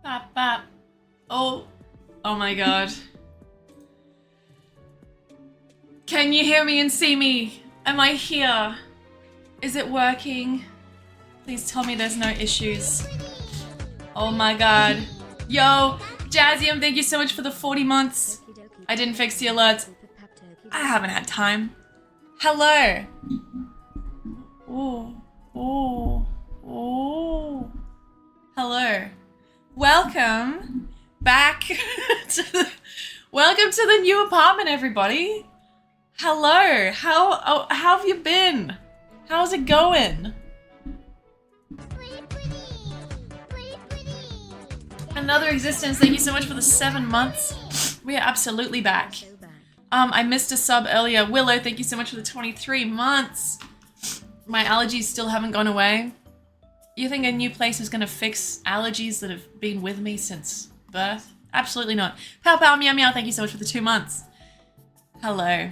Bap, bap. Oh. Oh my god. Can you hear me and see me? Am I here? Is it working? Please tell me there's no issues. Oh my god. Yo, Jazzium, thank you so much for the 40 months. I didn't fix the alerts. I haven't had time. Hello. Oh, oh, oh. Hello. Welcome back welcome to the new apartment, everybody. Hello. How have you been? How's it going? Another existence. Thank you so much for the 7 months. We are absolutely back. I missed a sub earlier. Willow, thank you so much for the 23 months. My allergies still haven't gone away. You think a new place is gonna fix allergies that have been with me since birth? Absolutely not. Pow pow meow meow, thank you so much for the 2 months. Hello.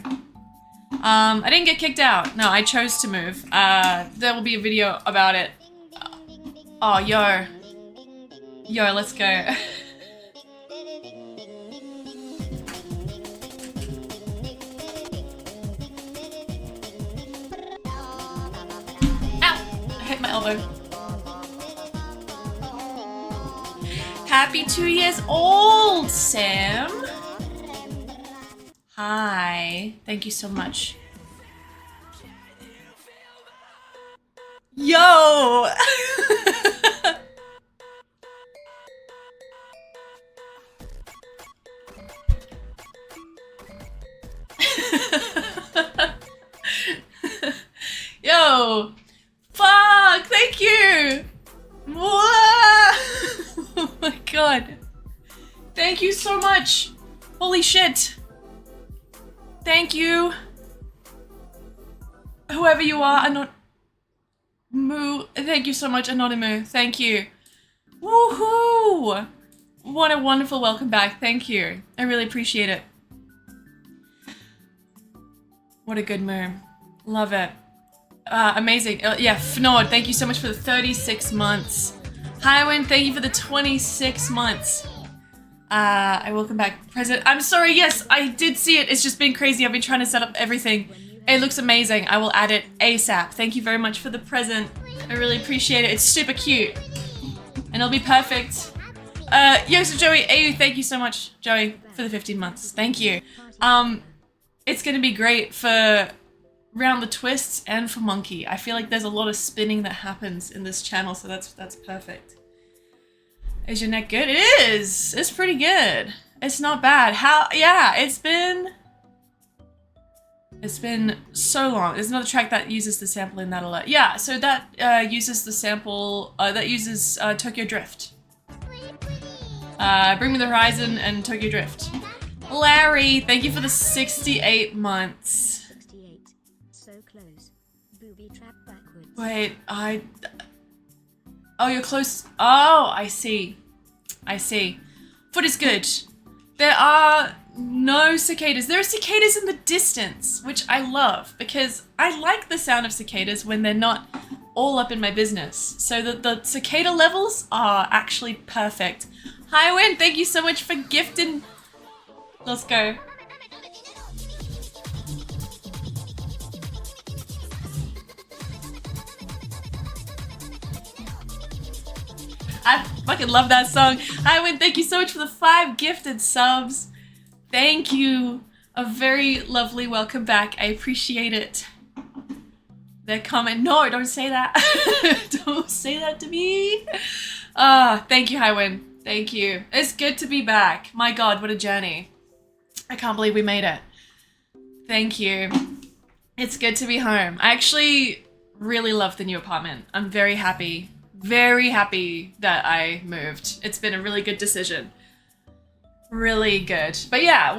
I didn't get kicked out. No, I chose to move. There will be a video about it. Oh, yo. Yo, let's go. Ow! I hit my elbow. Happy 2 years old, Sam. Hi. Thank you so much. Yo! Yo! Fuck! Thank you! Whoa! Oh my god. Thank you so much. Holy shit. Thank you. Whoever you are, Moo. Thank you so much, Anonymous. Thank you. Woohoo! What a wonderful welcome back. Thank you. I really appreciate it. What a good moo. Love it. Amazing. Yeah, Fnord, thank you so much for the 36 months. Highwind, thank you for the 26 months. I welcome back present. I'm sorry, yes, I did see it. It's just been crazy. I've been trying to set up everything. It looks amazing. I will add it ASAP. Thank you very much for the present. I really appreciate it. It's super cute. And it'll be perfect. Yo, so Joey, AU, thank you so much, Joey, for the 15 months. Thank you. It's gonna be great for Round the Twists and for Monkey. I feel like there's a lot of spinning that happens in this channel, so that's perfect. Is your neck good? It is! It's pretty good. It's not bad. Yeah, it's been so long. There's another track that uses the sample in that alert. Yeah, so that uses the sample, that uses Tokyo Drift. Bring Me the Horizon and Tokyo Drift. Larry, thank you for the 68 months. 68. So close. Booby trap backwards. Wait, oh, you're close. Oh, I see. I see. Foot is good. There are no cicadas. There are cicadas in the distance, which I love because I like the sound of cicadas when they're not all up in my business. So the cicada levels are actually perfect. Hi, Wen. Thank you so much for gifting. Let's go. I fucking love that song. Hi, Win. Thank you so much for the 5 gifted subs. Thank you. A very lovely welcome back. I appreciate it. Their comment. No, don't say that. Don't say that to me. Thank you, Highwind. Thank you. It's good to be back. My God, what a journey. I can't believe we made it. Thank you. It's good to be home. I actually really love the new apartment. I'm very happy that I moved. It's been a really good decision. Really good. But yeah,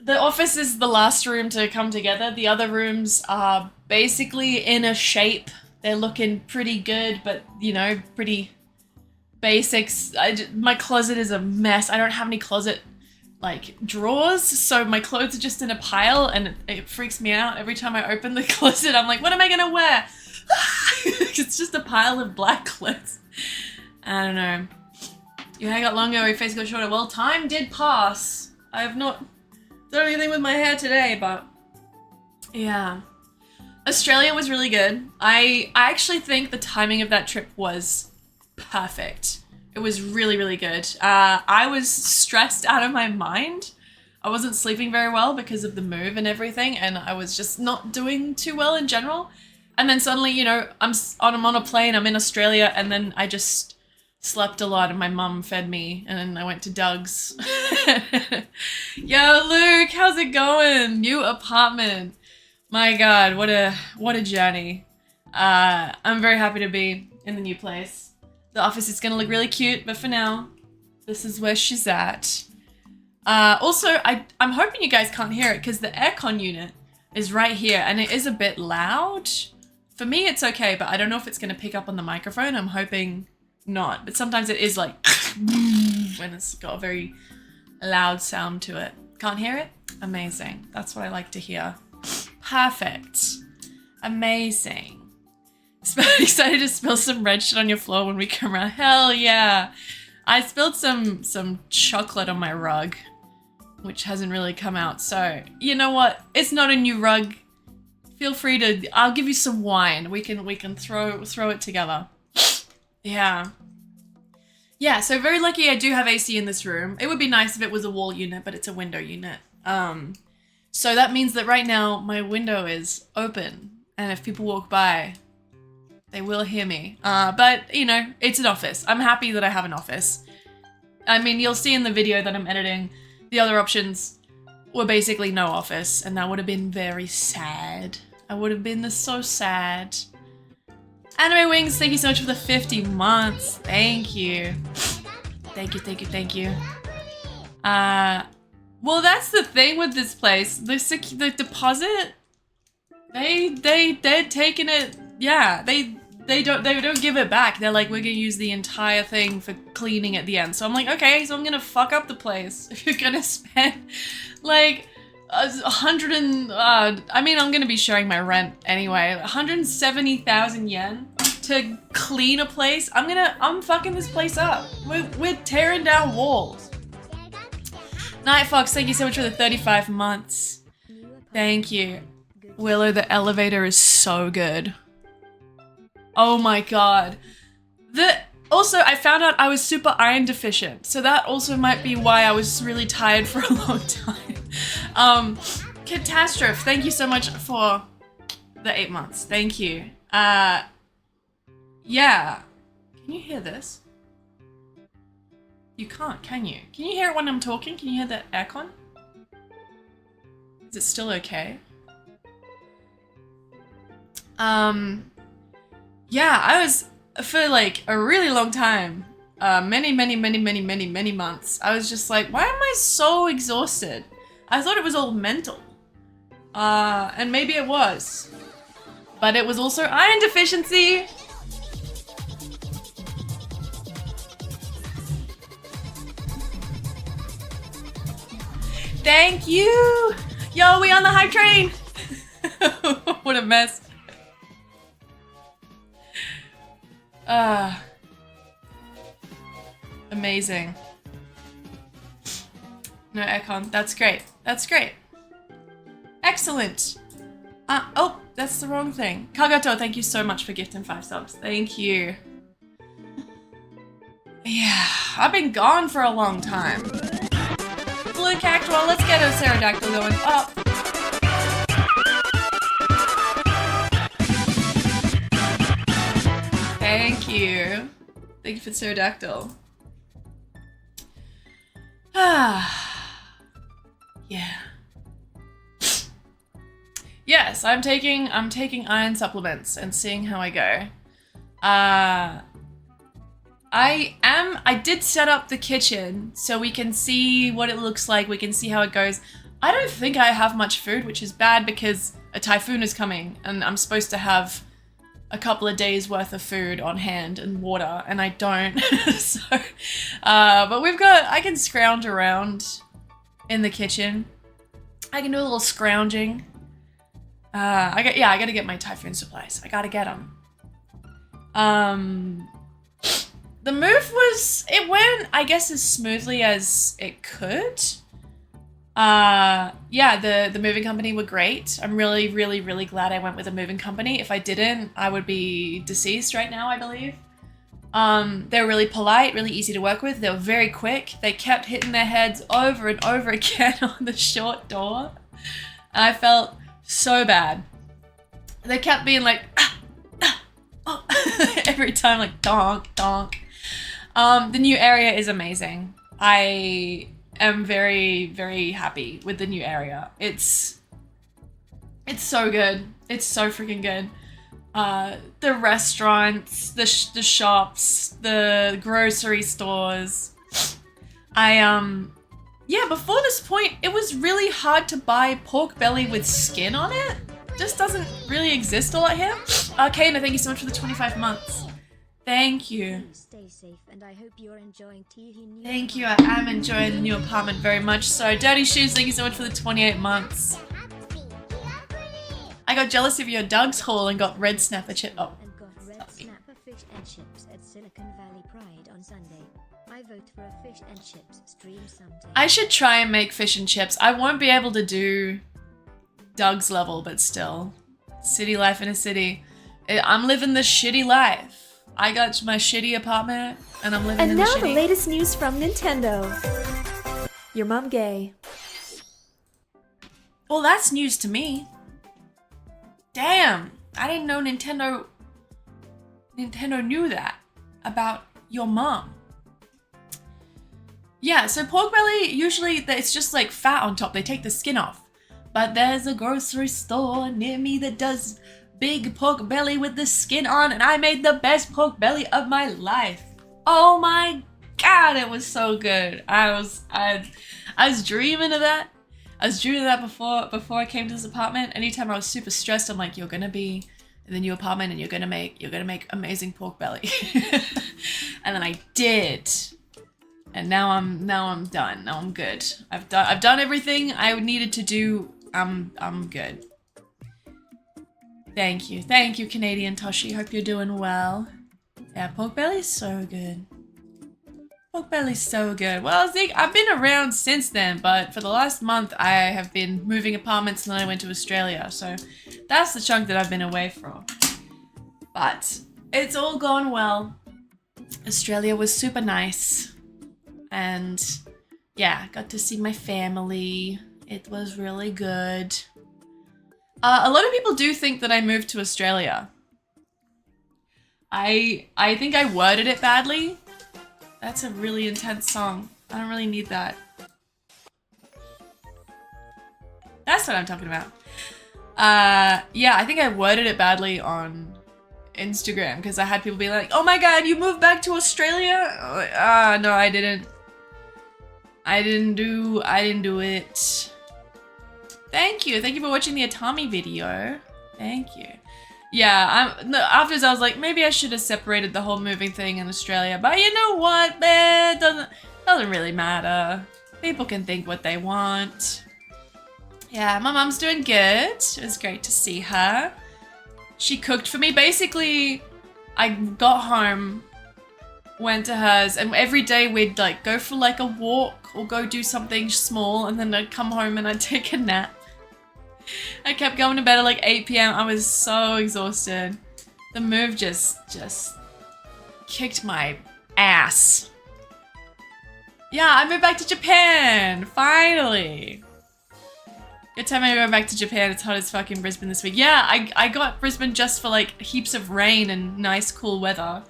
the office is the last room to come together. The other rooms are basically in a shape. They're looking pretty good, but you know, pretty basics. My closet is a mess. I don't have any closet like drawers, so my clothes are just in a pile and it freaks me out every time I open the closet. I'm like, what am I gonna wear? It's just a pile of black clothes. I don't know. Your hair got longer, your face got shorter. Well, time did pass. I have not done anything with my hair today, but yeah. Australia was really good. I actually think the timing of that trip was perfect. It was really, really good. I was stressed out of my mind. I wasn't sleeping very well because of the move and everything, and I was just not doing too well in general. And then suddenly, you know, I'm on a plane, I'm in Australia, and then I just slept a lot and my mum fed me, and then I went to Doug's. Yo, Luke, how's it going? New apartment. My God, what a journey. I'm very happy to be in the new place. The office is gonna look really cute, but for now, this is where she's at. Also, I'm hoping you guys can't hear it because the aircon unit is right here and it is a bit loud. For me, it's okay, but I don't know if it's gonna pick up on the microphone. I'm hoping not, but sometimes it is like when it's got a very loud sound to it. Can't hear it? Amazing. That's what I like to hear. Perfect. Amazing. Excited to spill some red shit on your floor when we come around. Hell yeah. I spilled some chocolate on my rug, which hasn't really come out. So, you know what? It's not a new rug. Feel free to, I'll give you some wine. We can throw it together. Yeah. Yeah, so very lucky I do have AC in this room. It would be nice if it was a wall unit, but it's a window unit. So that means that right now my window is open, and if people walk by, they will hear me. But, you know, it's an office. I'm happy that I have an office. I mean, you'll see in the video that I'm editing, the other options were basically no office, and that would have been very sad. I would have been so sad. Anime Wings, thank you so much for the 50 months. Thank you. Thank you, thank you, thank you. Well, that's the thing with this place. The deposit, they're taking it. Yeah, they don't give it back. They're like, we're gonna use the entire thing for cleaning at the end. So I'm like, okay, so I'm gonna fuck up the place if you're gonna spend like 100 and I mean, I'm gonna be sharing my rent anyway. 170,000 yen to clean a place. I'm fucking this place up. We're tearing down walls. Night Fox, thank you so much for the 35 months. Thank you. Willow, the elevator is so good. Oh my God. Also, I found out I was super iron deficient, so that also might be why I was really tired for a long time. Catastrophe, thank you so much for the 8 months. Thank you. Yeah. Can you hear this? You can't, can you? Can you hear it when I'm talking? Can you hear the aircon? Is it still okay? Yeah, I was, for like a really long time, many months, I was just like, why am I so exhausted? I thought it was all mental. And maybe it was. But it was also iron deficiency. Thank you! Yo, we on the hype train! What a mess. Amazing. No aircon. That's great. That's great. Excellent. Oh, that's the wrong thing. Kagato, thank you so much for gifting 5 subs. Thank you. Yeah, I've been gone for a long time. Blue Cactual, let's get a pterodactyl going. Up. Thank you. Thank you for pterodactyl. Yeah. Yes, I'm taking iron supplements and seeing how I go. I did set up the kitchen so we can see what it looks like. We can see how it goes. I don't think I have much food, which is bad because a typhoon is coming and I'm supposed to have a couple of days worth of food on hand and water, and I don't. So, but I can scrounge around in the kitchen. I can do a little scrounging. I gotta get my typhoon supplies. I gotta get them. The move it went I guess, as smoothly as it could. Yeah, the moving company were great. I'm really, really, really glad I went with a moving company. If I didn't, I would be deceased right now, I believe. They were really polite, really easy to work with. They were very quick. They kept hitting their heads over and over again on the short door. And I felt so bad. They kept being like, oh, every time, like, donk, donk. The new area is amazing. I am very, very happy with the new area. It's so good. It's so freaking good. The restaurants, the shops, the grocery stores. Yeah, before this point, it was really hard to buy pork belly with skin on it. Just doesn't really exist a lot here. Kana, thank you so much for the 25 months. Thank you. Stay safe, and I hope you're enjoying Teehee. Thank you. I am enjoying the new apartment very much. So, Dirty Shoes, thank you so much for the 28 months. I got jealous of your Doug's haul and got red snapper chip. Oh, And got red snapper fish and chips at Silicon Valley Pride on Sunday. I vote for a fish and chips stream someday. I should try and make fish and chips. I won't be able to do Doug's level, but still. City life in a city. I'm living the shitty life. I got my shitty apartment, and I'm living And in the now shitty. the latest news from Nintendo. Your mom gay. Well, that's news to me. Damn, I didn't know Nintendo knew that about your mom. Yeah, so pork belly, usually it's just like fat on top. They take the skin off. But there's a grocery store near me that does big pork belly with the skin on, and I made the best pork belly of my life. Oh my god, it was so good. I was dreaming of that. I was dreaming of that before I came to this apartment. Anytime I was super stressed, I'm like, you're gonna be in the new apartment and you're gonna make amazing pork belly. And then I did. And now I'm done. Now I'm good. I've done everything I needed to do. I'm good. Thank you, Canadian Toshi. Hope you're doing well. Yeah, pork belly's so good. Pork belly's so good. Well, Zeke, I've been around since then, but for the last month I have been moving apartments and then I went to Australia. So that's the chunk that I've been away from. But it's all gone well. Australia was super nice. And yeah, got to see my family. It was really good. A lot of people do think that I moved to Australia. I think I worded it badly. That's a really intense song. I don't really need that. That's what I'm talking about. Yeah, I think I worded it badly on Instagram because I had people be like, "Oh my god, you moved back to Australia?" No, I didn't. I didn't do it. Thank you for watching the Atami video. Thank you. Yeah, afterwards I was like, maybe I should have separated the whole moving thing in Australia, but you know what, man, doesn't really matter. People can think what they want. Yeah, my mum's doing good. It was great to see her. She cooked for me. Basically, I got home, went to hers, and every day we'd like go for like a walk or go do something small, and then I'd come home and I'd take a nap. I kept going to bed at like 8 p.m. I was so exhausted. The move just kicked my ass. Yeah, I moved back to Japan, finally. Good time I go back to Japan. It's hot as fuck in Brisbane this week. Yeah, I got Brisbane just for like heaps of rain and nice cool weather.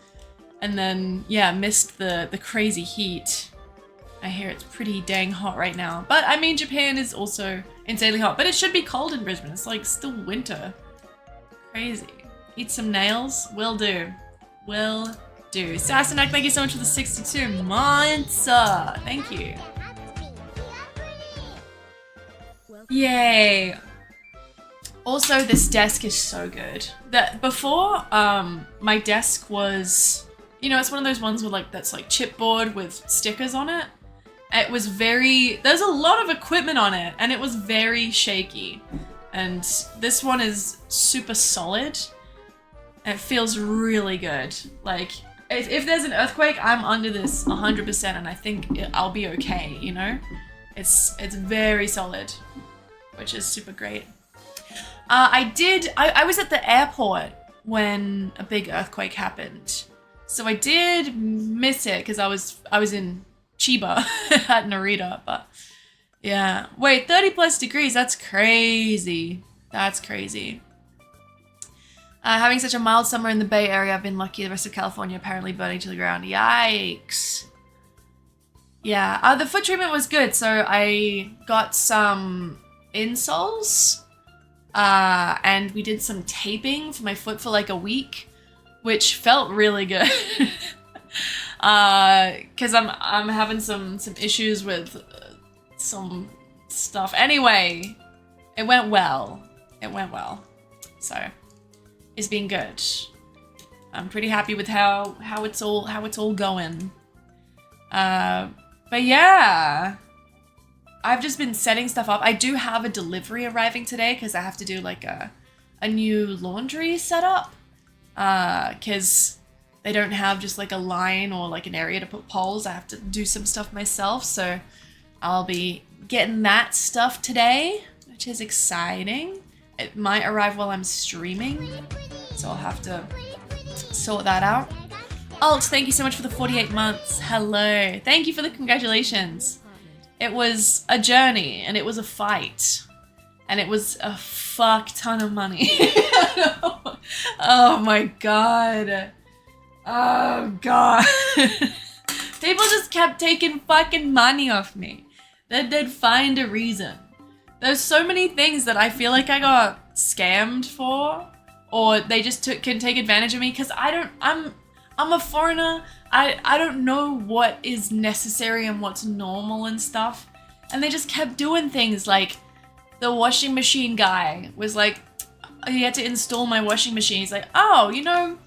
And then, yeah, missed the crazy heat. I hear it's pretty dang hot right now. But I mean, Japan is also insanely hot. But it should be cold in Brisbane. It's like still winter. Crazy. Eat some nails? Will do. Will do. Sassenach, thank you so much for the 62 months. Thank you. Yay. Also, this desk is so good. Before, my desk was, you know, it's one of those ones with like, that's like chipboard with stickers on it. It was there's a lot of equipment on it and it was very shaky. And this one is super solid. It feels really good. Like, if there's an earthquake, I'm under this 100%, and I think I'll be okay, you know? It's very solid, which is super great. I was at the airport when a big earthquake happened. So I did miss it because I was in Chiba at Narita, but yeah. Wait, 30 plus degrees, that's crazy. That's crazy. Having such a mild summer in the Bay Area, I've been lucky. The rest of California apparently burning to the ground. Yikes. Yeah, the foot treatment was good. So I got some insoles, and we did some taping for my foot for like a week, which felt really good. Cause I'm having some issues with some stuff. Anyway, it went well. So it's been good. I'm pretty happy with how it's all going. But yeah, I've just been setting stuff up. I do have a delivery arriving today because I have to do like a new laundry setup. Because they don't have just like a line or like an area to put poles. I have to do some stuff myself. So I'll be getting that stuff today, which is exciting. It might arrive while I'm streaming, so I'll have to sort that out. Alt, thank you so much for the 48 months. Hello. Thank you for the congratulations. It was a journey and it was a fight. And it was a fuck ton of money. Oh my god. Oh god. People just kept taking fucking money off me. They'd find a reason. There's so many things that I feel like I got scammed for, or they just can take advantage of me because I'm a foreigner. I don't know what is necessary and what's normal and stuff. And they just kept doing things like the washing machine guy was like, he had to install my washing machine. He's like, oh, you know,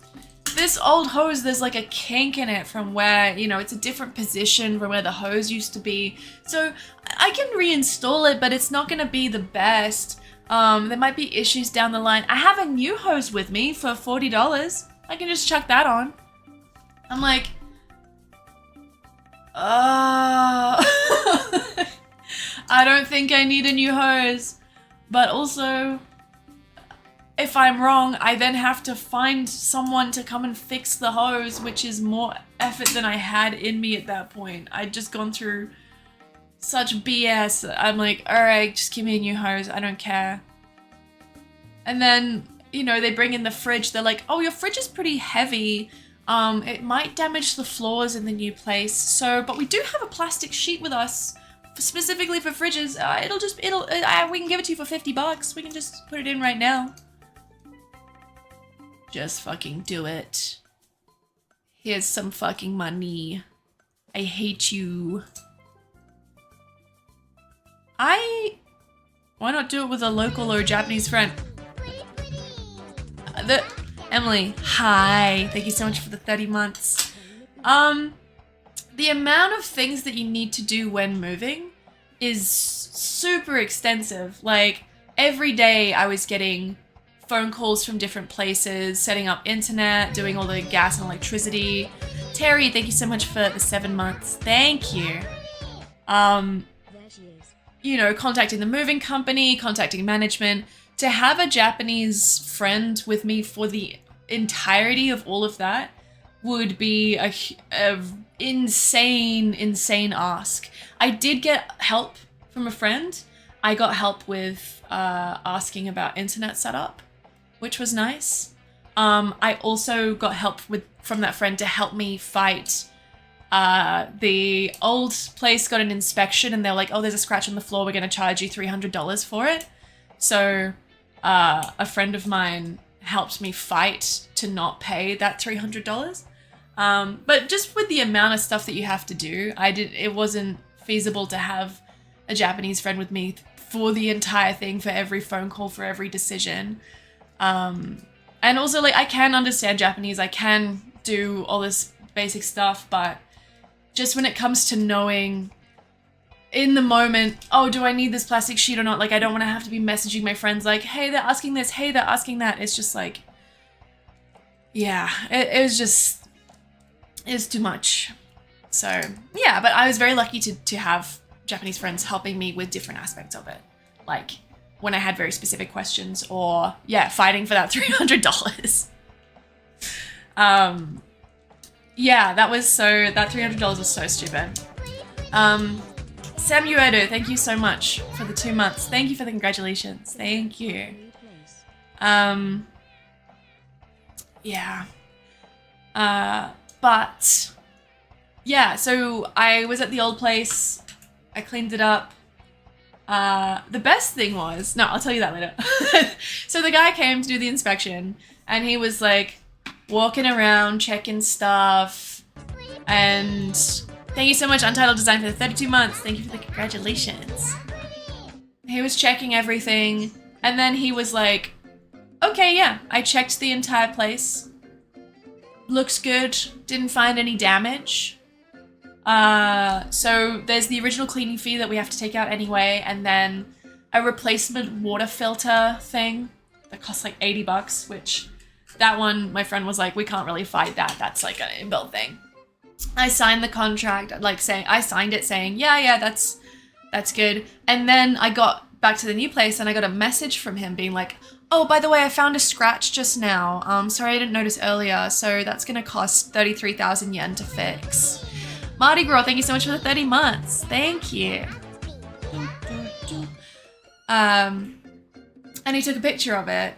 this old hose, there's like a kink in it from where, you know, it's a different position from where the hose used to be. So I can reinstall it, but it's not going to be the best. There might be issues down the line. I have a new hose with me for $40. I can just chuck that on. I'm like, I don't think I need a new hose. But also, if I'm wrong, I then have to find someone to come and fix the hose, which is more effort than I had in me at that point. I'd just gone through such BS. I'm like, alright, just give me a new hose. I don't care. And then, you know, they bring in the fridge. They're like, oh, your fridge is pretty heavy. It might damage the floors in the new place. So, but we do have a plastic sheet with us specifically for fridges. We can give it to you for $50. We can just put it in right now. Just fucking do it. Here's some fucking money. I hate you. Why not do it with a local or a Japanese friend? Emily, hi. Thank you so much for the 30 months. The amount of things that you need to do when moving is super extensive. Like, every day I was getting phone calls from different places, setting up internet, doing all the gas and electricity. Terry, thank you so much for the 7 months. Thank you. You know, contacting the moving company, contacting management. To have a Japanese friend with me for the entirety of all of that would be a insane ask. I did get help from a friend. I got help with asking about internet setup, which was nice. I also got help from that friend to help me fight. The old place got an inspection and they're like, oh, there's a scratch on the floor. We're going to charge you $300 for it. So a friend of mine helped me fight to not pay that $300. But just with the amount of stuff that you have to do, it wasn't feasible to have a Japanese friend with me for the entire thing, for every phone call, for every decision. And also, like, I can understand Japanese. I can do all this basic stuff, but just when it comes to knowing in the moment, oh, do I need this plastic sheet or not? Like, I don't want to have to be messaging my friends like, hey, they're asking this, hey, they're asking that. It's just like, yeah, it was just is too much. So yeah, but I was very lucky to have Japanese friends helping me with different aspects of it. Like when I had very specific questions or yeah, fighting for that $300. Yeah, that $300 was so stupid. Sam Uedo, thank you so much for the 2 months. Thank you for the congratulations. Thank you. New place. Yeah. But yeah, so I was at the old place. I cleaned it up. The best thing was, no, I'll tell you that later. So the guy came to do the inspection and he was like walking around, checking stuff. And thank you so much, Untitled Design, for the 32 months. Thank you for the congratulations. He was checking everything. And then he was like, okay, yeah, I checked the entire place. Looks good. Didn't find any damage. So there's the original cleaning fee that we have to take out anyway, and then a replacement water filter thing that costs like $80, which that one, my friend was like, we can't really fight that. That's like an inbuilt thing. I signed the contract, I signed it saying, yeah, that's good. And then I got back to the new place and I got a message from him being like, oh, by the way, I found a scratch just now. Sorry I didn't notice earlier. So that's going to cost 33,000 yen to fix. Mardi Gras, thank you so much for the 30 months. Thank you. And he took a picture of it.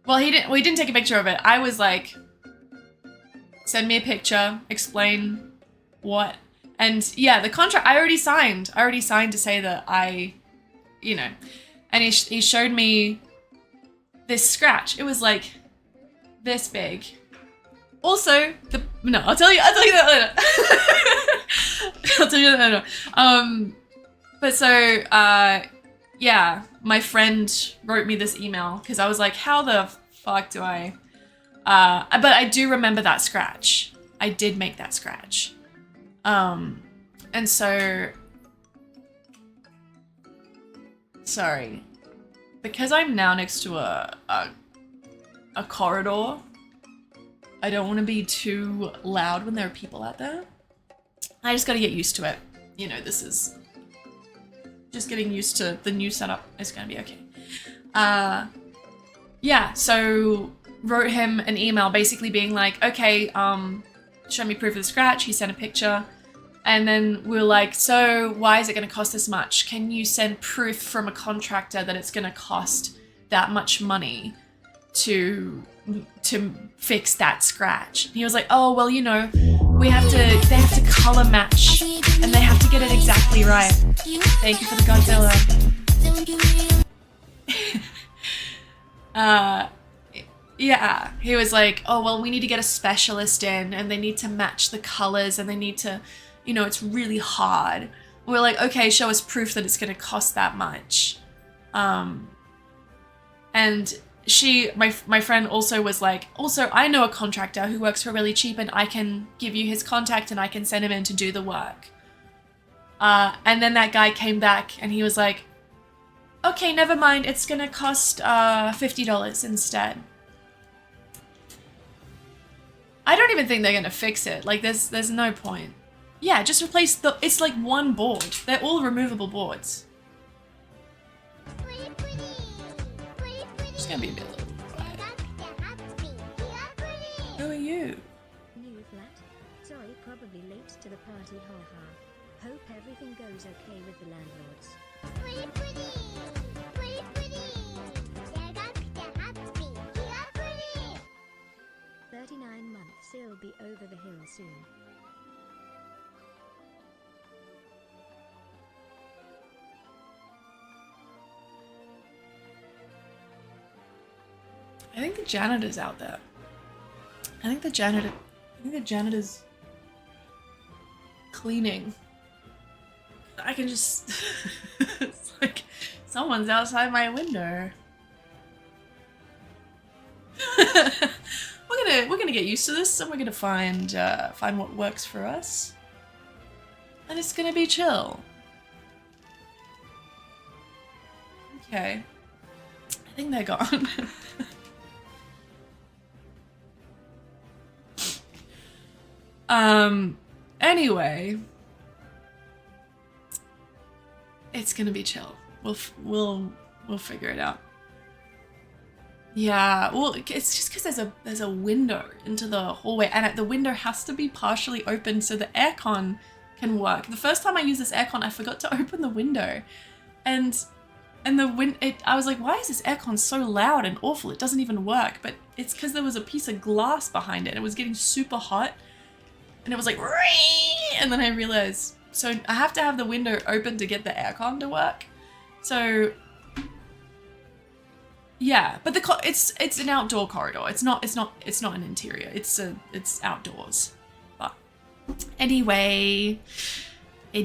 Well, we didn't take a picture of it. I was like, send me a picture, explain what. And yeah, the contract, I already signed to say that and he showed me this scratch. It was like this big. Also, I'll tell you that later. I'll tell you that later. But so, yeah, my friend wrote me this email because I was like, how the fuck do I? But I do remember that scratch. I did make that scratch. And so, sorry, because I'm now next to a corridor, I don't want to be too loud when there are people out there. I just got to get used to it. You know, this is just getting used to the new setup. It's going to be okay. Yeah, so wrote him an email basically being like, okay, show me proof of the scratch. He sent a picture. And then we were like, so why is it going to cost this much? Can you send proof from a contractor that it's going to cost that much money to fix that scratch? And he was like, oh, well, you know, they have to color match and they have to get it exactly right. Thank you for the Godzilla. Yeah, he was like, oh, well, we need to get a specialist in and they need to match the colors and they need to, you know, it's really hard. We're like, okay, show us proof that it's going to cost that much. And my friend also was like, also, I know a contractor who works for really cheap and I can give you his contact and I can send him in to do the work. And then that guy came back and he was like, okay, never mind. It's going to cost $50 instead. I don't even think they're going to fix it. Like, there's no point. Yeah, just replace it's like one board. They're all removable boards. Just gonna be a bit little quiet. Who are you? New flat. Sorry, probably late to the party, haha. Hope everything goes okay with the landlords. 39 months, it'll be over the hill soon. I think the janitor's out there. I think the janitor's cleaning. I can just it's like someone's outside my window. We're gonna get used to this and we're gonna find what works for us. And it's gonna be chill. Okay. I think they're gone. Anyway, it's gonna be chill. We'll figure it out. Yeah, well, it's just because there's a window into the hallway, and the window has to be partially open so the aircon can work. The first time I used this aircon, I forgot to open the window, and I was like, why is this aircon so loud and awful? It doesn't even work. But it's because there was a piece of glass behind it, and it was getting super hot, and it was like, and then I realized, so I have to have the window open to get the aircon to work. So yeah, but it's an outdoor corridor. It's not an interior. It's outdoors. But anyway. But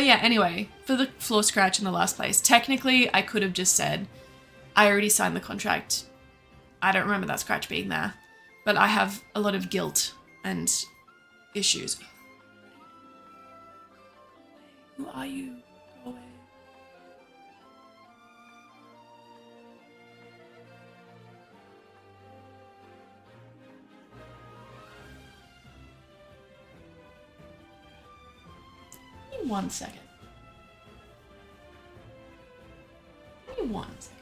yeah, anyway, for the floor scratch in the last place, technically I could have just said, I already signed the contract. I don't remember that scratch being there, but I have a lot of guilt and issues. Who are you? Go away. Give me 1 second. Give me 1 second.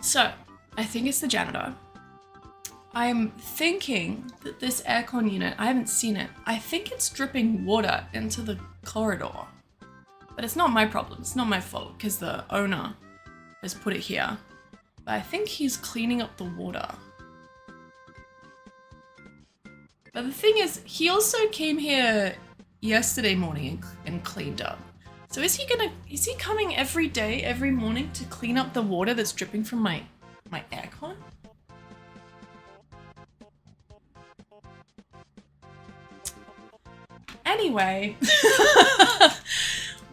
So, I think it's the janitor. I'm thinking that this aircon unit, I haven't seen it, I think it's dripping water into the corridor. But it's not my problem, it's not my fault, because the owner has put it here. But I think he's cleaning up the water. But the thing is, he also came here yesterday morning and cleaned up. So is he coming every day, every morning to clean up the water that's dripping from my aircon? Anyway,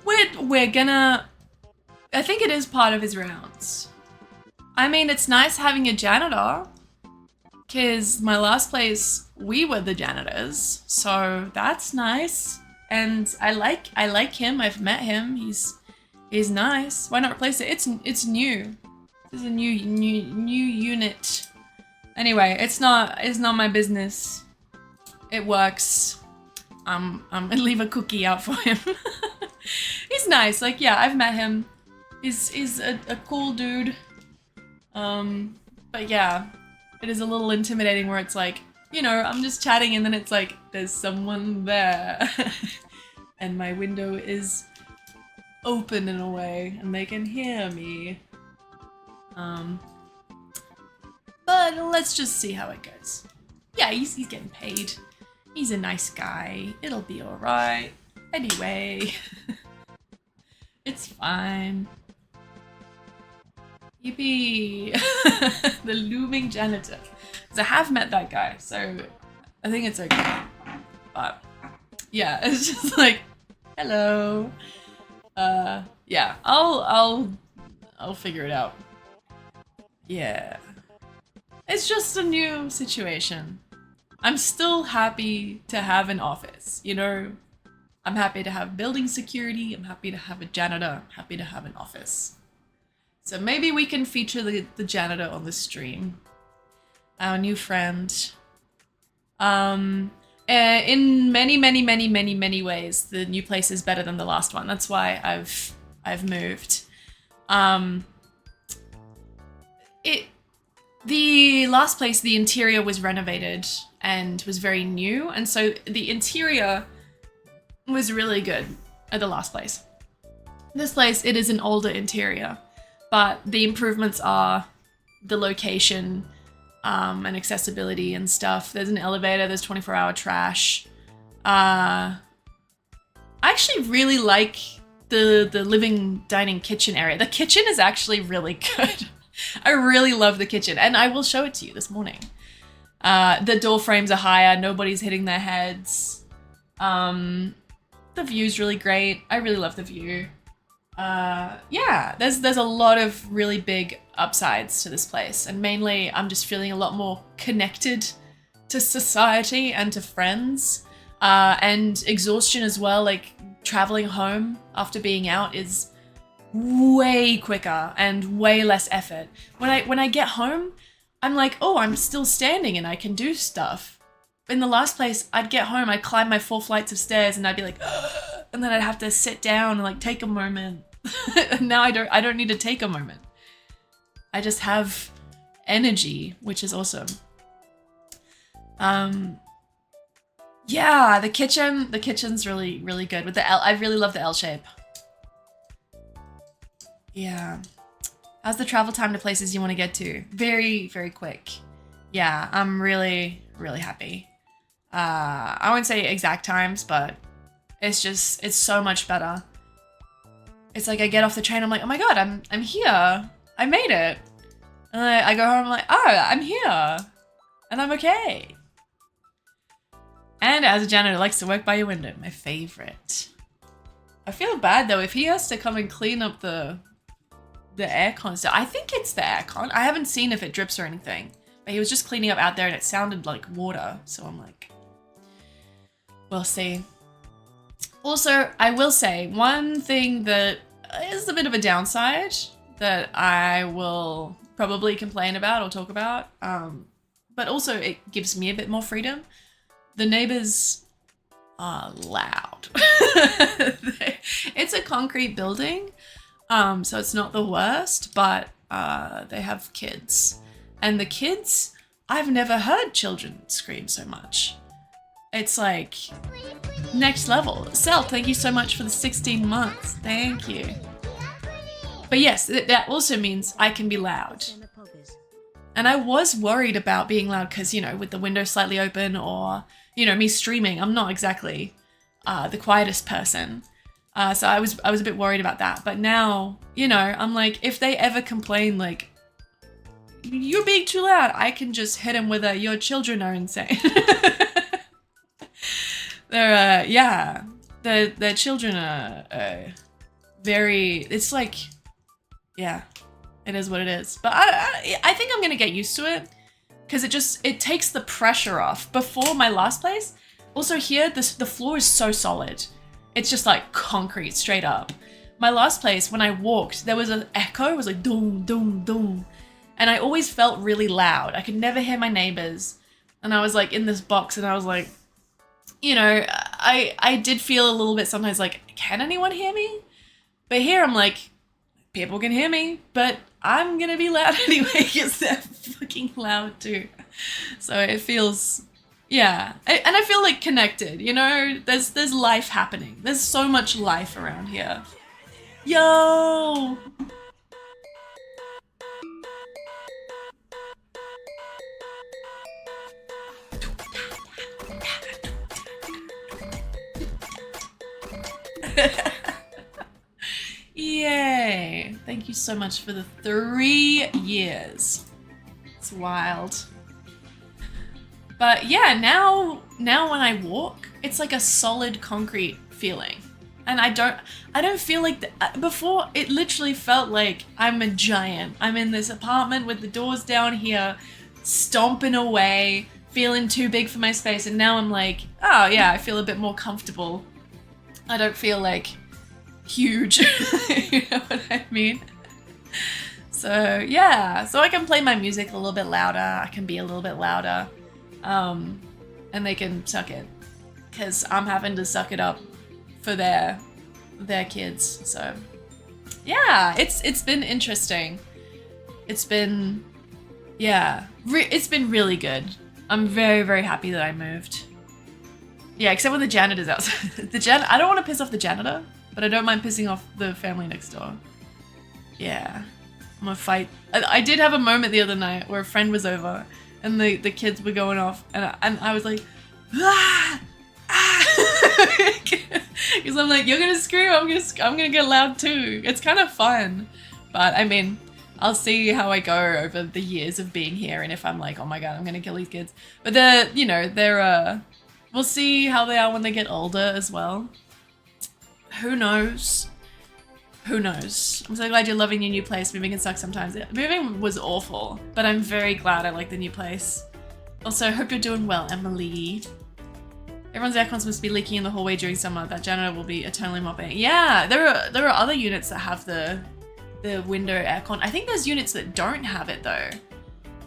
we're gonna, I think it is part of his rounds. I mean, it's nice having a janitor, because my last place, we were the janitors, so that's nice. And I like him. I've met him. He's nice. Why not replace it? It's new. This is a new unit. Anyway, it's not my business. It works. I'm gonna leave a cookie out for him. He's nice. Like, yeah, I've met him. He's a cool dude. But yeah, it is a little intimidating where it's like, you know, I'm just chatting and then it's like, there's someone there. And my window is open in a way and they can hear me. But let's just see how it goes. Yeah, he's getting paid. He's a nice guy. It'll be alright. Anyway. It's fine. Yippee! The looming janitor. Because I have met that guy, so I think it's okay. But yeah, it's just like, hello. Yeah, I'll figure it out. Yeah. It's just a new situation. I'm still happy to have an office, you know? I'm happy to have building security, I'm happy to have a janitor, I'm happy to have an office. So maybe we can feature the janitor on the stream. Our new friend. In many ways, the new place is better than the last one. That's why I've moved. The last place, the interior was renovated and was very new, and so the interior was really good at the last place. This place, it is an older interior. but the improvements are the location and accessibility and stuff. There's an elevator, there's 24-hour trash. I actually really like the living dining kitchen area. The kitchen is actually really good. I really love the kitchen, and I will show it to you this morning. The door frames are higher, nobody's hitting their heads. The view's really great. I really love the view. Yeah, there's a lot of really big upsides to this place, and mainly I'm just feeling a lot more connected to society and to friends, and exhaustion as well. Like traveling home after being out is way quicker and way less effort. When I get home, I'm like, oh, I'm still standing and I can do stuff. In the last place, I'd get home, I'd climb my 4 flights of stairs and I'd be like, and then I'd have to sit down and like take a moment. And now I don't need to take a moment. I just have energy, which is awesome. Yeah, the kitchen's really, really good with the L. I really love the L shape. Yeah. How's the travel time to places you want to get to? Very, very quick. Yeah, I'm really, really happy. I won't say exact times, but it's so much better. It's like I get off the train, I'm like, oh my god, I'm here. I made it. And I go home, I'm like, oh, I'm here. And I'm okay. And as a janitor likes to work by your window, my favorite. I feel bad though if he has to come and clean up the aircon. So I think it's the aircon. I haven't seen if it drips or anything, but he was just cleaning up out there and it sounded like water. So I'm like, we'll see. Also, I will say one thing that is a bit of a downside that I will probably complain about or talk about, but also it gives me a bit more freedom. The neighbors are loud. It's a concrete building, so it's not the worst, but they have kids. And the kids, I've never heard children scream so much. It's like next level. Sel, thank you so much for the 16 months. Thank you. But yes, that also means I can be loud. And I was worried about being loud because, you know, with the window slightly open or, you know, me streaming, I'm not exactly the quietest person. So I was a bit worried about that. But now, you know, I'm like, if they ever complain, like, you're being too loud, I can just hit them with a, your children are insane. They're, yeah, their children are very, it's like, yeah, it is what it is. But I think I'm going to get used to it because it takes the pressure off. Before my last place, also here, the floor is so solid. It's just like concrete straight up. My last place, when I walked, there was an echo. It was like doom, doom, doom. And I always felt really loud. I could never hear my neighbors. And I was like in this box and I was like, you know, I did feel a little bit sometimes like, can anyone hear me? But here I'm like, people can hear me, but I'm gonna be loud anyway because they're fucking loud too. So it feels, yeah. And I feel like connected, you know, there's life happening. There's so much life around here. Yo! Yay! Thank you so much for the 3 years. It's wild. But yeah, now when I walk, it's like a solid concrete feeling. And I don't feel like before it literally felt like I'm a giant. I'm in this apartment with the doors down here, stomping away, feeling too big for my space, and now I'm like, oh yeah, I feel a bit more comfortable. I don't feel like huge. You know what I mean? So yeah, so I can play my music a little bit louder, I can be a little bit louder, and they can suck it, because I'm having to suck it up for their kids. So yeah, it's been interesting. It's been, yeah, it's been really good. I'm very, very happy that I moved. Yeah, except when the janitor's outside. I don't want to piss off the janitor, but I don't mind pissing off the family next door. Yeah. I'm gonna fight. I did have a moment the other night where a friend was over and the kids were going off and I was like, ah! Because I'm like, you're gonna scream, I'm gonna get loud too. It's kind of fun, but I mean, I'll see how I go over the years of being here, and if I'm like, oh my god, I'm gonna kill these kids. But we'll see how they are when they get older as well. Who knows? Who knows? I'm so glad you're loving your new place. Moving can suck sometimes. Moving was awful, but I'm very glad I like the new place. Also, hope you're doing well, Emily. Everyone's aircons must be leaking in the hallway during summer. That janitor will be eternally mopping. Yeah, there are other units that have the window aircon. I think there's units that don't have it though.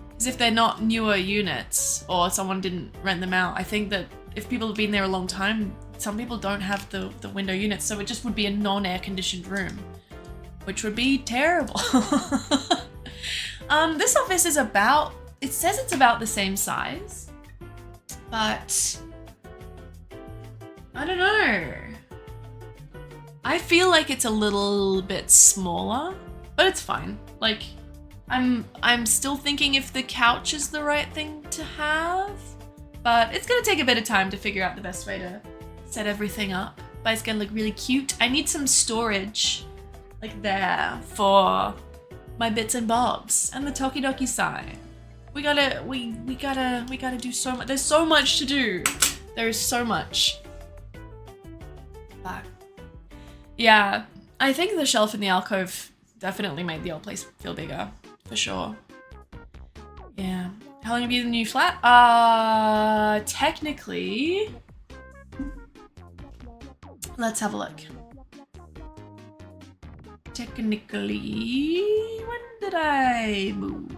Because if they're not newer units or someone didn't rent them out, I think that if people have been there a long time, some people don't have the window units, so it just would be a non-air conditioned room, which would be terrible. This office is it says it's about the same size, but I don't know. I feel like it's a little bit smaller, but it's fine. Like, I'm still thinking if the couch is the right thing to have, but it's gonna take a bit of time to figure out the best way to set everything up. But it's gonna look really cute. I need some storage, like there, for my bits and bobs and the Tokidoki sign. We gotta do so much. There's so much to do. There is so much. But yeah, I think the shelf in the alcove definitely made the old place feel bigger, for sure. Yeah. How long have you been in the new flat? Technically, let's have a look. Technically, when did I move?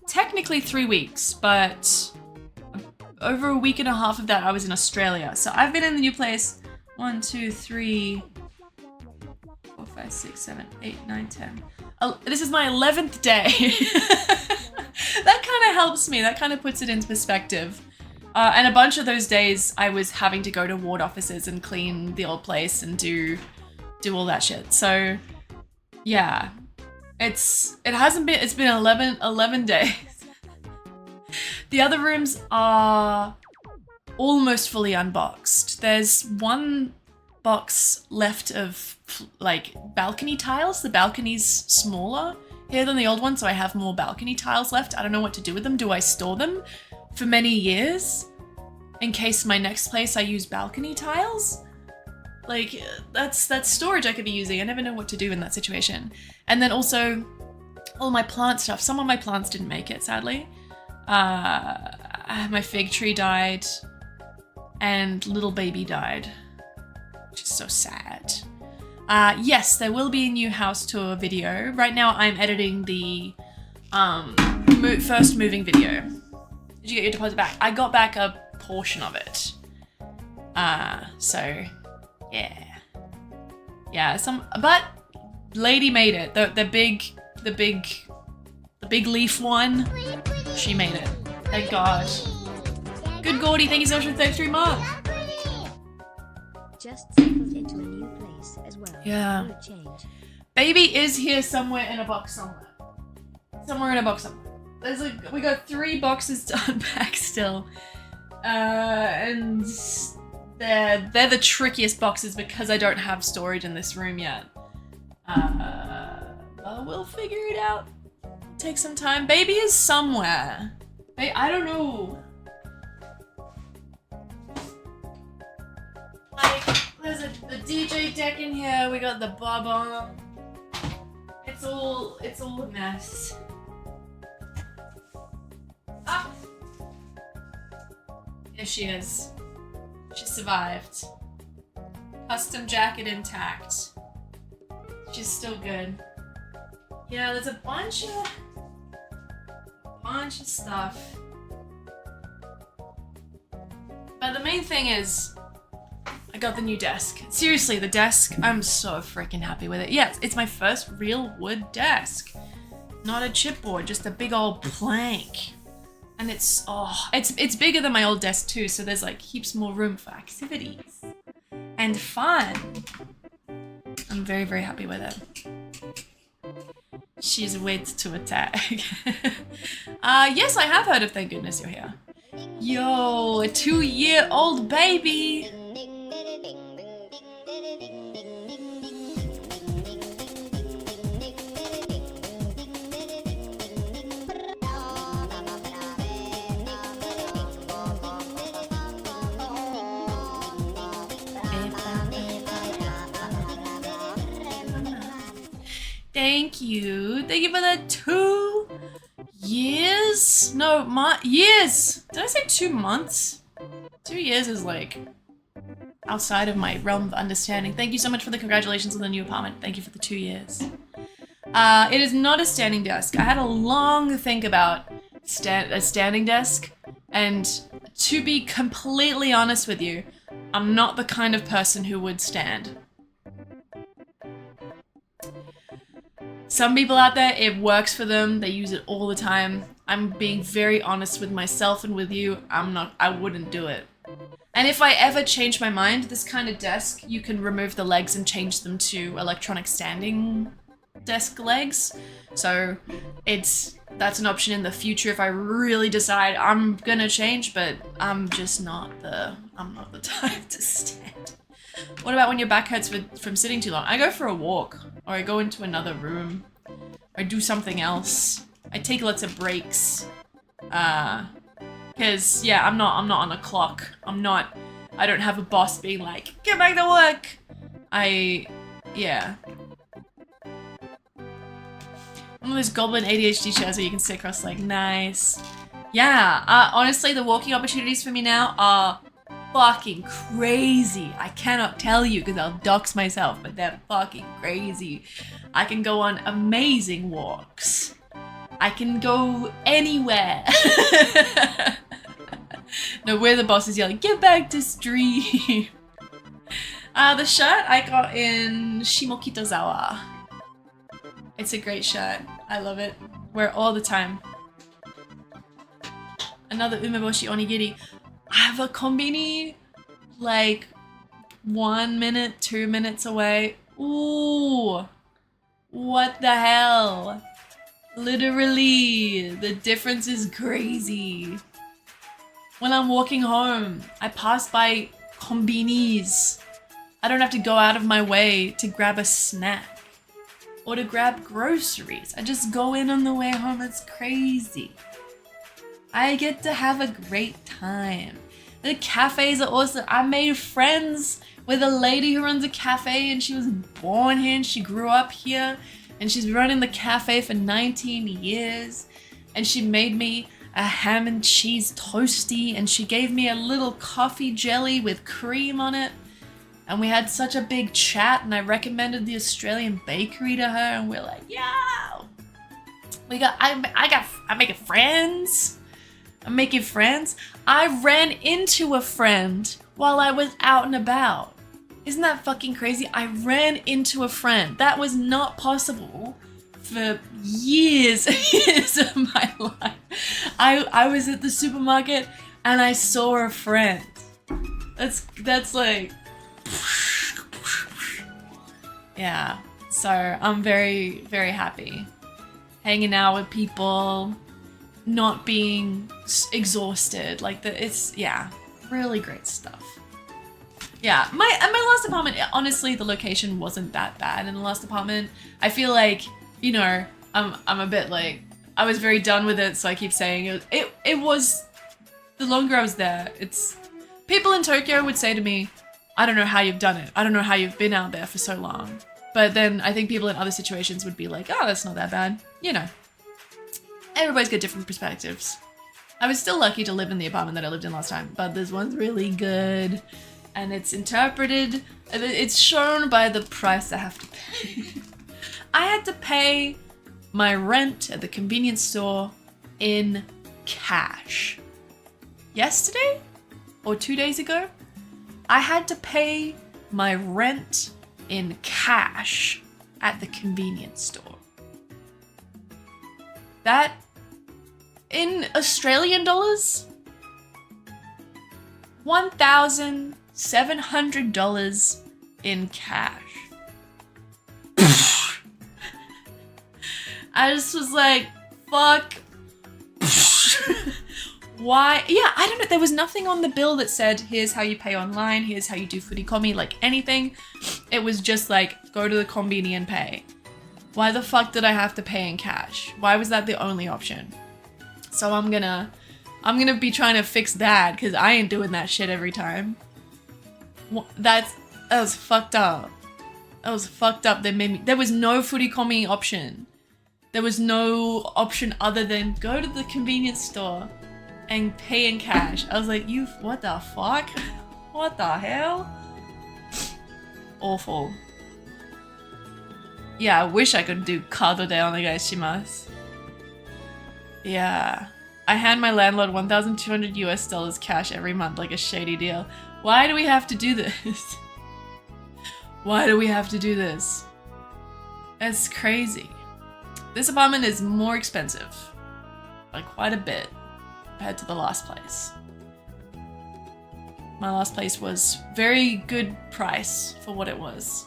Technically 3 weeks, but over a week and a half of that I was in Australia. So I've been in the new place 1, 2, 3, 4, 5, 6, 7, 8, 9, 10. This is my 11th day. That kind of helps me. That kind of puts it into perspective. And a bunch of those days I was having to go to ward offices and clean the old place and do all that shit. So yeah, it's been 11 days. The other rooms are almost fully unboxed. There's one box left of like balcony tiles. The balcony's smaller here than the old one, so I have more balcony tiles left. I don't know what to do with them. Do I store them for many years in case my next place I use balcony tiles? Like, that's storage I could be using. I never know what to do in that situation. And then also all my plant stuff. Some of my plants didn't make it, sadly. My fig tree died and little baby died, which is so sad. Yes, there will be a new house tour video. Right now I'm editing the first moving video. Did you get your deposit back? I got back a portion of it. So yeah. But lady made it. The big leaf one. She made it. Thank God. Good Gordy, thank you so much for 33 months. Just settled into a new place as well. Yeah. No change. Baby is here somewhere in a box somewhere. There's we got 3 boxes to unpack still. And they're the trickiest boxes because I don't have storage in this room yet. But we'll figure it out. Take some time. Baby is somewhere. I don't know. Like, there's the DJ deck in here. We got the bob-omb. It's all a mess. Ah. There she is. She survived. Custom jacket intact. She's still good. Yeah, there's a bunch of stuff. But the main thing is, I got the new desk. Seriously, the desk, I'm so freaking happy with it. Yeah, it's my first real wood desk. Not a chipboard, just a big old plank. And it's bigger than my old desk too, so there's like heaps more room for activities. and fun. I'm very, very happy with it. She's wait to attack. Yes, I have heard of Thank Goodness You're Here. Yo, a 2-year-old baby. Thank you. Thank you for the 2 years? No, years. Did I say 2 months? 2 years is like outside of my realm of understanding. Thank you so much for the congratulations on the new apartment. Thank you for the 2 years. It is not a standing desk. I had a long think about a standing desk, and to be completely honest with you, I'm not the kind of person who would stand. Some people out there, it works for them. They use it all the time. I'm being very honest with myself and with you. I wouldn't do it. And if I ever change my mind, this kind of desk, you can remove the legs and change them to electronic standing desk legs. So that's an option in the future if I really decide I'm gonna change, but I'm not the type to stand. What about when your back hurts from sitting too long? I go for a walk, or I go into another room, or I do something else. I take lots of breaks. Cause yeah, I'm not on a clock. I don't have a boss being like, get back to work. Yeah. One of those goblin ADHD chairs where you can sit across, like, nice. Yeah, honestly, the walking opportunities for me now are fucking crazy. I cannot tell you because I'll dox myself, but they're fucking crazy. I can go on amazing walks. I can go anywhere. No, we're the bosses yelling, get back to stream. The shirt I got in Shimokitazawa. It's a great shirt. I love it. Wear it all the time. Another umeboshi onigiri. I have a konbini like 1 minute, 2 minutes away. Ooh, what the hell? Literally, the difference is crazy. When I'm walking home, I pass by konbinis. I don't have to go out of my way to grab a snack or to grab groceries. I just go in on the way home. It's crazy. I get to have a great time. The cafes are awesome. I made friends with a lady who runs a cafe, and she was born here and she grew up here, and she's been running the cafe for 19 years, and she made me a ham and cheese toasty, and she gave me a little coffee jelly with cream on it, and we had such a big chat, and I recommended the Australian bakery to her, and we're like, yo, I'm making friends. I'm making friends. I ran into a friend while I was out and about. Isn't that fucking crazy? I ran into a friend. That was not possible for years of my life. I was at the supermarket and I saw a friend. That's like, yeah. So I'm very, very happy. Hanging out with people, not being exhausted, it's really great stuff. Yeah, my last apartment, honestly, the location wasn't that bad in the last apartment. I feel like, I'm a bit like, I was very done with it, so I keep saying it was, the longer I was there, people in Tokyo would say to me, I don't know how you've done it. I don't know how you've been out there for so long. But then I think people in other situations would be like, oh, that's not that bad. Everybody's got different perspectives. I was still lucky to live in the apartment that I lived in last time, but this one's really good. And it's shown by the price I have to pay. I had to pay my rent at the convenience store in cash. Yesterday? Or 2 days ago? I had to pay my rent in cash at the convenience store. That, in Australian dollars, $1,000 $700 in cash. I just was like, fuck. Why? Yeah, I don't know. There was nothing on the bill that said, here's how you pay online, here's how you do footy commi, like anything. It was just like, go to the Konbini and pay. Why the fuck did I have to pay in cash? Why was that the only option? So I'm gonna be trying to fix that because I ain't doing that shit every time. That was fucked up. That was fucked up. There was no footy commi option. There was no option other than go to the convenience store and pay in cash. I was like, what the fuck? What the hell? Awful. Yeah, I wish I could do kado de onegaishimasu. Yeah. I hand my landlord $1,200 cash every month like a shady deal. Why do we have to do this? Why do we have to do this? It's crazy. This apartment is more expensive. Like quite a bit compared to the last place. My last place was very good price for what it was.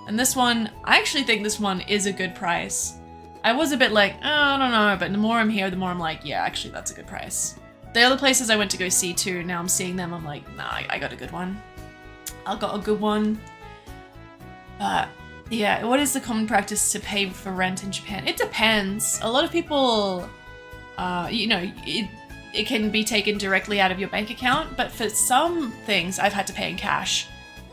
And this one, I actually think this one is a good price. I was a bit like, oh, I don't know, but the more I'm here, the more I'm like, yeah, actually that's a good price. The other places I went to go see too, now I'm seeing them, I'm like, nah, I got a good one. I got a good one. But yeah, what is the common practice to pay for rent in Japan? It depends. A lot of people, you know, it can be taken directly out of your bank account, but for some things I've had to pay in cash.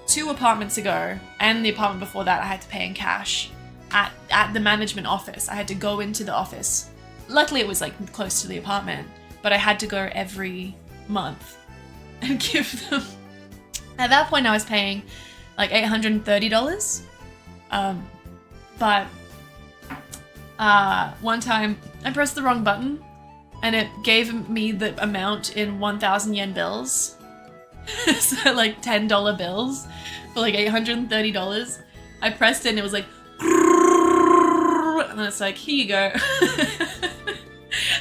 2 apartments ago, and the apartment before that, I had to pay in cash at the management office. I had to go into the office. Luckily it was like close to the apartment, but I had to go every month and give them. At that point I was paying like $830. But one time I pressed the wrong button and it gave me the amount in 1,000 yen bills. So like $10 bills for like $830. I pressed it and it was like, and it's like, here you go.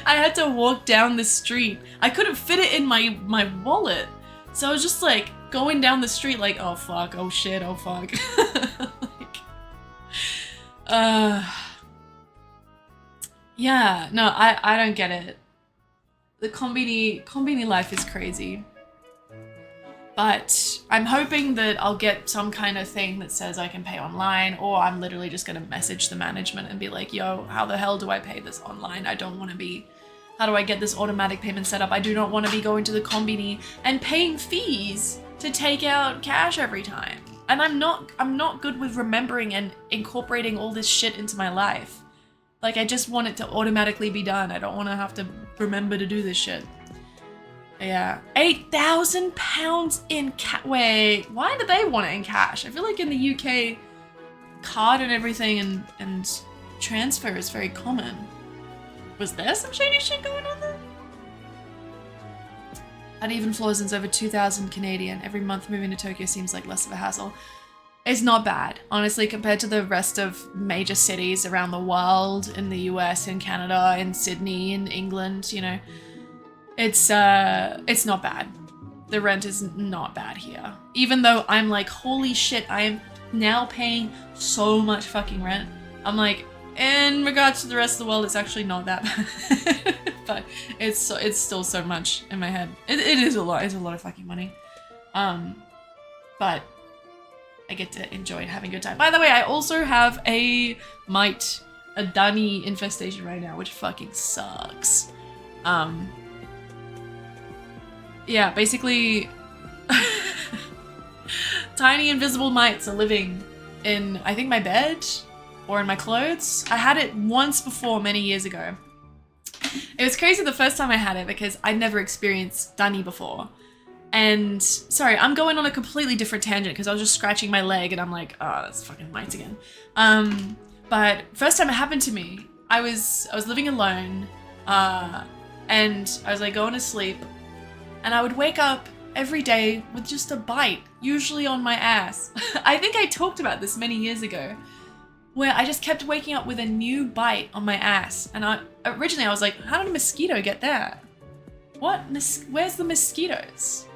I had to walk down the street. I couldn't fit it in my wallet. So I was just like going down the street like, oh fuck, oh shit, oh fuck. Yeah, no, I don't get it. The Konbini life is crazy. But I'm hoping that I'll get some kind of thing that says I can pay online, or I'm literally just gonna message the management and be like, yo, how the hell do I pay this online? I don't wanna be, how do I get this automatic payment set up? I do not wanna be going to the Konbini and paying fees to take out cash every time. And I'm not good with remembering and incorporating all this shit into my life. Like, I just want it to automatically be done. I don't wanna have to remember to do this shit. Yeah, £8,000 in cash. Wait, why do they want it in cash? I feel like in the UK, card and everything and transfer is very common. Was there some shady shit going on there? Uneven floors and over 2,000 Canadian. Every month moving to Tokyo seems like less of a hassle. It's not bad, honestly, compared to the rest of major cities around the world, in the US, in Canada, in Sydney, in England, you know. It's not bad. The rent is not bad here. Even though I'm like, holy shit, I am now paying so much fucking rent. I'm like, in regards to the rest of the world, it's actually not that bad. But it's still so much in my head. It is a lot. It's a lot of fucking money. But I get to enjoy having a good time. By the way, I also have a Dani infestation right now, which fucking sucks. Yeah, basically, tiny invisible mites are living in, I think, my bed or in my clothes. I had it once before, many years ago. It was crazy the first time I had it because I'd never experienced Dani before. And, sorry, I'm going on a completely different tangent because I was just scratching my leg and I'm like, oh, that's fucking mites again. But first time it happened to me, I was living alone and I was like going to sleep. And I would wake up every day with just a bite, usually on my ass. I think I talked about this many years ago, where I just kept waking up with a new bite on my ass. And originally I was like, how did a mosquito get there? What? Where's the mosquitoes?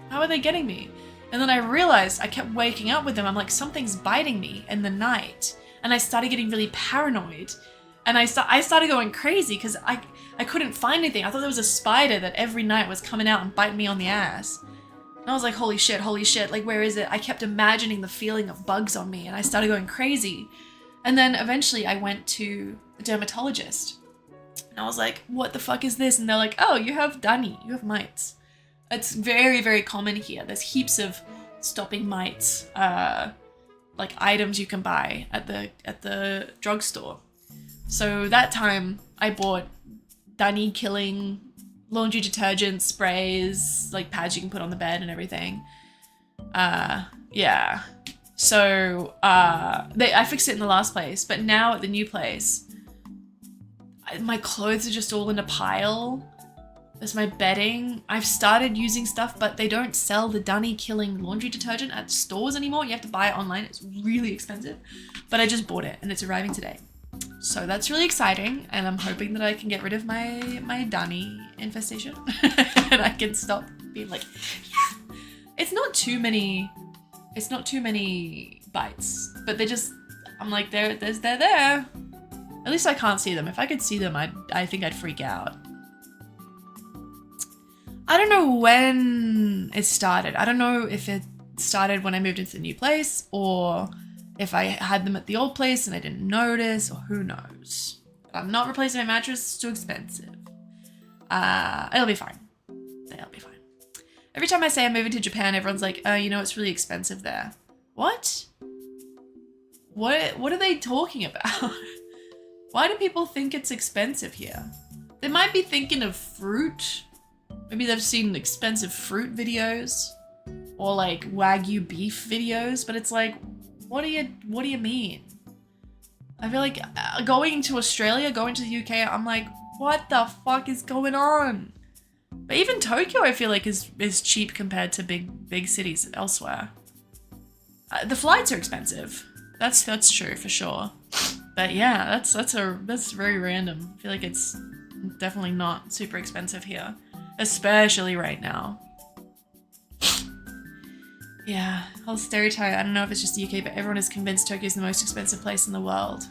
How are they getting me? And then I realized I kept waking up with them. I'm like, something's biting me in the night. And I started getting really paranoid. And I started going crazy because I couldn't find anything. I thought there was a spider that every night was coming out and biting me on the ass. And I was like, holy shit, like, where is it? I kept imagining the feeling of bugs on me and I started going crazy. And then eventually I went to a dermatologist. And I was like, what the fuck is this? And they're like, oh, you have Dani, you have mites. It's very, very common here. There's heaps of stopping mites, like items you can buy at the drugstore. So that time I bought Dani killing laundry detergent sprays, like pads you can put on the bed and everything. Yeah. So I fixed it in the last place, but now at the new place, my clothes are just all in a pile. There's my bedding. I've started using stuff, but they don't sell the Dani killing laundry detergent at stores anymore. You have to buy it online. It's really expensive, but I just bought it and it's arriving today. So that's really exciting, and I'm hoping that I can get rid of my Dani infestation and I can stop being like, yeah. It's not too many bites, but they just, I'm like, they're there. At least I can't see them. If I could see them, I think I'd freak out. I don't know when it started. I don't know if it started when I moved into the new place or if I had them at the old place and I didn't notice, or who knows. But I'm not replacing my mattress. It's too expensive. It'll be fine. It'll be fine. Every time I say I'm moving to Japan, everyone's like, you know, it's really expensive there. What? What are they talking about? Why do people think it's expensive here? They might be thinking of fruit. Maybe they've seen expensive fruit videos or like Wagyu beef videos, but it's like, what do you mean? I feel like going to Australia, going to the UK, I'm like, what the fuck is going on? But even Tokyo, I feel like is cheap compared to big cities elsewhere. The flights are expensive. That's true for sure. But yeah, that's very random. I feel like it's definitely not super expensive here, especially right now. Yeah, whole stereotype. I don't know if it's just the UK, but everyone is convinced Tokyo is the most expensive place in the world.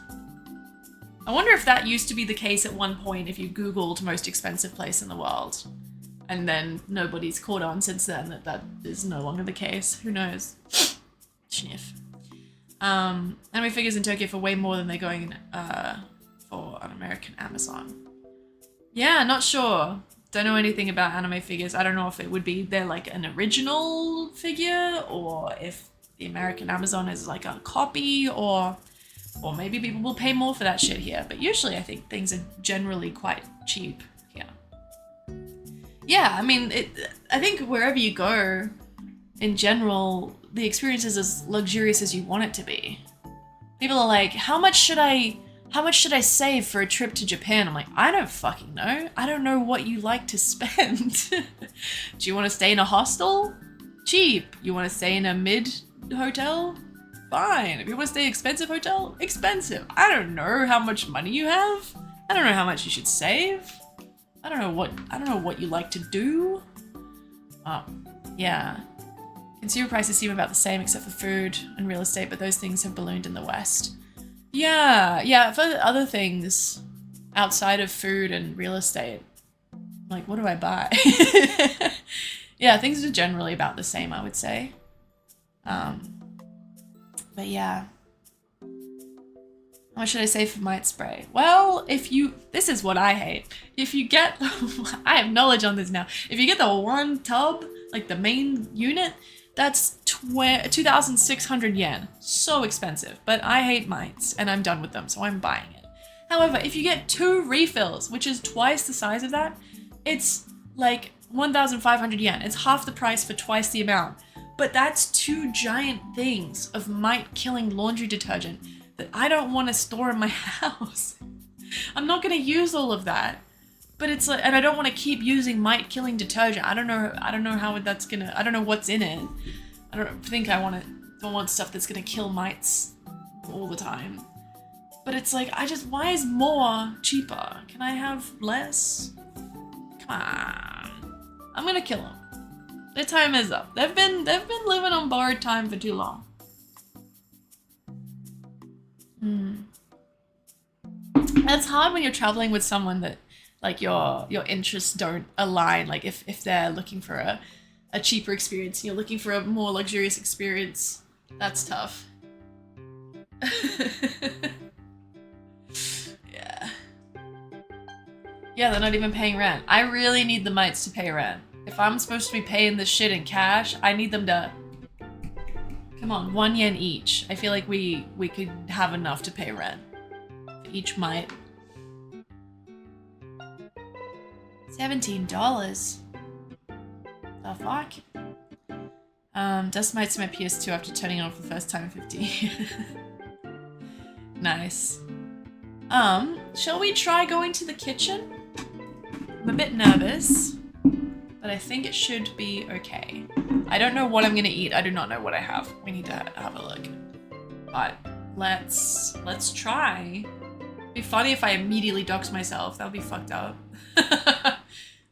I wonder if that used to be the case at one point if you Googled most expensive place in the world. And then nobody's caught on since then that is no longer the case. Who knows? Sniff. Anime figures in Tokyo for way more than they're going for on American Amazon. Yeah, not sure. Don't know anything about anime figures. I don't know if it would be they're like an original figure or if the American Amazon is like a copy or maybe people will pay more for that shit here. But usually I think things are generally quite cheap here. Yeah, I mean, I think wherever you go, in general, the experience is as luxurious as you want it to be. People are like, how much should I save for a trip to Japan? I'm like, I don't fucking know. I don't know what you like to spend. Do you want to stay in a hostel? Cheap. You want to stay in a mid hotel? Fine. If you want to stay in an expensive hotel? Expensive. I don't know how much money you have. I don't know how much you should save. I don't know what you like to do. Yeah. Consumer prices seem about the same except for food and real estate, but those things have ballooned in the West. Yeah, for other things outside of food and real estate, like, what do I buy? Yeah, things are generally about the same, I would say. But yeah. How much should I save for mite spray? Well, this is what I hate. If you get, I have knowledge on this now. If you get the one tub, like the main unit, that's 2,600 yen. So expensive, but I hate mites and I'm done with them, so I'm buying it. However, if you get 2 refills, which is twice the size of that, it's like 1,500 yen. It's half the price for twice the amount. But that's 2 giant things of mite-killing laundry detergent that I don't want to store in my house. I'm not going to use all of that. But it's like, and I don't want to keep using mite-killing detergent. I don't know how that's gonna. I don't know what's in it. I don't think don't want stuff that's gonna kill mites all the time. But it's like, why is more cheaper? Can I have less? Come on. I'm gonna kill them. Their time is up. They've been living on borrowed time for too long. It's hard when you're traveling with someone that like your interests don't align. Like if they're looking for a cheaper experience and you're looking for a more luxurious experience, that's tough. Yeah. Yeah, they're not even paying rent. I really need the mates to pay rent. If I'm supposed to be paying this shit in cash, I need them to... Come on, 1 yen each. I feel like we could have enough to pay rent. Each mite. $17. The fuck? Dust mites to my PS2 after turning it on for the first time in 50 years. Nice. Shall we try going to the kitchen? I'm a bit nervous, but I think it should be okay. I don't know what I'm gonna eat. I do not know what I have. We need to have a look. But let's try. It'd be funny if I immediately dox myself. That would be fucked up.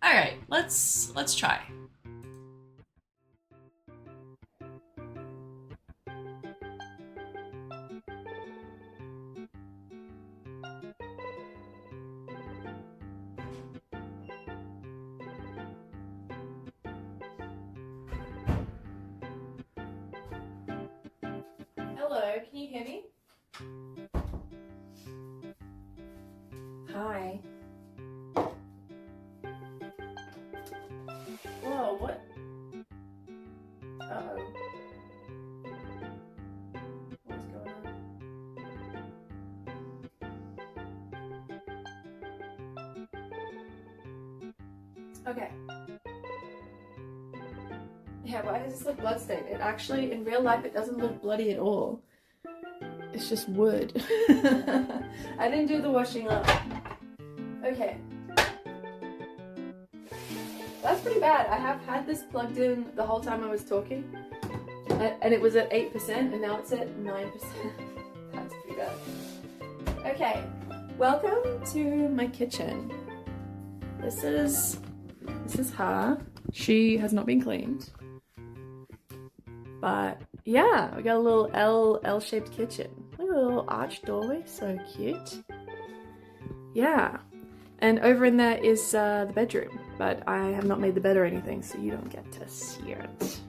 All right, let's try. Hello, can you hear me? Hi. Whoa, what? Uh-oh. What's going on? Okay. Yeah, why does this look bloodstained? It actually, in real life, it doesn't look bloody at all. It's just wood. I didn't do the washing up. Okay. That's pretty bad. I have had this plugged in the whole time I was talking. And it was at 8% and now it's at 9%. That's pretty bad. Okay. Welcome to my kitchen. This is her. She has not been cleaned. But yeah, we got a little L-shaped kitchen. Look at the little arched doorway, so cute. Yeah, and over in there is the bedroom, but I have not made the bed or anything, so you don't get to see it.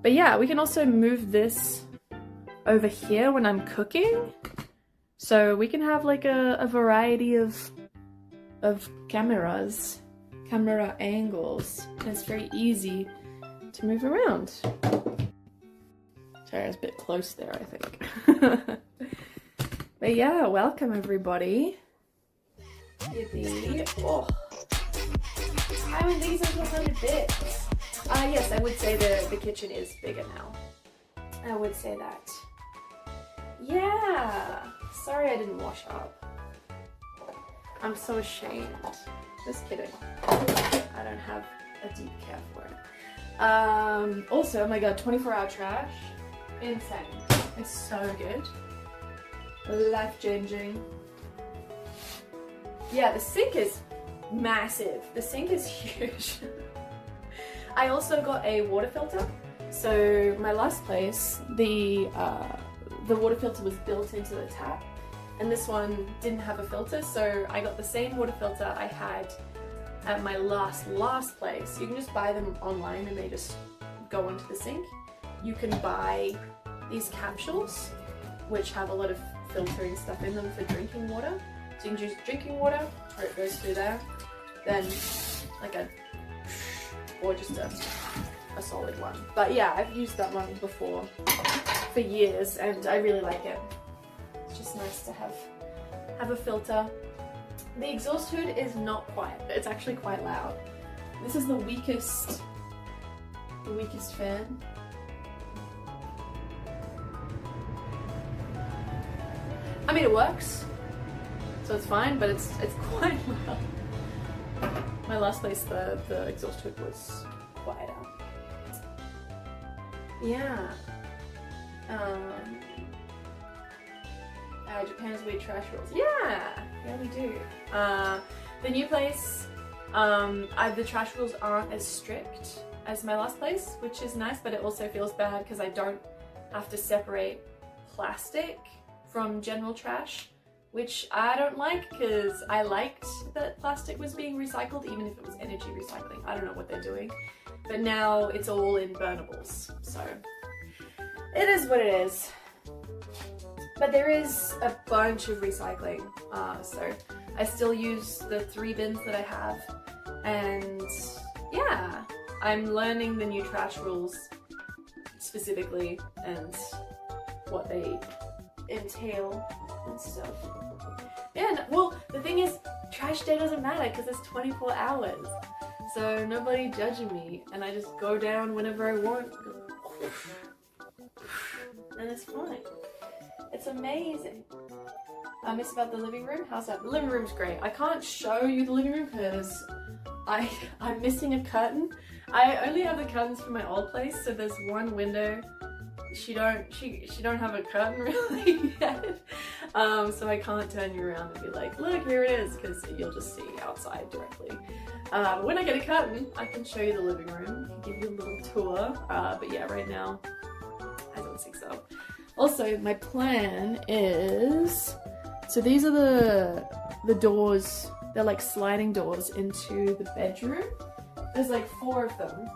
But yeah, we can also move this over here when I'm cooking, so we can have like a variety of camera angles, and it's very easy to move around. Sorry, I was a bit close there, I think. But yeah, welcome everybody. Yippee. Oh. I mean, these are 100 bits. Yes, I would say the kitchen is bigger now. I would say that. Yeah. Sorry I didn't wash up. I'm so ashamed. Just kidding. I don't have a deep care for it. Also, oh my god, 24-hour trash. Insane. It's so good. Life-changing. Yeah, the sink is massive. The sink is huge. I also got a water filter. So my last place, the water filter was built into the tap, and this one didn't have a filter, so I got the same water filter I had at my last place. You can just buy them online and they just go into the sink. You can buy these capsules which have a lot of filtering stuff in them for drinking water. So you can use drinking water, or it goes through there, then like or just a solid one. But yeah, I've used that one before for years and I really like it. It's just nice to have a filter. The exhaust hood is not quiet, it's actually quite loud. This is the weakest fan. I mean, it works, so it's fine, but it's quite loud. My last place, the exhaust hood was quieter. Yeah. Japan has weird trash rules. Yeah, we do. The new place The trash rules aren't as strict as my last place, which is nice, but it also feels bad because I don't have to separate plastic from general trash, which I don't like because I liked that plastic was being recycled, even if it was energy recycling. I don't know what they're doing, but now it's all in burnables, so it is what it is. But there is a bunch of recycling, so I still use the 3 bins that I have, and yeah, I'm learning the new trash rules specifically and what they entail and stuff. Yeah, well, the thing is, trash day doesn't matter because it's 24 hours, so nobody judging me, and I just go down whenever I want, and it's fine. It's amazing. I miss about the living room. How's that? The living room's great. I can't show you the living room because I'm missing a curtain. I only have the curtains from my old place, so there's one window. She don't have a curtain really yet, so I can't turn you around and be like, look, here it is, because you'll just see outside directly. When I get a curtain, I can show you the living room, give you a little tour, but yeah, right now, I don't think so. Also, my plan is, so these are the doors, they're like sliding doors into the bedroom. There's like 4 of them.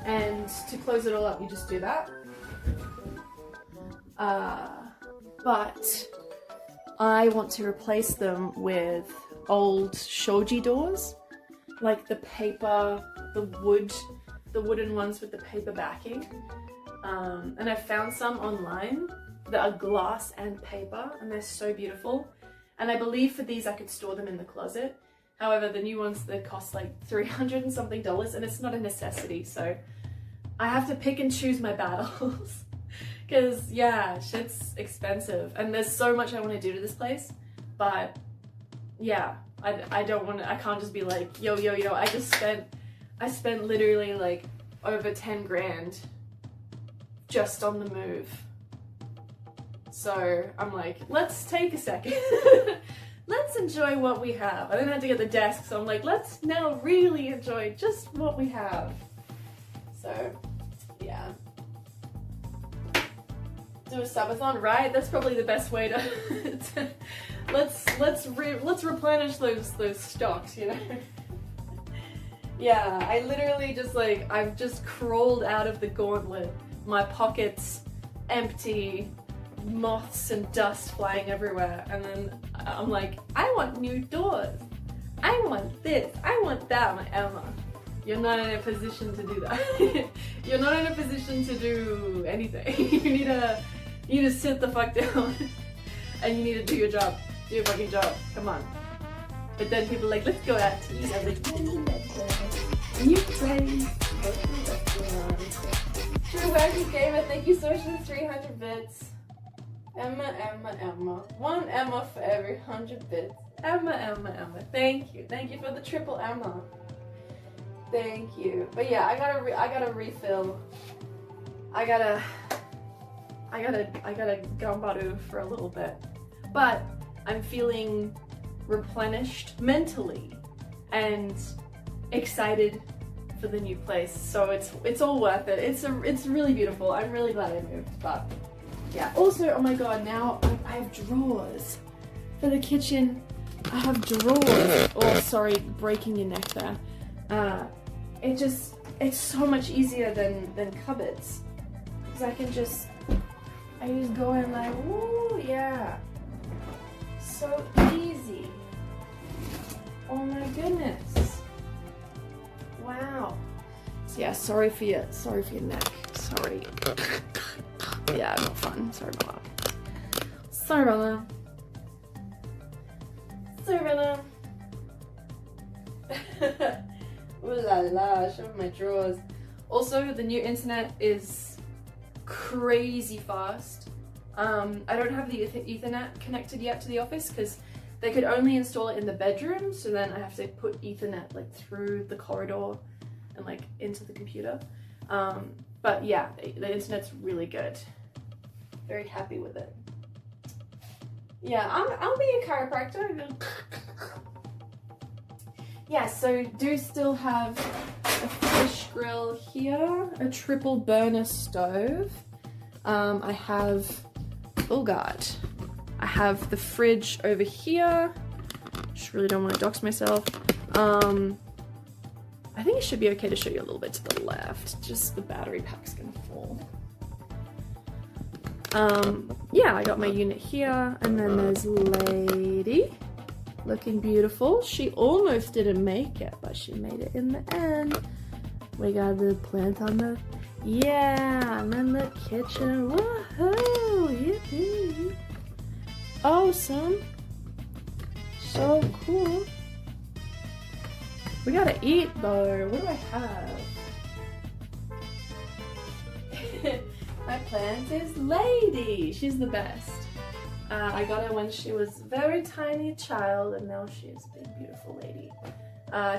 And to close it all up, you just do that. But I want to replace them with old shoji doors, like the paper, the wooden ones with the paper backing. And I found some online that are glass and paper, and they're so beautiful. And I believe for these I could store them in the closet. However, the new ones, they cost like $300 and something, and it's not a necessity, so I have to pick and choose my battles. Because, yeah, shit's expensive, and there's so much I want to do to this place, but yeah, I don't want to, I can't just be like, yo, I spent literally like over 10 grand just on the move. So I'm like, let's take a second. Let's enjoy what we have. I didn't have to get the desk, so I'm like, let's now really enjoy just what we have. So, yeah. Do a subathon, right? That's probably the best way to, let's replenish those stocks, you know? Yeah, I literally just like, I've just crawled out of the gauntlet. My pockets empty, moths and dust flying everywhere, and then I'm like, I want new doors. I want this. I want that. I'm like, Emma, you're not in a position to do that. You're not in a position to do anything. You need to sit the fuck down and you need to do your job. Do your fucking job. Come on. But then people are like, let's go out to eat. I'm like, new place. True Wacky Gamer, thank you so much for the 300 bits. Emma. 1 Emma for every 100 bits. Emma. Thank you for the triple Emma. Thank you. But yeah, I gotta refill. I gotta gambaru for a little bit. But I'm feeling replenished mentally and excited for the new place. So it's all worth it. It's really beautiful. I'm really glad I moved. But yeah. Also, oh my god, now I have drawers for the kitchen. I have drawers. Oh, sorry, breaking your neck there. It's so much easier than cupboards, because I just go in like, woo, yeah, so easy. Oh my goodness. Wow. So yeah, sorry for your neck. Sorry. Yeah, not fun. Sorry about that. Ooh la la, show me my drawers. Also, the new internet is crazy fast. I don't have the Ethernet connected yet to the office because they could only install it in the bedroom, so then I have to put Ethernet like through the corridor and like into the computer. But yeah, the internet's really good. Very happy with it. Yeah, I'll be a chiropractor. yeah, so do still have a fish grill here, a triple burner stove. I have, oh god, I have the fridge over here. Just really don't want to dox myself. I think it should be okay to show you a little bit to the left. Just the battery pack's gonna fall. Yeah, I got my unit here, and then there's Lady, looking beautiful. She almost didn't make it, but she made it in the end. We got the plant on the, yeah, and then the kitchen. Woohoo! Yippee! Awesome. So cool. We gotta eat though. What do I have? My plant is Lady. She's the best. I got her when she was a very tiny child, and now she is a big, beautiful lady.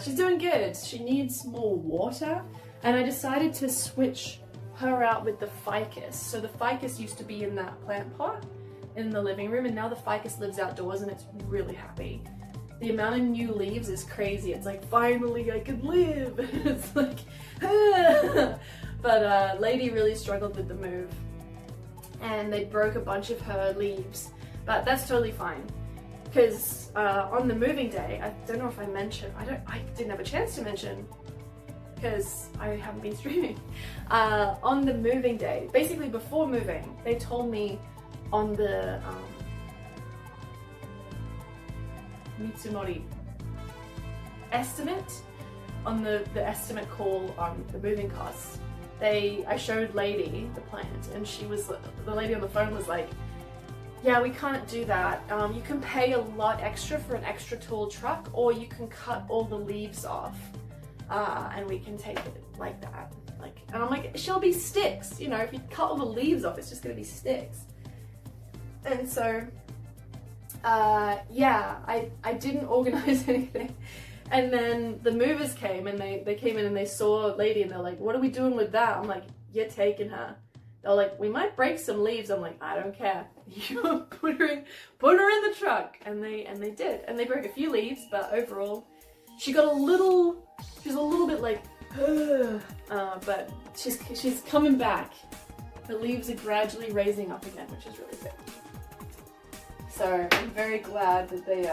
She's doing good. She needs more water, and I decided to switch her out with the ficus. So the ficus used to be in that plant pot in the living room, and now the ficus lives outdoors, and it's really happy. The amount of new leaves is crazy. It's like, finally I can live. It's like, ah. But Lady really struggled with the move, and they broke a bunch of her leaves, but that's totally fine. Because on the moving day, I don't know if I mentioned, I didn't have a chance to mention, because I haven't been streaming. On the moving day, basically before moving, they told me on the Mitsumori estimate, on the estimate call on the moving costs, I showed Lady the plant, and the lady on the phone was like, yeah, we can't do that. You can pay a lot extra for an extra tall truck, or you can cut all the leaves off, and we can take it like that. And I'm like, she'll be sticks, you know, if you cut all the leaves off, it's just gonna be sticks. And so, yeah, I didn't organize anything. And then the movers came, and they came in and they saw Lady, and they're like, what are we doing with that? I'm like, you're taking her. They're like, we might break some leaves. I'm like, I don't care. You put her in the truck. And they did. And they broke a few leaves, but overall, she was a little bit like, but she's coming back. The leaves are gradually raising up again, which is really good. So I'm very glad that they,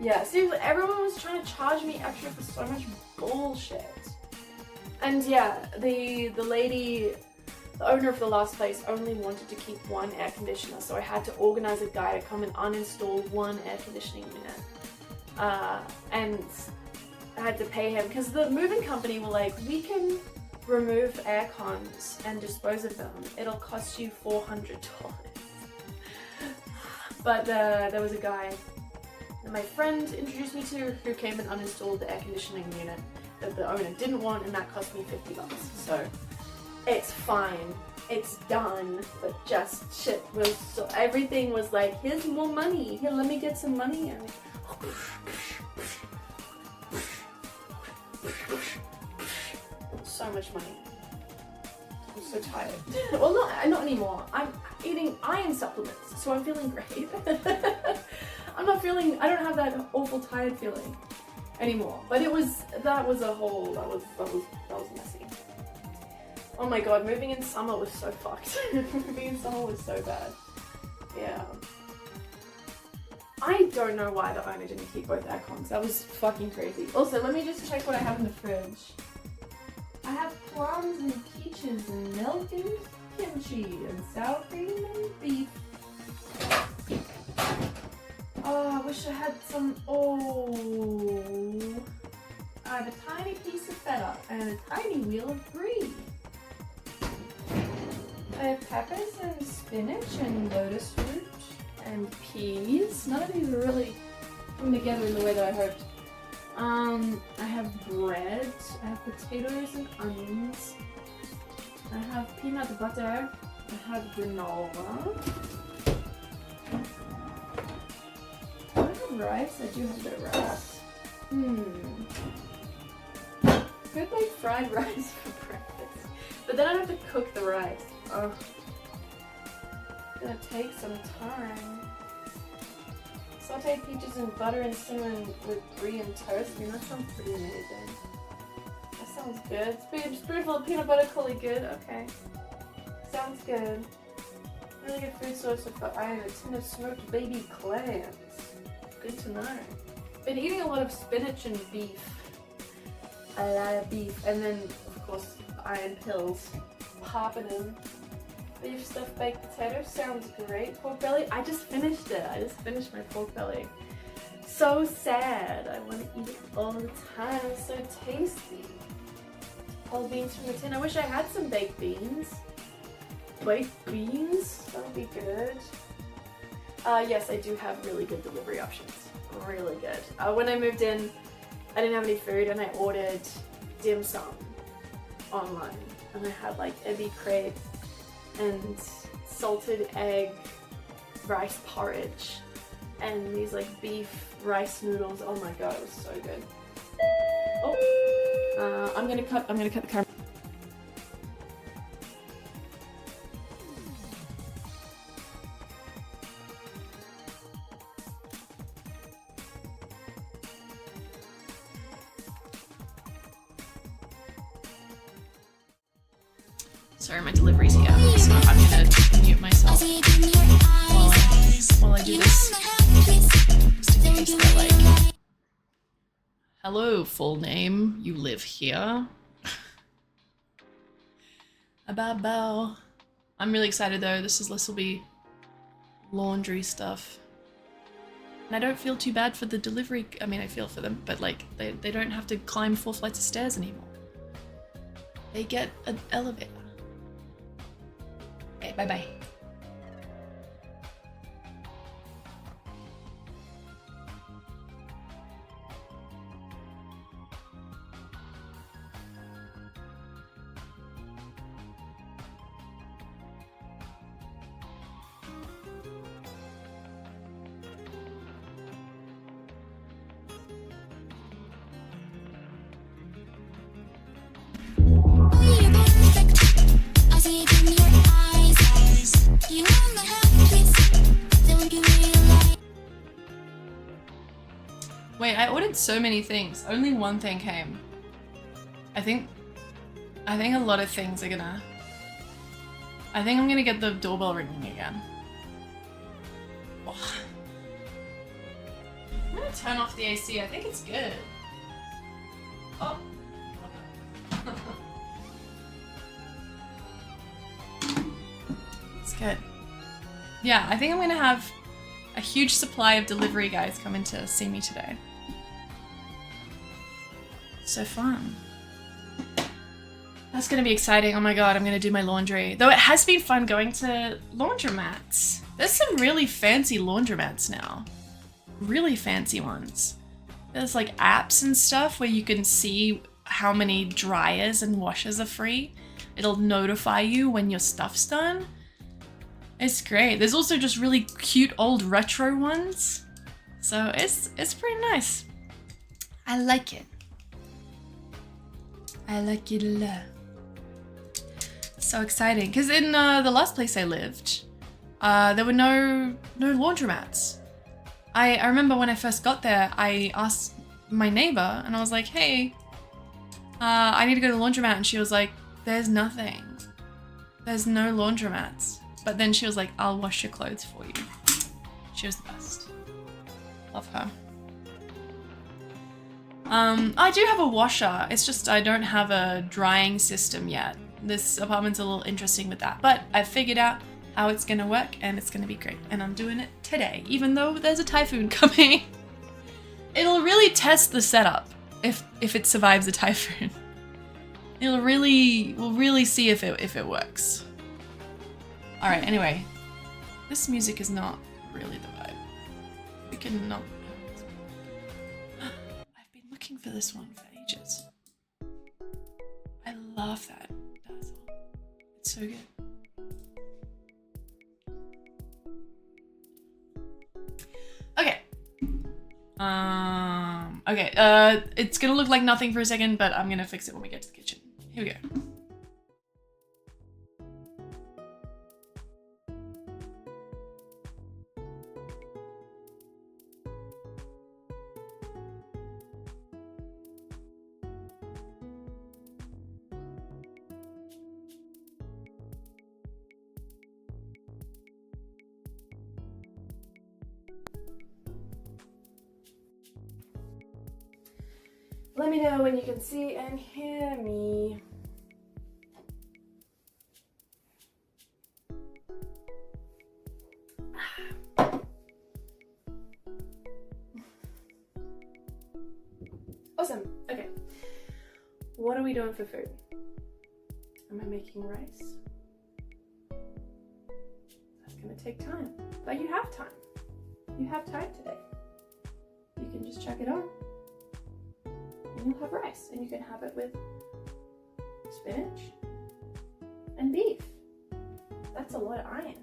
yeah, seriously, everyone was trying to charge me extra for so much bullshit. And yeah, the lady, the owner of the last place, only wanted to keep one air conditioner, so I had to organize a guy to come and uninstall one air conditioning unit. And I had to pay him, because the moving company were like, we can remove air cons and dispose of them. It'll cost you $400. But there was a guy that my friend introduced me to who came and uninstalled the air conditioning unit that the owner didn't want, and that cost me $50. So it's fine, it's done, but just shit was, so everything was like, here's more money, here, let me get some money, and so much money. I'm so tired. Well, not anymore. I'm eating iron supplements, so I'm feeling great. I don't have that awful tired feeling anymore. But that was messy. Oh my god, moving in summer was so fucked. Moving in summer was so bad. Yeah. I don't know why the owner didn't keep both aircons. That was fucking crazy. Also, let me just check what I have in the fridge. I have plums and peaches and milk and kimchi and sour cream and beef. Oh, I wish I had some. Oh, I have a tiny piece of feta and a tiny wheel of brie. I have peppers and spinach and lotus root and peas. None of these are really coming together in the way that I hoped. I have bread, I have potatoes and onions, I have peanut butter, I have granola. Do I have rice? I do have a bit of rice. Could make fried rice for breakfast, but then I'd have to cook the rice. Oh, it's gonna take some time. sauteed peaches in butter and cinnamon with brie and toast. I mean, that sounds pretty amazing. That sounds good. Spoonful of peanut butter, coolie good. Okay. Sounds good. Really good food source of iron. A tin of smoked baby clams. Good to know. Been eating a lot of spinach and beef. A lot of beef. And then, of course, iron pills. Popping in. Beef stuffed baked potato sounds great. Pork belly, I just finished it. I just finished my pork belly. So sad. I want to eat it all the time. It's so tasty. Whole beans from the tin. I wish I had some baked beans. Baked beans? That would be good. Yes, I do have really good delivery options. Really good. When I moved in, I didn't have any food and I ordered dim sum online. And I had like ebi crepe and salted egg rice porridge and these like beef rice noodles. Oh my god, it was so good. Oh, I'm gonna cut the camera. Sorry, my delivery's here, so I'm gonna mute myself while I do this. Just in case they're like, hello, full name, you live here. Bow. I'm really excited though. This will be laundry stuff. And I don't feel too bad for the delivery. I mean, I feel for them, but like they don't have to climb 4 flights of stairs anymore. They get an elevator. Okay, bye-bye. Wait, I ordered so many things. Only one thing came. I think a lot of things are gonna... I think I'm gonna get the doorbell ringing again. Oh. I'm gonna turn off the AC. I think it's good. Oh. It's good. Yeah, I think I'm gonna have a huge supply of delivery guys coming to see me today. So fun. That's gonna be exciting. Oh my god, I'm gonna do my laundry. Though it has been fun going to laundromats. There's some really fancy laundromats now. Really fancy ones. There's like apps and stuff where you can see how many dryers and washers are free. It'll notify you when your stuff's done. It's great. There's also just really cute old retro ones. So it's pretty nice. I like it. I like it a lot. So exciting. Because in the last place I lived, there were no laundromats. I remember when I first got there, I asked my neighbor and I was like, hey, I need to go to the laundromat. And she was like, there's nothing. There's no laundromats. But then she was like, I'll wash your clothes for you. She was the best. Love her. I do have a washer. It's just I don't have a drying system yet. This apartment's a little interesting with that. But I figured out how it's gonna work and it's gonna be great. And I'm doing it today, even though there's a typhoon coming. It'll really test the setup if it survives a typhoon. We'll really see if it works. Alright, anyway. This music is not really the vibe. We can not... I've been looking for this one for ages. I love that dazzle. It's so good. Okay. Okay, it's gonna look like nothing for a second, but I'm gonna fix it when we get to the kitchen. Here we go. Let me know when you can see and hear me. Awesome. Okay. What are we doing for food? Am I making rice? That's gonna take time. But you have time. You have time today. You can just chuck it on. And you'll have rice. And you can have it with spinach and beef. That's a lot of iron.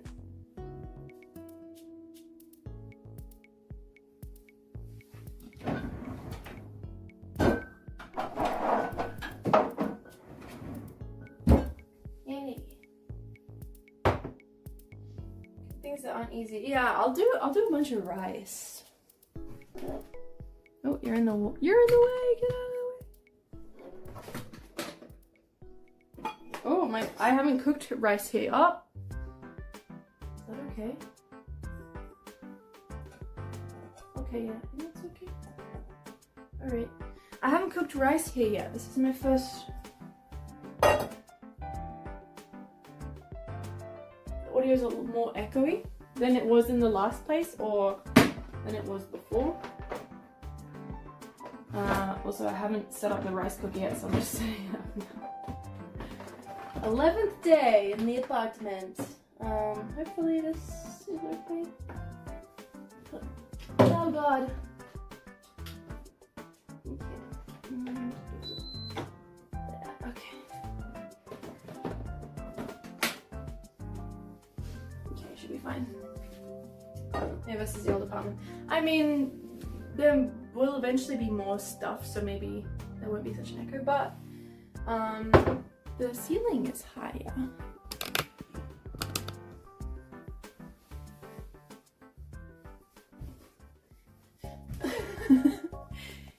Things that aren't easy. Yeah, I'll do a bunch of rice. Oh, you're in the way. Get out of the way. Oh my! I haven't cooked rice here. Oh, is that okay? Okay, yeah, I think it's okay. All right. I haven't cooked rice here yet. This is my first. Audio is a little more echoey than it was in the last place or than it was before. Also, I haven't set up the rice cooker yet, so I'm just setting it up now. 11th day in the apartment. Hopefully this is okay. Oh god. Okay. Should be fine. Yeah, this is the old apartment. I mean, there will eventually be more stuff, so maybe there won't be such an echo, but the ceiling is higher.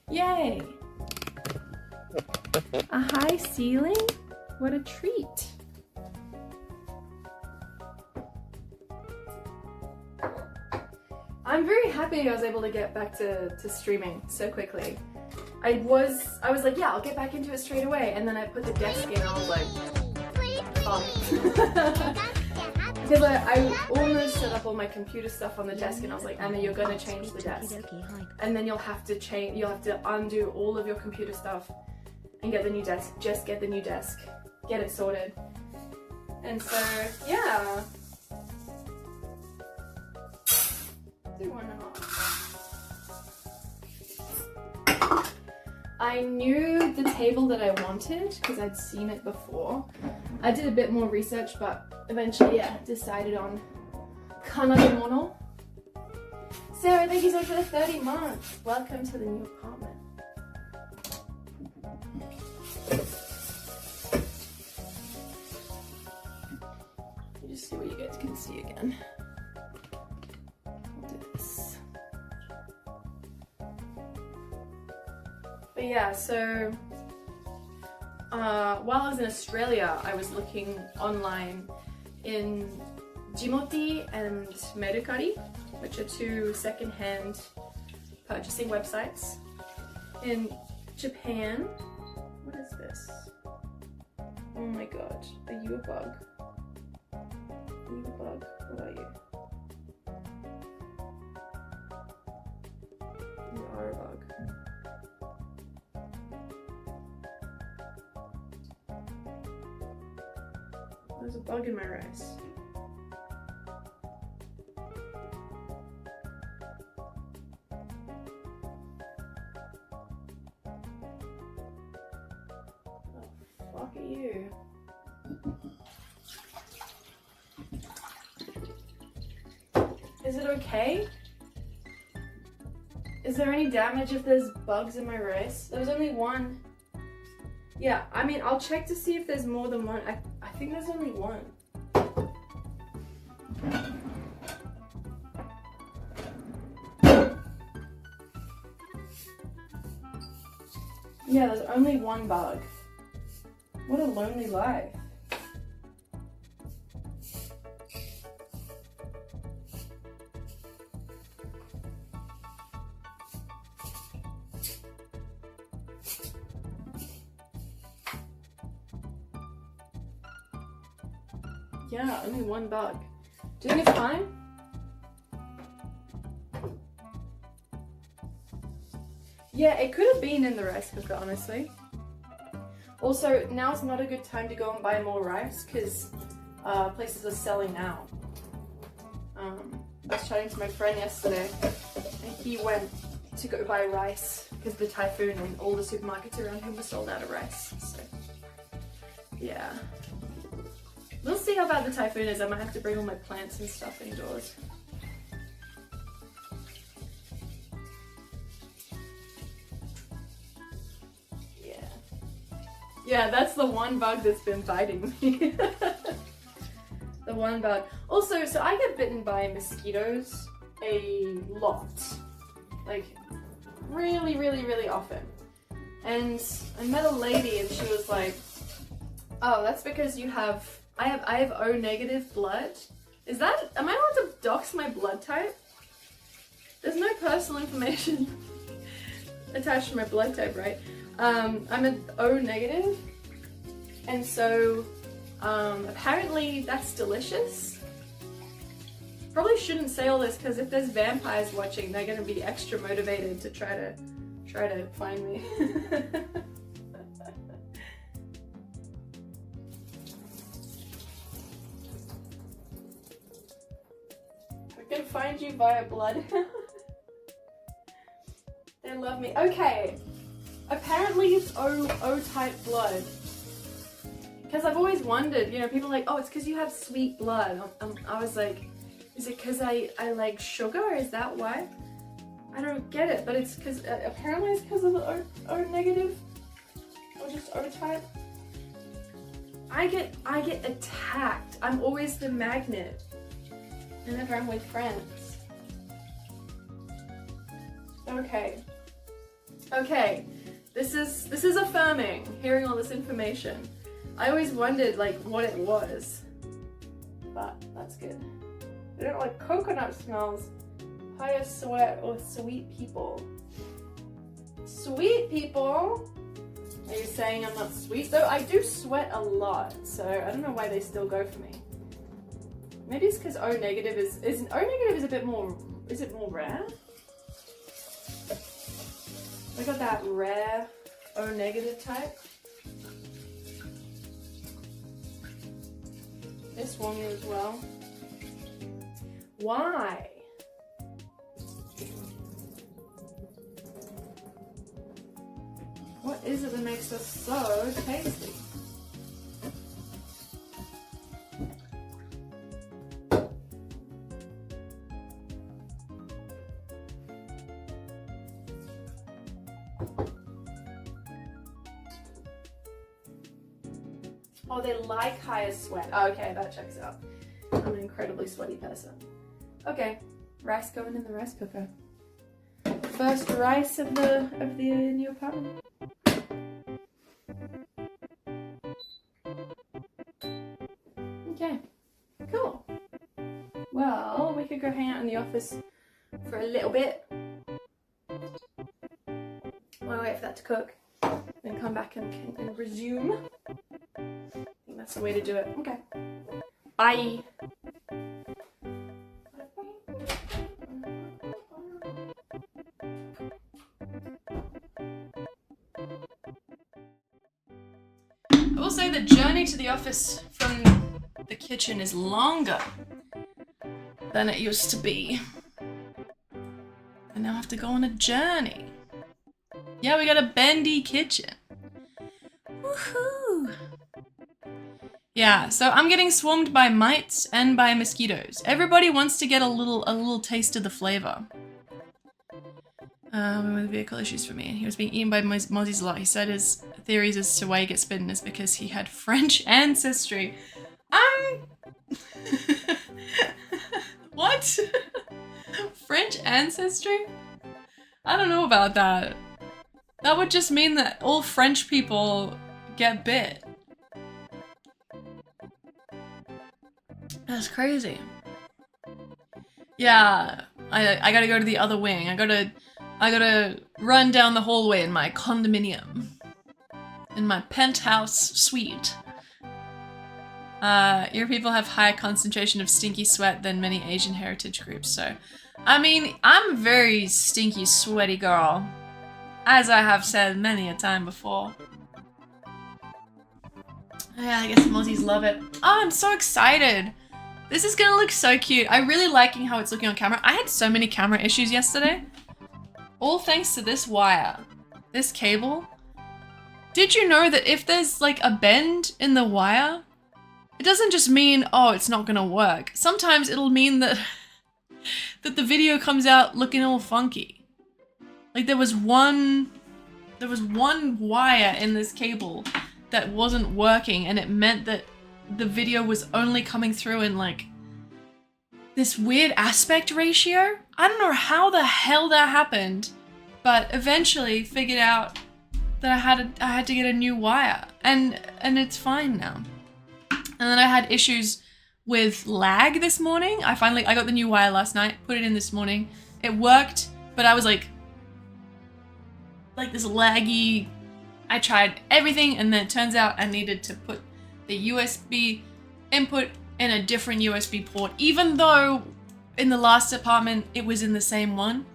Yay! A high ceiling? What a treat. I'm very happy I was able to get back to streaming so quickly. I was like, yeah, I'll get back into it straight away, and then I put the desk in and I was like, fuck. Because I almost set up all my computer stuff on the desk and I was like, Anna, you're gonna change the desk. And then you'll have to undo all of your computer stuff and get the new desk. Just get the new desk. Get it sorted. And so, yeah. 2.5. I knew the table that I wanted because I'd seen it before. I did a bit more research, but eventually, yeah, decided on Kanademono. Sarah, thank you so much for the 30 months. Welcome to the new apartment. Let me just see what you guys can see again. But yeah, so while I was in Australia, I was looking online in Jimoti and Mercari, which are two second-hand purchasing websites. In Japan, what is this? Oh my god, are you a bug? Are you a bug? What are you? You are a bug. There's a bug in my rice. Oh, fuck at you. Is it okay? Is there any damage if there's bugs in my rice? There was only one. Yeah, I mean, I'll check to see if there's more than one. I think there's only one. Yeah, there's only one bug. What a lonely life. Yeah, only one bug. Do you think it's fine? Yeah, it could have been in the rice cooker, honestly. Also, now's not a good time to go and buy more rice because places are selling out. I was chatting to my friend yesterday and he went to go buy rice because of the typhoon and all the supermarkets around him were sold out of rice. So, yeah. We'll see how bad the typhoon is. I might have to bring all my plants and stuff indoors. Yeah, that's the one bug that's been biting me. The one bug. Also, so I get bitten by mosquitoes a lot. Like, really, really, really often. And I met a lady and she was like, oh, that's because you have, I have O negative blood. Is that, am I allowed to dox my blood type? There's no personal information attached to my blood type, right? I'm an O negative, and so apparently that's delicious. Probably shouldn't say all this because if there's vampires watching, they're gonna be extra motivated to try to find me. I can find you via blood. They love me. Okay. Apparently it's O-type blood. Because I've always wondered, you know, people are like, oh, it's because you have sweet blood. I was like, is it because I like sugar? Is that why? I don't get it, but it's because, apparently it's because of the O negative. Or just O-type. I get attacked. I'm always the magnet. Whenever I'm with friends. Okay. Okay. This is affirming, hearing all this information. I always wondered like what it was, but that's good. I don't like coconut smells. Higher sweat or sweet people. Sweet people? Are you saying I'm not sweet? Though I do sweat a lot, so I don't know why they still go for me. Maybe it's because O negative is O negative is a bit more, is it more rare? I got that rare O negative type. This one as well. Why? What is it that makes us so tasty? Oh, they like higher sweat. Oh, okay, that checks out. I'm an incredibly sweaty person. Okay, rice going in the rice cooker. First rice of the new apartment. Okay, cool. Well, we could go hang out in the office for a little bit. While I wait for that to cook, then come back and resume. That's the way to do it. Okay. Bye. I will say the journey to the office from the kitchen is longer than it used to be. I now have to go on a journey. Yeah, we got a bendy kitchen. Woohoo! Yeah, so I'm getting swarmed by mites and by mosquitoes. Everybody wants to get a little taste of the flavor. With vehicle issues for me. He was being eaten by mozzies a lot. He said his theories as to why he gets bitten is because he had French ancestry. What? French ancestry? I don't know about that. That would just mean that all French people get bit. That's crazy. Yeah, I gotta go to the other wing. I gotta run down the hallway in my condominium. In my penthouse suite. Your people have higher concentration of stinky sweat than many Asian heritage groups, so... I mean, I'm a very stinky, sweaty girl. As I have said many a time before. Yeah, I guess the Mozzies love it. Oh, I'm so excited. This is gonna look so cute. I'm really liking how it's looking on camera. I had so many camera issues yesterday. All thanks to this wire. This cable. Did you know that if there's like a bend in the wire, it doesn't just mean, oh, it's not gonna work. Sometimes it'll mean that that the video comes out looking all funky. Like there was one wire in this cable that wasn't working, and it meant that the video was only coming through in like this weird aspect ratio. I don't know how the hell that happened, but eventually figured out that I had to get a new wire, and it's fine now. And then I had issues with lag this morning. I got the new wire last night, put it in this morning. It worked, but I was like this laggy. I tried everything, and then it turns out I needed to put the USB input in a different USB port, even though in the last apartment it was in the same one.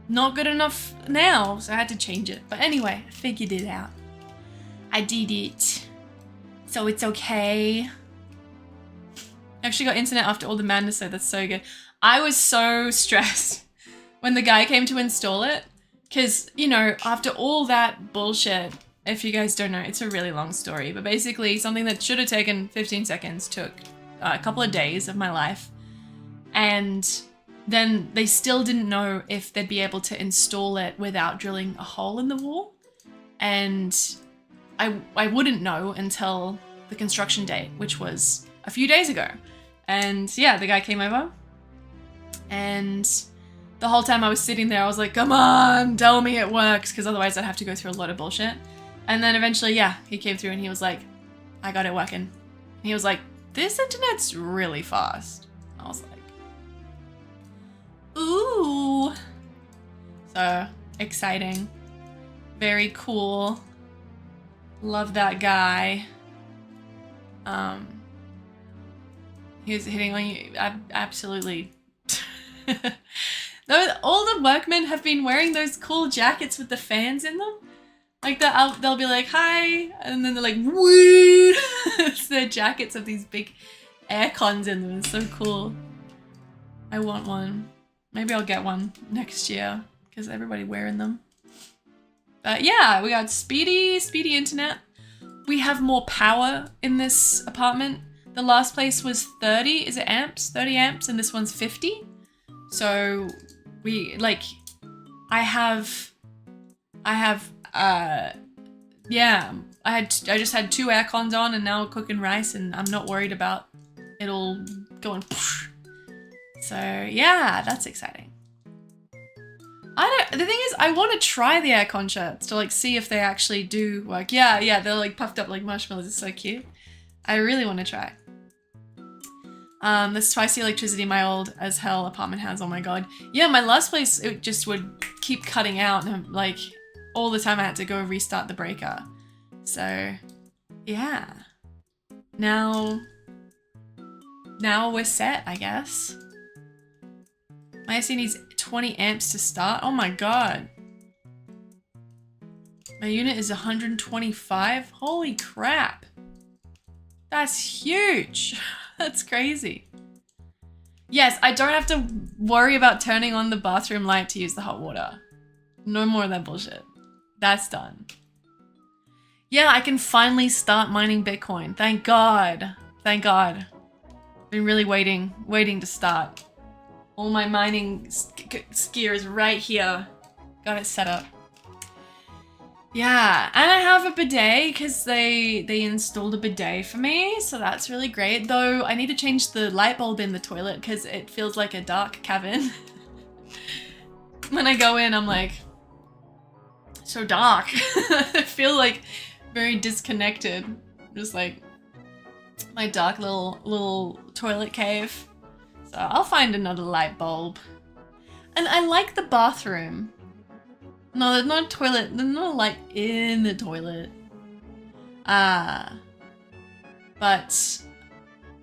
Not good enough now, so I had to change it. But anyway, I figured it out. I did it. So it's okay. I actually got internet after all the madness, so that's so good. I was so stressed when the guy came to install it, because, you know, after all that bullshit, if you guys don't know, it's a really long story, but basically something that should have taken 15 seconds took a couple of days of my life, and then they still didn't know if they'd be able to install it without drilling a hole in the wall, and I wouldn't know until the construction date, which was a few days ago. And yeah, the guy came over, and the whole time I was sitting there, I was like, come on, tell me it works, because otherwise I'd have to go through a lot of bullshit. And then eventually, yeah, he came through and he was like, I got it working. And he was like, this internet's really fast. I was like, ooh. So exciting. Very cool. Love that guy. He was hitting on you. Absolutely. All the workmen have been wearing those cool jackets with the fans in them. Like they'll be like, hi, and then they're like, woo! It's their jackets of these big air cons in them. It's so cool. I want one. Maybe I'll get one next year, because everybody wearing them. But yeah, we got speedy internet. We have more power in this apartment. The last place was 30, is it amps? 30 amps, and this one's 50. So we, like, I just had 2 air cons on, and now cooking rice, and I'm not worried about it all going poosh. So yeah, that's exciting. The thing is, I want to try the aircon shirts to like see if they actually do work. Yeah, they're like puffed up like marshmallows. It's so cute. I really want to try. There's twice the electricity my old as hell apartment has. Oh my god. Yeah, my last place, it just would keep cutting out, and like all the time I had to go restart the breaker. So yeah. Now we're set, I guess. My AC needs 20 amps to start. Oh my god. My unit is 125. Holy crap. That's huge. That's crazy. Yes, I don't have to worry about turning on the bathroom light to use the hot water. No more of that bullshit. That's done. Yeah, I can finally start mining Bitcoin. Thank God. Thank God. Been really waiting to start. All my mining gear is right here. Got it set up. Yeah, and I have a bidet because they installed a bidet for me, so that's really great. Though I need to change the light bulb in the toilet because it feels like a dark cavern. When I go in, I'm like, so dark. I feel like very disconnected. Just like my dark little toilet cave. So I'll find another light bulb. And I like the bathroom. No, there's not a toilet. There's no light in the toilet. But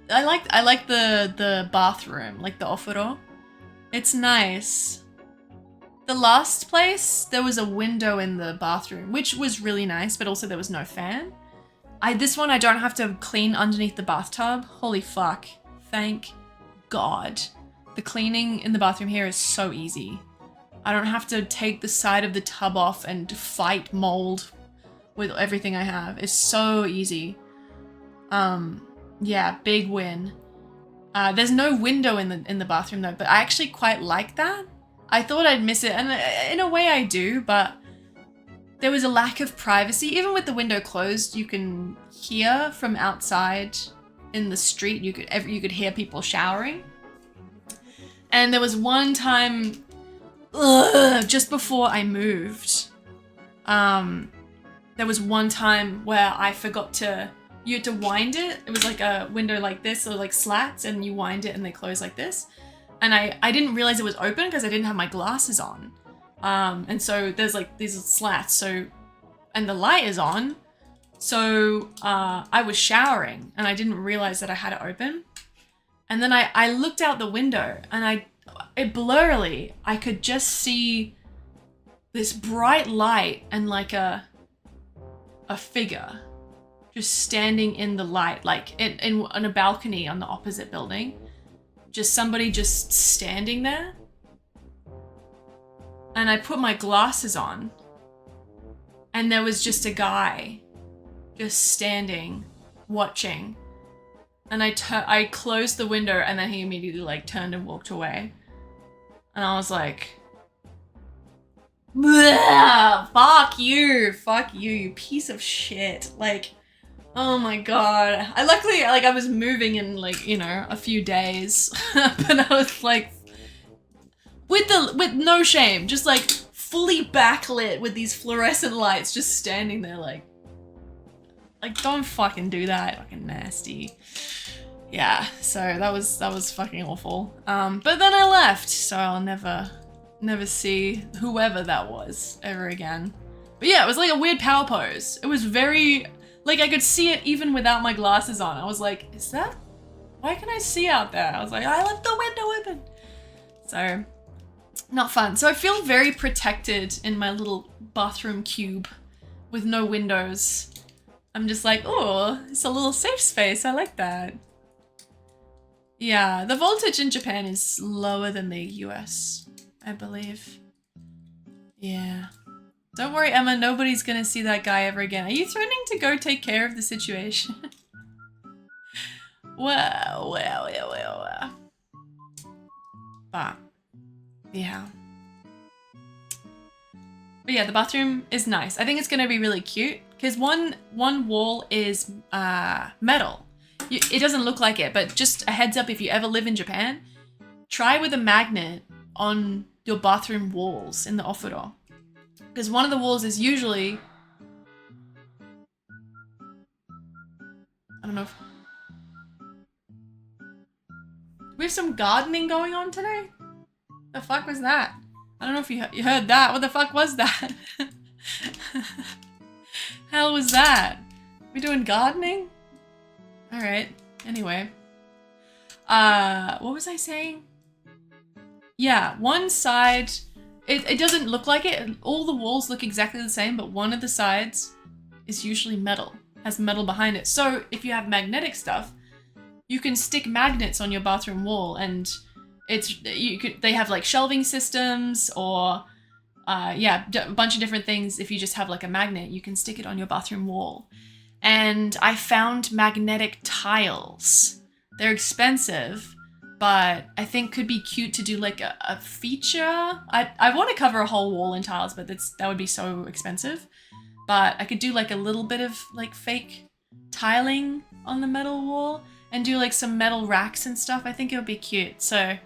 I like the bathroom, like the ofuro. It's nice. The last place, there was a window in the bathroom, which was really nice, but also there was no fan. This one I don't have to clean underneath the bathtub. Holy fuck. Thank God. The cleaning in the bathroom here is so easy. I don't have to take the side of the tub off and fight mold with everything I have. It's so easy. Yeah, big win. There's no window in the bathroom though, but I actually quite like that. I thought I'd miss it, and in a way I do, but there was a lack of privacy. Even with the window closed, you can hear from outside in the street. You could hear people showering. And there was one time, just before I moved, there was one time where I forgot to. You had to wind it. It was like a window like this, or like slats, and you wind it and they close like this. And I didn't realize it was open because I didn't have my glasses on. And so there's like these slats, so, and the light is on. So I was showering and I didn't realize that I had it open. And then I looked out the window and blurrily, I could just see this bright light and like a figure just standing in the light, like on a balcony on the opposite building. Just somebody just standing there. And I put my glasses on and there was just a guy just standing, watching. And I closed the window and then he immediately like turned and walked away. And I was like, fuck you, you piece of shit. Like, oh my God. Luckily, like I was moving in like, you know, a few days, but I was like, with no shame, just like fully backlit with these fluorescent lights, just standing there like don't fucking do that, fucking nasty. Yeah, so that was fucking awful. But then I left, so I'll never see whoever that was ever again. But yeah, it was like a weird power pose. It was very, like I could see it even without my glasses on. I was like, why can I see out there? I was like, I left the window open. So, not fun. So I feel very protected in my little bathroom cube with no windows. I'm just like, oh, it's a little safe space. I like that. Yeah, the voltage in Japan is lower than the US, I believe. Yeah. Don't worry, Emma, nobody's gonna see that guy ever again. Are you threatening to go take care of the situation? Well. But, yeah. But yeah, the bathroom is nice. I think it's gonna be really cute because one wall is metal. It doesn't look like it, but just a heads up, if you ever live in Japan, try with a magnet on your bathroom walls in the ofuro. Because one of the walls is usually... I don't know if... We have some gardening going on today? The fuck was that? I don't know if you heard that. What the fuck was that? Hell was that? We doing gardening? Alright, anyway. What was I saying? Yeah, one side, it doesn't look like it. All the walls look exactly the same, but one of the sides is usually metal, has metal behind it. So if you have magnetic stuff, you can stick magnets on your bathroom wall, and they have like shelving systems or yeah, a bunch of different things. If you just have like a magnet, you can stick it on your bathroom wall. And I found magnetic tiles. They're expensive, but I think could be cute to do like a feature. I want to cover a whole wall in tiles, but that would be so expensive. But I could do like a little bit of like fake tiling on the metal wall and do like some metal racks and stuff. I think it would be cute. So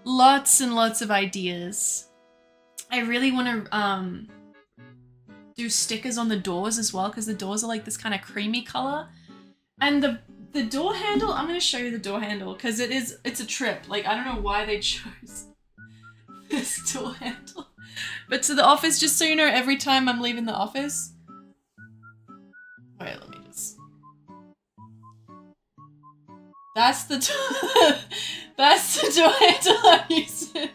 lots and lots of ideas. I really want to do stickers on the doors as well, because the doors are like this kind of creamy color. And the door handle, I'm going to show you the door handle because it's a trip. Like, I don't know why they chose this door handle. But to the office, just so you know, every time I'm leaving the office. Wait, let me just. That's the that's the door handle I'm using.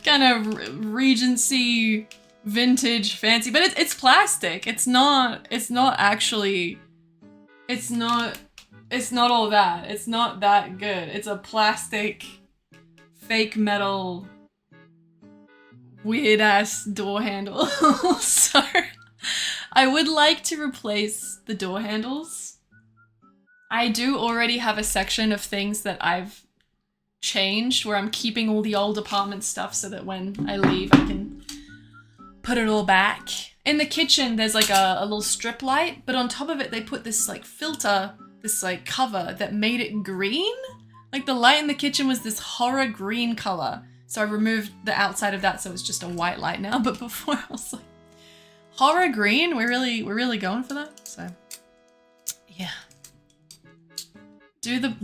Kind of Regency, vintage, fancy, but it's plastic. It's not actually. It's not all that. It's not that good. It's a plastic, fake metal, weird ass door handle. So I would like to replace the door handles. I do already have a section of things that I've changed where I'm keeping all the old apartment stuff so that when I leave I can put it all back. In the kitchen there's like a little strip light, but on top of it they put this like filter, this like cover that made it green. Like the light in the kitchen was this horror green color. So I removed the outside of that so it's just a white light now, but before I was like, horror green? We're really going for that? So yeah. Do the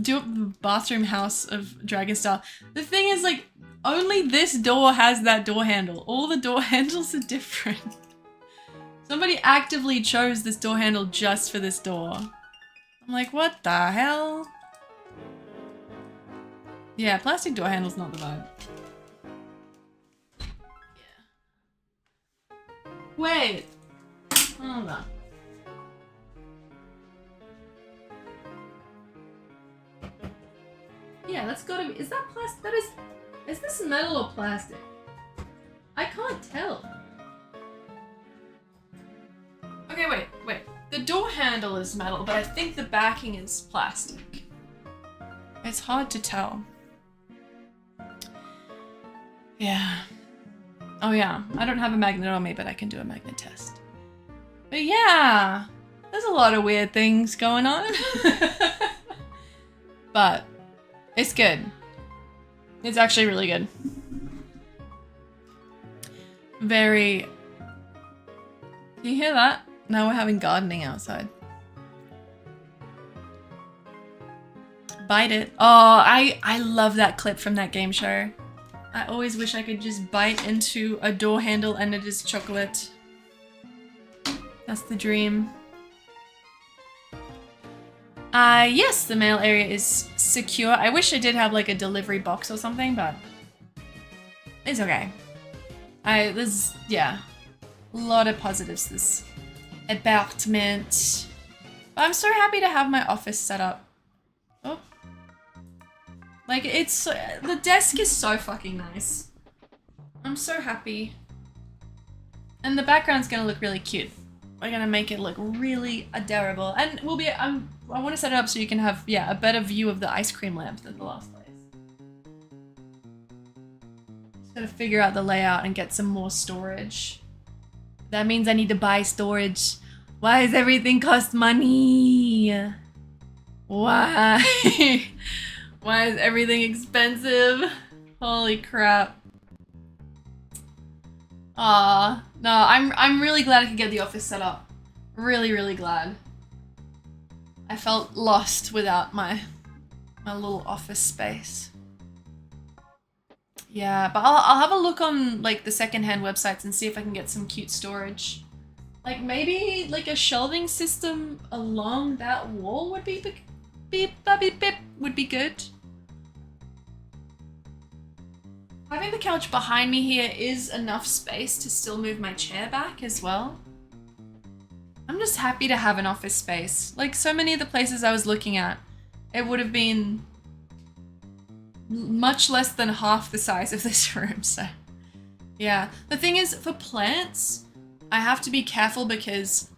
bathroom house of Dragonstar. The thing is, like, only this door has that door handle. All the door handles are different. Somebody actively chose this door handle just for this door. I'm like, what the hell? Yeah, plastic door handle's not the vibe. Yeah. Wait. Hold on. Yeah, that's gotta be. Is that plastic? That is this metal or plastic? I can't tell. Okay, wait. The door handle is metal, but I think the backing is plastic. It's hard to tell. Yeah. Oh yeah, I don't have a magnet on me, but I can do a magnet test. But yeah, there's a lot of weird things going on. But it's good. It's actually really good. Very... Do you hear that? Now we're having gardening outside. Bite it. Oh, I love that clip from that game show. I always wish I could just bite into a door handle and it is chocolate. That's the dream. Yes, the mail area is secure. I wish I did have like a delivery box or something, but it's okay. Yeah, a lot of positives this apartment. But I'm so happy to have my office set up. Oh. Like, it's, the desk is so fucking nice. I'm so happy. And the background's gonna look really cute. We're gonna make it look really adorable. And we'll be, I want to set it up so you can have, yeah, a better view of the ice cream lamp than the last place. Just gotta figure out the layout and get some more storage. That means I need to buy storage. Why does everything cost money? Why? Why is everything expensive? Holy crap. Aw, no, I'm really glad I could get the office set up. Really, really glad. I felt lost without my little office space. Yeah, but I'll have a look on like the secondhand websites and see if I can get some cute storage. Like maybe like a shelving system along that wall would be would be good. Having the couch behind me here is enough space to still move my chair back as well. I'm just happy to have an office space. Like so many of the places I was looking at, it would have been much less than half the size of this room, so yeah. The thing is, for plants, I have to be careful because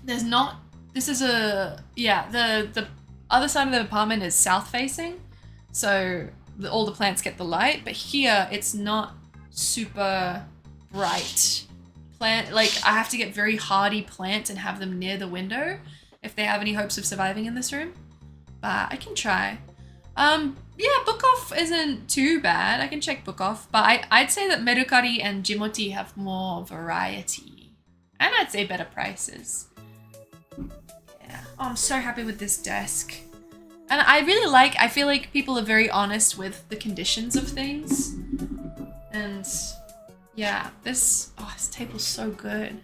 there's not, this is a, yeah, the other side of the apartment is south facing, so all the plants get the light, but here it's not super bright. Like I have to get very hardy plants and have them near the window if they have any hopes of surviving in this room, but I can try. Yeah, Book Off isn't too bad. I can check Book Off, but I'd say that Mercari and Jimoti have more variety. And I'd say better prices. Yeah. Oh, I'm so happy with this desk. And I feel like people are very honest with the conditions of things. And yeah, this table's so good.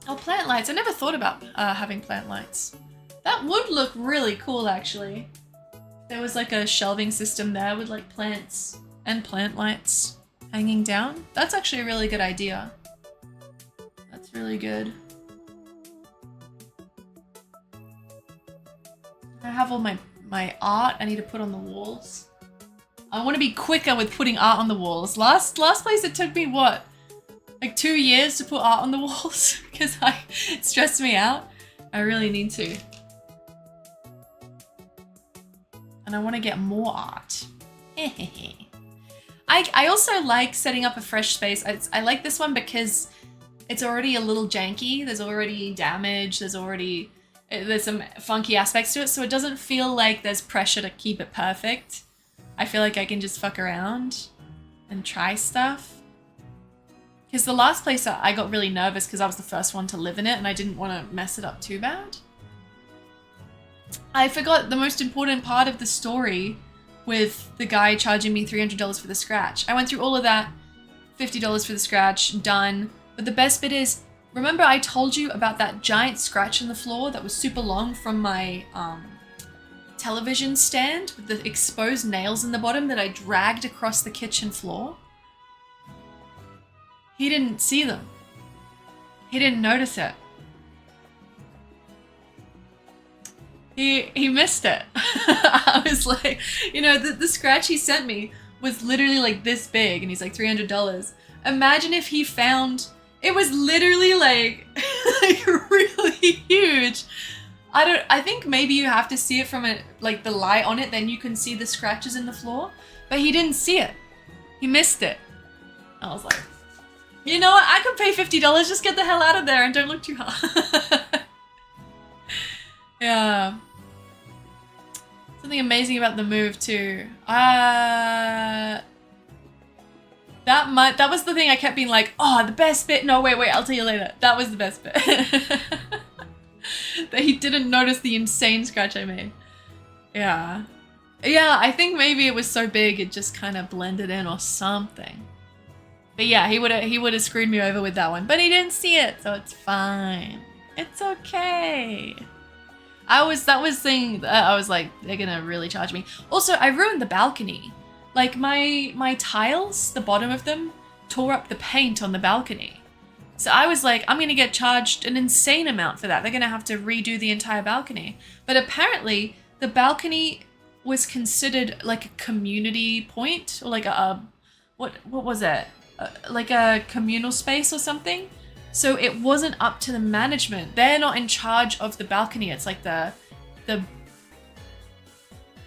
Oh, plant lights. I never thought about having plant lights. That would look really cool, actually. There was like a shelving system there with like plants and plant lights hanging down. That's actually a really good idea. That's really good. I have all my art I need to put on the walls. I want to be quicker with putting art on the walls. Last place it took me what? Like 2 years to put art on the walls because it stressed me out. I really need to. And I want to get more art. I also like setting up a fresh space. I like this one because it's already a little janky. There's already damage. There's some funky aspects to it. So it doesn't feel like there's pressure to keep it perfect. I feel like I can just fuck around and try stuff. Because the last place I got really nervous because I was the first one to live in it and I didn't want to mess it up too bad. I forgot the most important part of the story with the guy charging me $300 for the scratch. I went through all of that, $50 for the scratch, done. But the best bit is, remember I told you about that giant scratch in the floor that was super long from my television stand with the exposed nails in the bottom that I dragged across the kitchen floor? He didn't see them. He didn't notice it. He missed it. I was like, you know, the scratch he sent me was literally like this big and he's like $300. Imagine if he found, it was literally like, like really huge. I think maybe you have to see it from like the light on it, then you can see the scratches in the floor. But he didn't see it. He missed it. I was like, you know what? I could pay $50. Just get the hell out of there and don't look too hard. Yeah. Something amazing about the move too. That was the thing I kept being like, oh, the best bit. No, wait, I'll tell you later. That was the best bit. That he didn't notice the insane scratch I made. Yeah. Yeah, I think maybe it was so big it just kind of blended in or something. But yeah, he would have screwed me over with that one. But he didn't see it, so it's fine. It's okay. I was like, they're gonna really charge me. Also, I ruined the balcony. Like my tiles, the bottom of them, tore up the paint on the balcony. So I was like, I'm gonna get charged an insane amount for that. They're gonna have to redo the entire balcony. But apparently, the balcony was considered like a community point, or like what was it? Like a communal space or something. So it wasn't up to the management. They're not in charge of the balcony. It's like the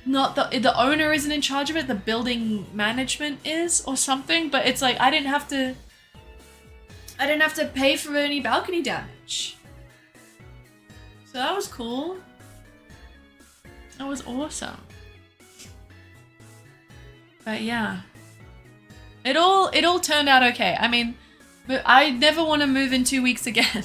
owner isn't in charge of it. The building management is or something. But it's like I didn't have to pay for any balcony damage. So that was cool. That was awesome. But yeah. It all turned out okay. I mean, but I never want to move in 2 weeks again.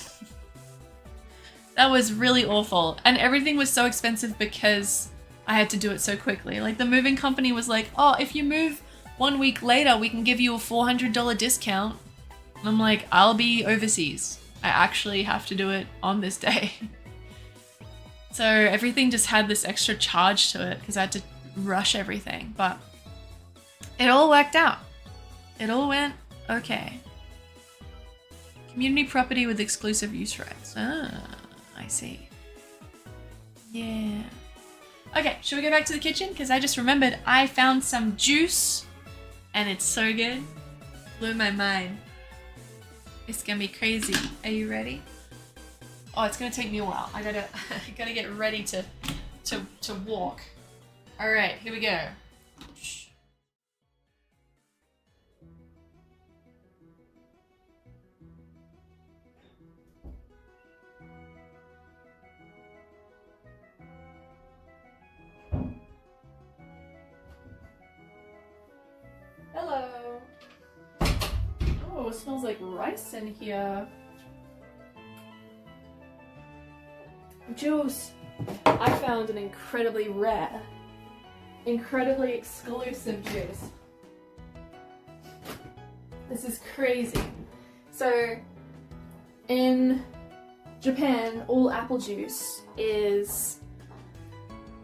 That was really awful. And everything was so expensive because I had to do it so quickly. Like the moving company was like, oh, if you move 1 week later, we can give you a $400 discount. And I'm like, I'll be overseas. I actually have to do it on this day. So everything just had this extra charge to it because I had to rush everything. But it all worked out. It all went okay. Community property with exclusive use rights. Ah, I see. Yeah. Okay, should we go back to the kitchen? Because I just remembered I found some juice and it's so good. Blew my mind. It's gonna be crazy. Are you ready? Oh, it's gonna take me a while. I gotta get ready to walk. All right, here we go. Hello. Oh, it smells like rice in here. Juice. I found an incredibly rare, incredibly exclusive juice. This is crazy. So, in Japan, all apple juice is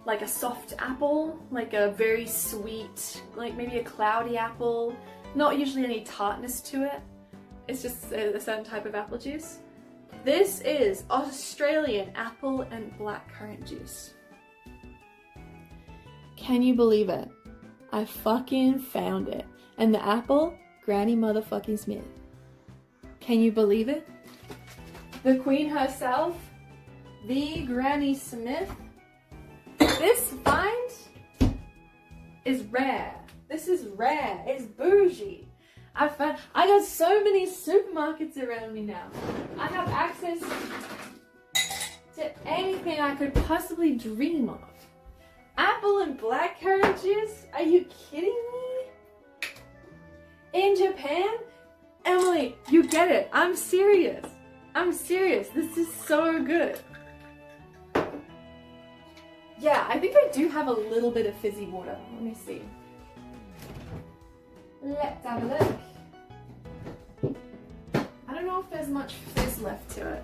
like a soft apple, like a very sweet, like maybe a cloudy apple. Not usually any tartness to it. It's just a certain type of apple juice. This is Australian apple and blackcurrant juice. Can you believe it? I fucking found it. And the apple, Granny motherfucking Smith. Can you believe it? The queen herself, the Granny Smith. This find is rare. This is rare. It's bougie. I got so many supermarkets around me now. I have access to anything I could possibly dream of. Apple and blackcurrant juice? Are you kidding me? In Japan? Emily, you get it. I'm serious. I'm serious. This is so good. Yeah, I think I do have a little bit of fizzy water. Let me see. Let's have a look. I don't know if there's much fizz left to it,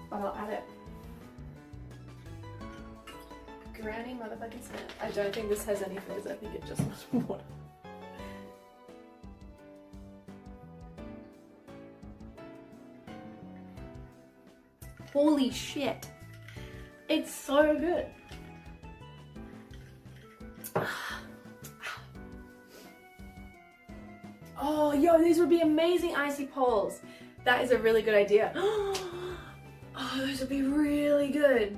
but I'll add it. Granny motherfucking Smith. I don't think this has any fizz. I think it just has water. Holy shit. It's so good. Oh, yo, these would be amazing icy poles. That is a really good idea. Oh, those would be really good.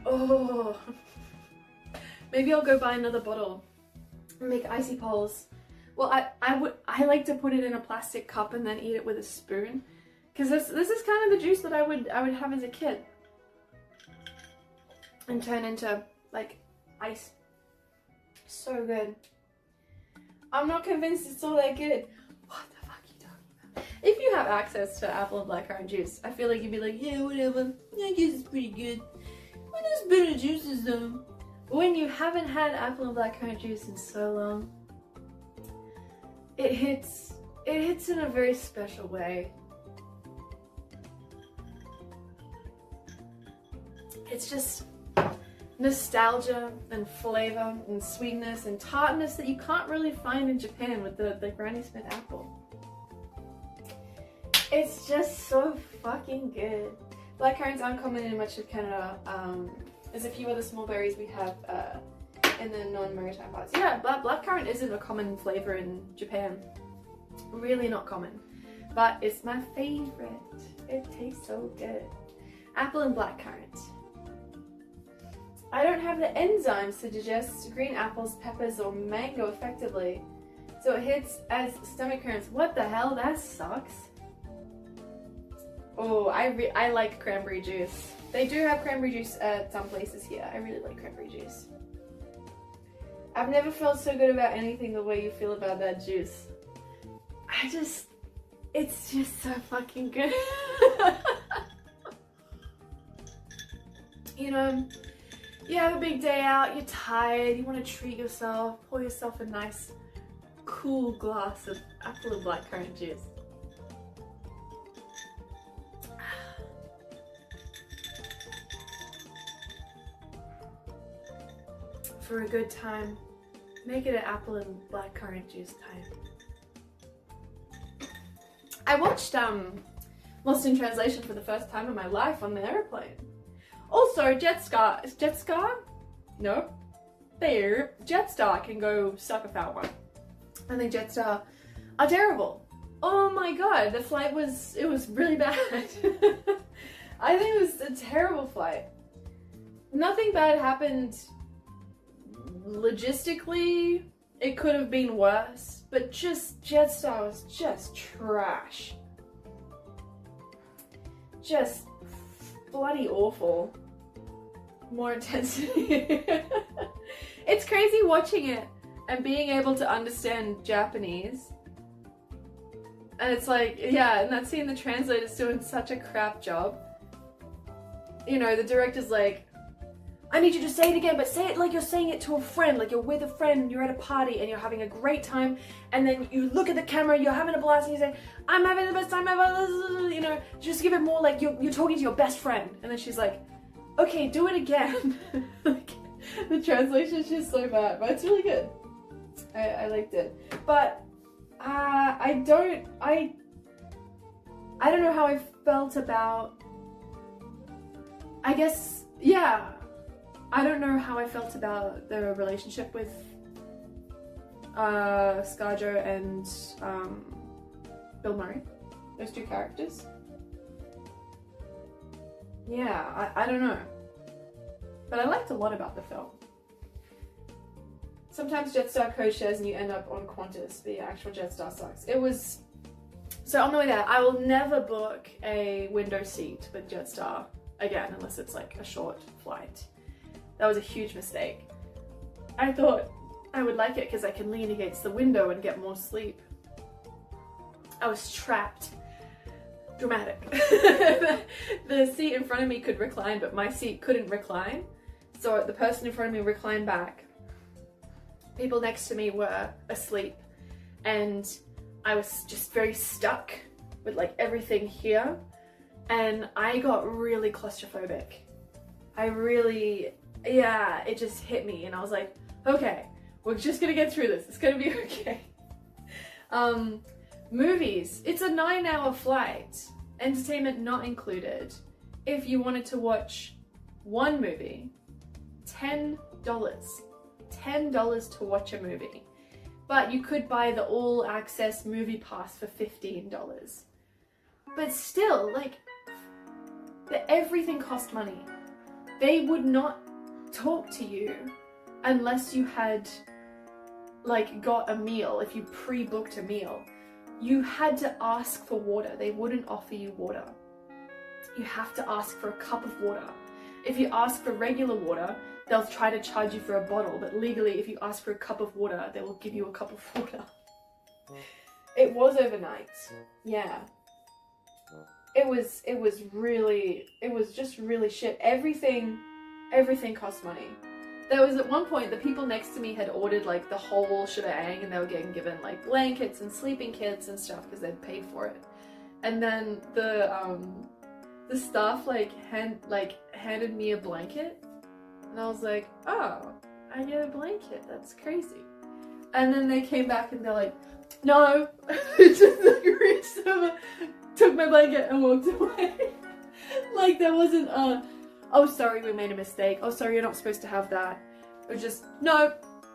Oh. Maybe I'll go buy another bottle and make icy poles. Well, I like to put it in a plastic cup and then eat it with a spoon. Because this is kind of the juice that I would have as a kid. And turn into, like, ice. So good. I'm not convinced it's all that good. What the fuck are you talking about? If you have access to apple and blackcurrant juice, I feel like you'd be like, yeah, whatever. I guess it's pretty good. But there's better juices though. When you haven't had apple and blackcurrant juice in so long, it hits in a very special way. It's just nostalgia and flavor and sweetness and tartness that you can't really find in Japan with the Granny Smith apple. It's just so fucking good. Blackcurrant's uncommon in much of Canada. There's a few other small berries we have in the non-maritime parts. Yeah, blackcurrant isn't a common flavor in Japan. Really not common. But it's my favorite. It tastes so good. Apple and blackcurrant. I don't have the enzymes to digest green apples, peppers, or mango effectively, so it hits as stomach cramps. What the hell? That sucks. Oh, I like cranberry juice. They do have cranberry juice at some places here. I really like cranberry juice. I've never felt so good about anything the way you feel about that juice. It's just so fucking good. You know, you have a big day out, you're tired, you want to treat yourself, pour yourself a nice cool glass of apple and blackcurrant juice. For a good time, make it an apple and blackcurrant juice time. I watched Lost in Translation for the first time in my life on the airplane. Also, Jetstar? No. There. Jetstar can go suck a fat one. I think Jetstar are terrible. Oh my god, the flight was really bad. I think it was a terrible flight. Nothing bad happened logistically. It could have been worse, but just Jetstar was just trash. Just bloody awful. More intensity. It's crazy watching it and being able to understand Japanese. And it's like, yeah, and that scene the translator's doing such a crap job. You know, the director's like, I need you to say it again, but say it like you're saying it to a friend, like you're with a friend, you're at a party and you're having a great time, and then you look at the camera, you're having a blast, and you say, I'm having the best time ever, you know, just give it more like you're talking to your best friend. And then she's like, okay, do it again. Like, the translation's just so bad, but it's really good. I liked it. But I don't know how I felt about, I guess, yeah, I don't know how I felt about the relationship with ScarJo and Bill Murray, those two characters. Yeah, I don't know. But I liked a lot about the film. Sometimes Jetstar code shares and you end up on Qantas. The actual Jetstar sucks. It was... So on the way there, I will never book a window seat with Jetstar again unless it's like a short flight. That was a huge mistake. I thought I would like it because I can lean against the window and get more sleep. I was trapped. Dramatic. The seat in front of me could recline, but my seat couldn't recline. So the person in front of me reclined back. People next to me were asleep, and I was just very stuck with like everything here, and I got really claustrophobic. It just hit me, and I was like, okay, we're just gonna get through this. It's gonna be okay. Movies. It's a 9-hour flight, entertainment not included. If you wanted to watch one movie, $10 to watch a movie. But you could buy the all access movie pass for $15. But still, like, everything cost money. They would not talk to you unless you had like got a meal. If you pre-booked a meal, you had to ask for water. They wouldn't offer you water. You have to ask for a cup of water. If you ask for regular water, they'll try to charge you for a bottle, but legally if you ask for a cup of water, they will give you a cup of water. It was overnight. Yeah. It was just really shit. Everything cost money. There was at one point the people next to me had ordered like the whole shebang, and they were getting given like blankets and sleeping kits and stuff because they'd paid for it. And then the staff handed me a blanket, and I was like, oh, I get a blanket, that's crazy. And then they came back and they're like, no. Just like reached over, took my blanket and walked away. Like there wasn't oh sorry, we made a mistake, oh sorry, you're not supposed to have that. It was just, no.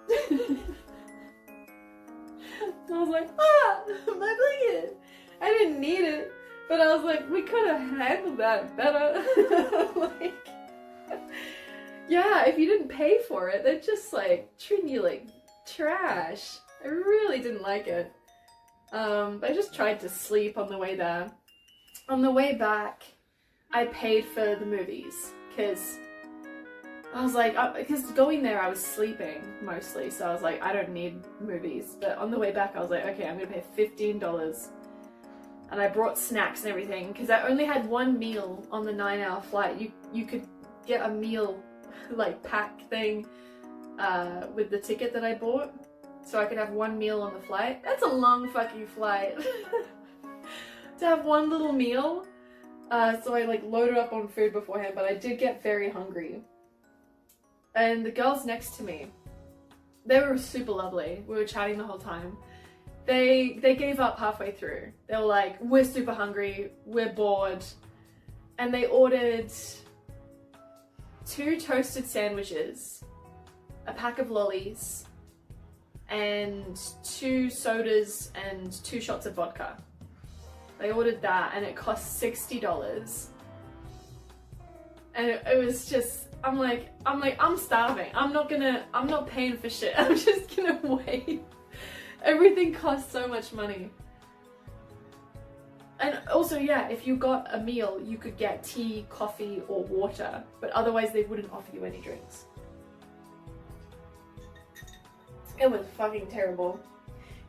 I was like, my blanket. I didn't need it, but I was like, we could have handled that better. Like, yeah, if you didn't pay for it, they're just like treating you like trash. I really didn't like it. I just tried to sleep on the way there. On the way back, I paid for the movies because I was like, because going there I was sleeping mostly, so I was like, I don't need movies. But on the way back I was like, okay, I'm gonna pay $15. And I brought snacks and everything because I only had one meal on the 9-hour flight. You could get a meal like pack thing with the ticket that I bought, so I could have one meal on the flight. That's a long fucking flight. To have one little meal. So I like loaded up on food beforehand, but I did get very hungry. And the girls next to me, they were super lovely. We were chatting the whole time. They gave up halfway through. They were like, we're super hungry, we're bored. And they ordered 2 toasted sandwiches, a pack of lollies, and 2 sodas and 2 shots of vodka. They ordered that and it cost $60. And it was just, I'm starving. I'm not paying for shit. I'm just gonna wait. Everything costs so much money. And also, yeah, if you got a meal, you could get tea, coffee, or water, but otherwise they wouldn't offer you any drinks. It was fucking terrible.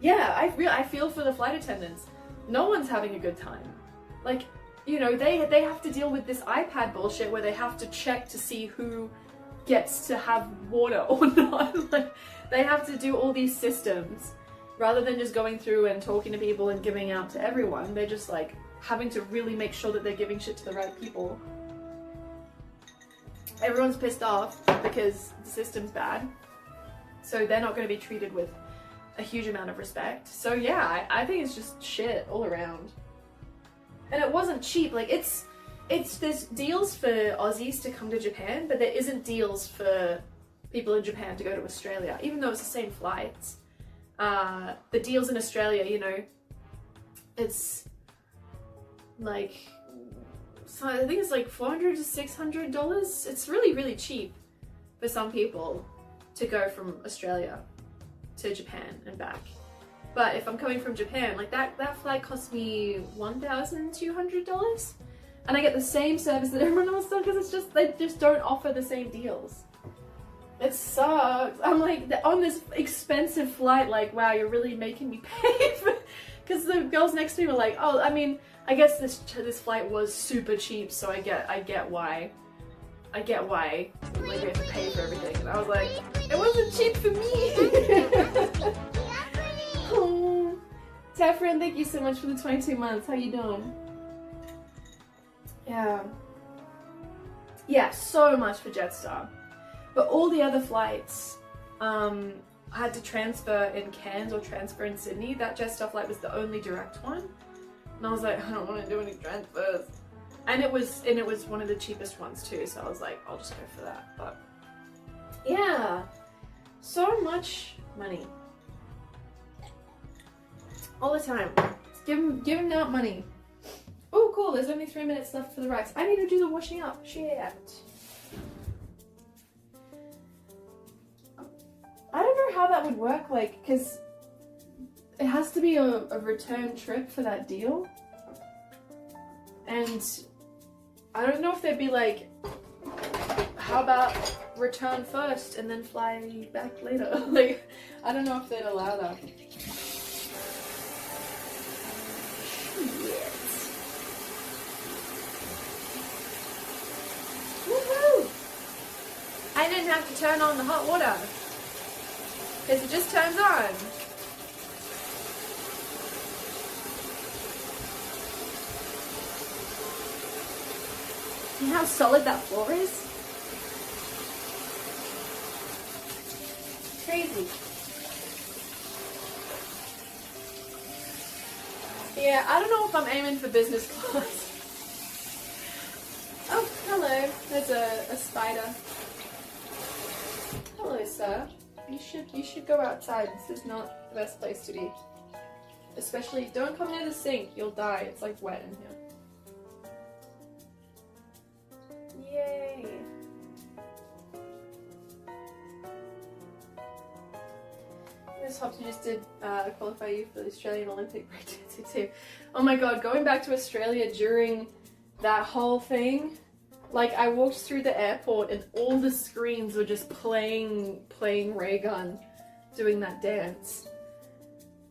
Yeah, I feel for the flight attendants. No one's having a good time. Like, you know, they have to deal with this iPad bullshit where they have to check to see who gets to have water or not. Like, they have to do all these systems rather than just going through and talking to people and giving out to everyone. They're just like having to really make sure that they're giving shit to the right people. Everyone's pissed off because the system's bad, so they're not going to be treated with a huge amount of respect. So yeah, I think it's just shit all around. And it wasn't cheap. Like, there's deals for Aussies to come to Japan, but there isn't deals for people in Japan to go to Australia, even though it's the same flights. The deals in Australia, you know, it's like, so I think it's like $400 to $600. It's really, really cheap for some people to go from Australia to Japan and back. But if I'm coming from Japan, like that flight cost me $1,200, and I get the same service that everyone else does, because it's just, they just don't offer the same deals. It sucks. I'm like, on this expensive flight, like, wow, you're really making me pay for, because the girls next to me were like, oh, I mean, I guess this flight was super cheap, so I get why like we have to pay for everything. And I was like, it wasn't cheap for me. Oh, Tafrian, thank you so much for the 22 months. How you doing? Yeah, so much for Jetstar. But all the other flights, I had to transfer in Cairns or transfer in Sydney. That Jetstar flight was the only direct one. And I was like, I don't want to do any transfers. And it was one of the cheapest ones too, so I was like, I'll just go for that. But yeah, so much money. All the time. Just give them out money. Oh cool, there's only 3 minutes left for the rice. I need to do the washing up. Shit. I don't know how that would work, like, because it has to be a return trip for that deal. And I don't know if they'd be like, how about return first and then fly back later? Like, I don't know if they'd allow that. Shit. Woohoo! I didn't have to turn on the hot water, because it just turns on. See how solid that floor is? Crazy. Yeah, I don't know if I'm aiming for business class. Oh, hello. There's a spider. Hello, sir. You should go outside. This is not the best place to be. Especially, don't come near the sink. You'll die. It's like wet in here. Yay! This hope you just did qualify you for the Australian Olympic breakdancing too. Oh my god, going back to Australia during that whole thing, like I walked through the airport and all the screens were just playing Raygun doing that dance.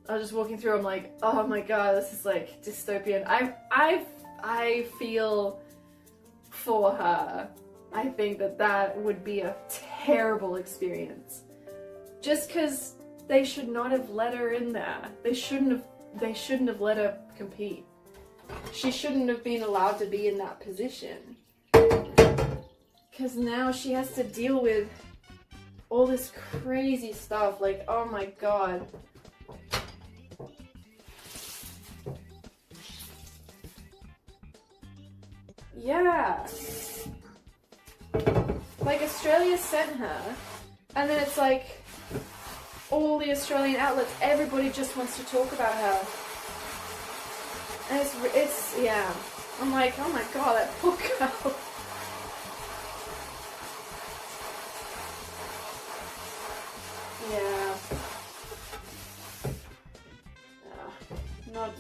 I was just walking through, I'm like, oh my god, this is like dystopian. I feel for her. I think that would be a terrible experience. Just because they should not have let her in there. They shouldn't have let her compete. She shouldn't have been allowed to be in that position. Because now she has to deal with all this crazy stuff. Like, oh my god. Yeah. Like, Australia sent her, and then it's like, all the Australian outlets, everybody just wants to talk about her. And it's yeah. I'm like, oh my god, that poor girl. Yeah.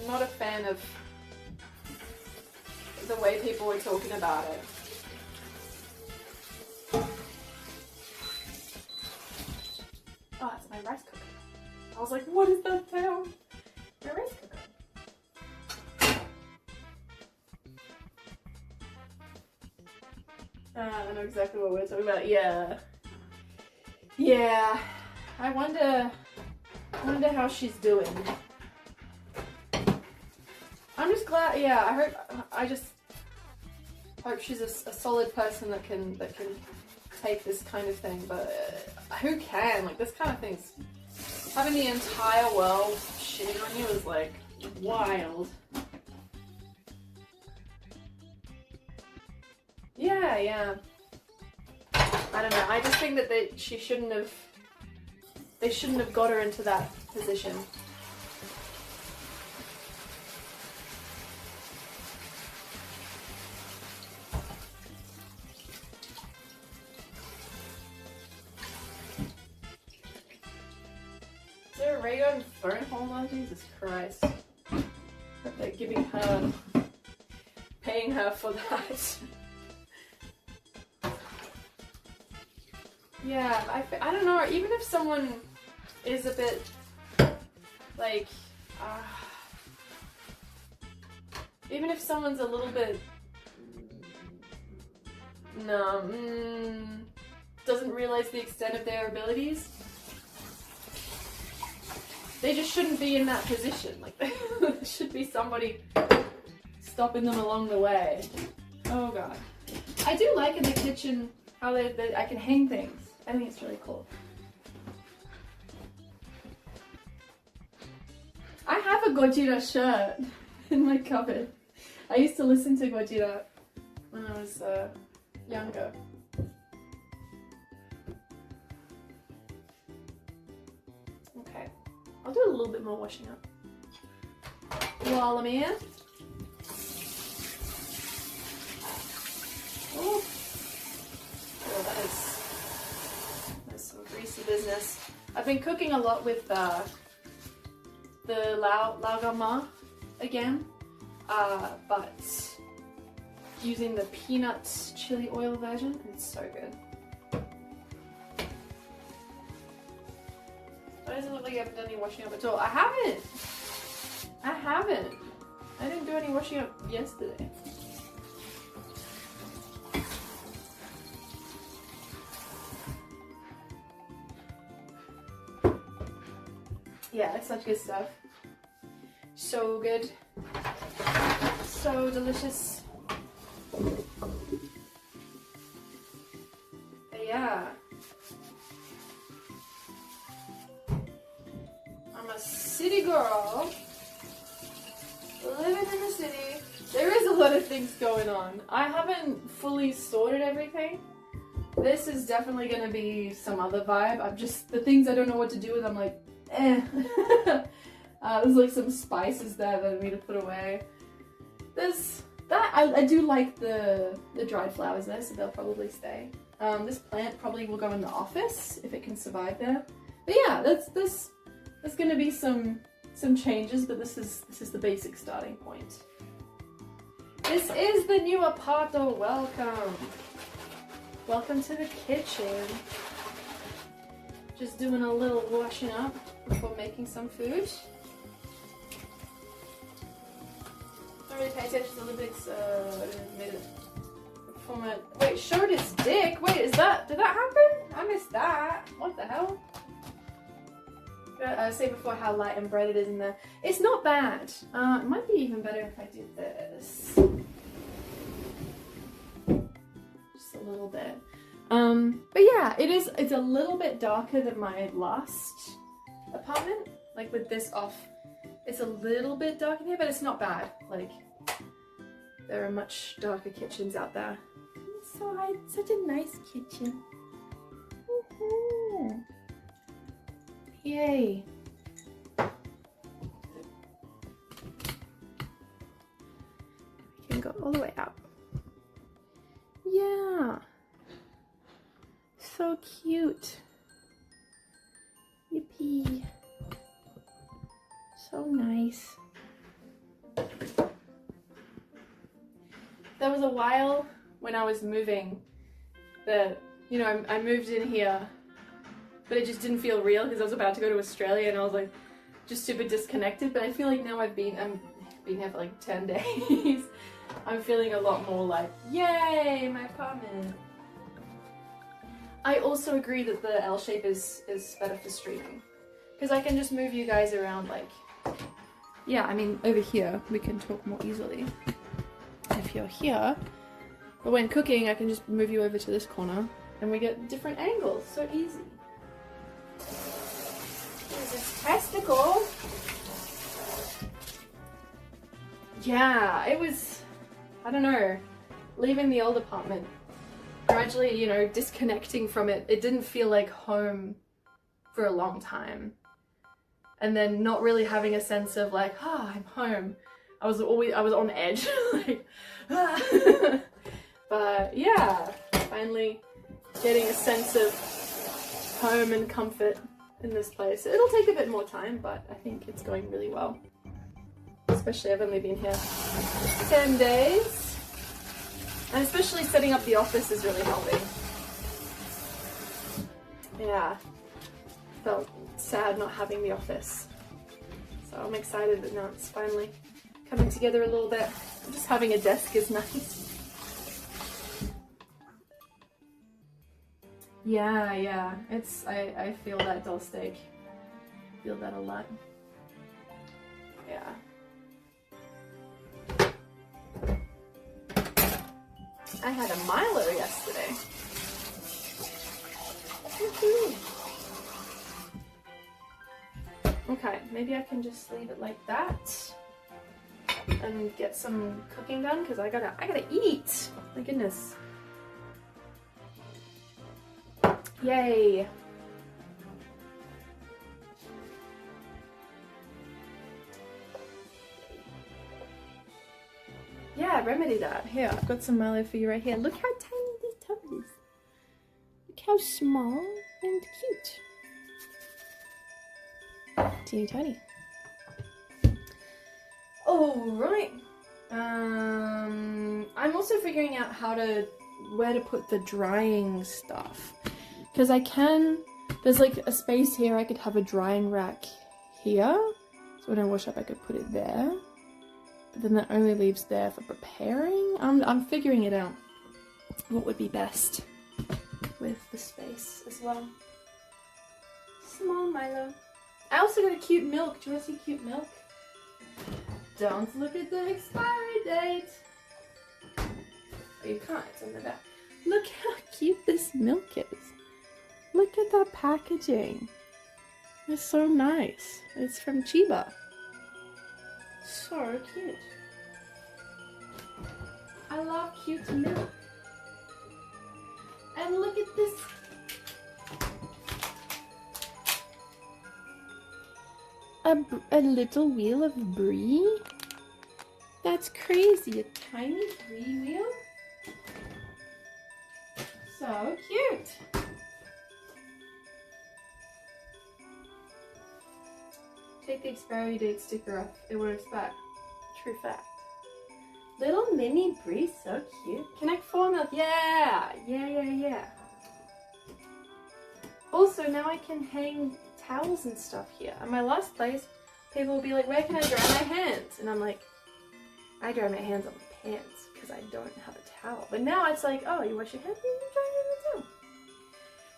Not a fan of the way people were talking about it. Oh, it's my rice cooker. I was like, what is that sound? My rice cooker. I know exactly what we're talking about. Yeah. Yeah. I wonder how she's doing. I'm just glad, yeah, I just hope she's a solid person that can take this kind of thing, but who can? Like, this kind of thing's, having the entire world shitting on you is like wild. Yeah. I don't know, I just think that they shouldn't have got her into that position. Is there a radar phone holder? Jesus Christ. Hope they're paying her for that. Yeah, I don't know, even if someone is a bit, like, even if someone's a little bit, doesn't realize the extent of their abilities, they just shouldn't be in that position. Like, there should be somebody stopping them along the way. Oh god. I do like in the kitchen how I can hang things. I think it's really cool. I have a Gojira shirt in my cupboard. I used to listen to Gojira when I was younger. Okay, I'll do a little bit more washing up while I'm here. Oh, that is some greasy business. I've been cooking a lot with the Lao Gama again, but using the peanut chili oil version. It's so good. Why does it look like you haven't done any washing up at all? I haven't. I didn't do any washing up yesterday. Yeah, it's such good stuff. So good. So delicious. But yeah. I'm a city girl. Living in the city. There is a lot of things going on. I haven't fully sorted everything. This is definitely going to be some other vibe. I'm just, the things I don't know what to do with, I'm like, eh. There's like some spices there that I need to put away. There's that, I do like the dried flowers there, so they'll probably stay. This plant probably will go in the office if it can survive there. But yeah, there's gonna be some changes, but this is the basic starting point. This is the new aparto. Welcome. Welcome to the kitchen. Just doing a little washing up before making some food. Don't really pay attention to the Olympics. Wait, showed his dick? Wait, did that happen? I missed that. What the hell? I say before how light and bright it is in there. It's not bad. It might be even better if I did this. Just a little bit. But yeah, it's a little bit darker than my last apartment. Like with this off, it's a little bit dark in here, but it's not bad. Like, there are much darker kitchens out there. So such a nice kitchen. Woohoo! Yay! We can go all the way up. Yeah! So cute. Yippee. So nice. There was a while when I was moving that, you know, I moved in here, but it just didn't feel real because I was about to go to Australia and I was like just super disconnected. But I feel like now I'm being here for like 10 days. I'm feeling a lot more like, yay, my apartment. I also agree that the L shape is better for streaming. Because I can just move you guys around like... Yeah, I mean, over here we can talk more easily. If you're here, but when cooking I can just move you over to this corner and we get different angles, so easy. There's this testicle. Yeah, it was, I don't know, leaving the old apartment, gradually, you know, disconnecting from it. It didn't feel like home for a long time. And then not really having a sense of like, I'm home. I was on edge. Like, But yeah, finally getting a sense of home and comfort in this place. It'll take a bit more time, but I think it's going really well. Especially I've only been here 10 days. And especially setting up the office is really helping. Yeah, felt sad not having the office. So I'm excited that now it's finally coming together a little bit. Just having a desk is nice. Yeah, it's, I feel that doll steak. Feel that a lot. Yeah. I had a Milo yesterday. Woohoo! Okay, maybe I can just leave it like that and get some cooking done because I gotta eat. My goodness. Yay! Yeah, remedy that. Here, I've got some Milo for you right here. Look how tiny this tub is. Look how small and cute. Teeny tiny. Alright. I'm also figuring out where to put the drying stuff. Because there's like a space here, I could have a drying rack here. So when I wash up I could put it there. But then that only leaves there for preparing. I'm figuring it out. What would be best with the space as well. Small Milo. I also got a cute milk. Do you want to see cute milk? Don't look at the expiry date. Oh, you can't. It's on the back. Look how cute this milk is. Look at that packaging. It's so nice. It's from Chiba. So cute. I love cute milk. And look at this. A little wheel of brie? That's crazy. A tiny brie wheel? So cute. Take the expiry date sticker off. It works back. True fact. Little mini brie, so cute. Connect 4 milk. Yeah. Also, now I can hang towels and stuff here. At my last place, people will be like, where can I dry my hands? And I'm like, I dry my hands on my pants because I don't have a towel. But now it's like, oh, you wash your hands and you dry your hands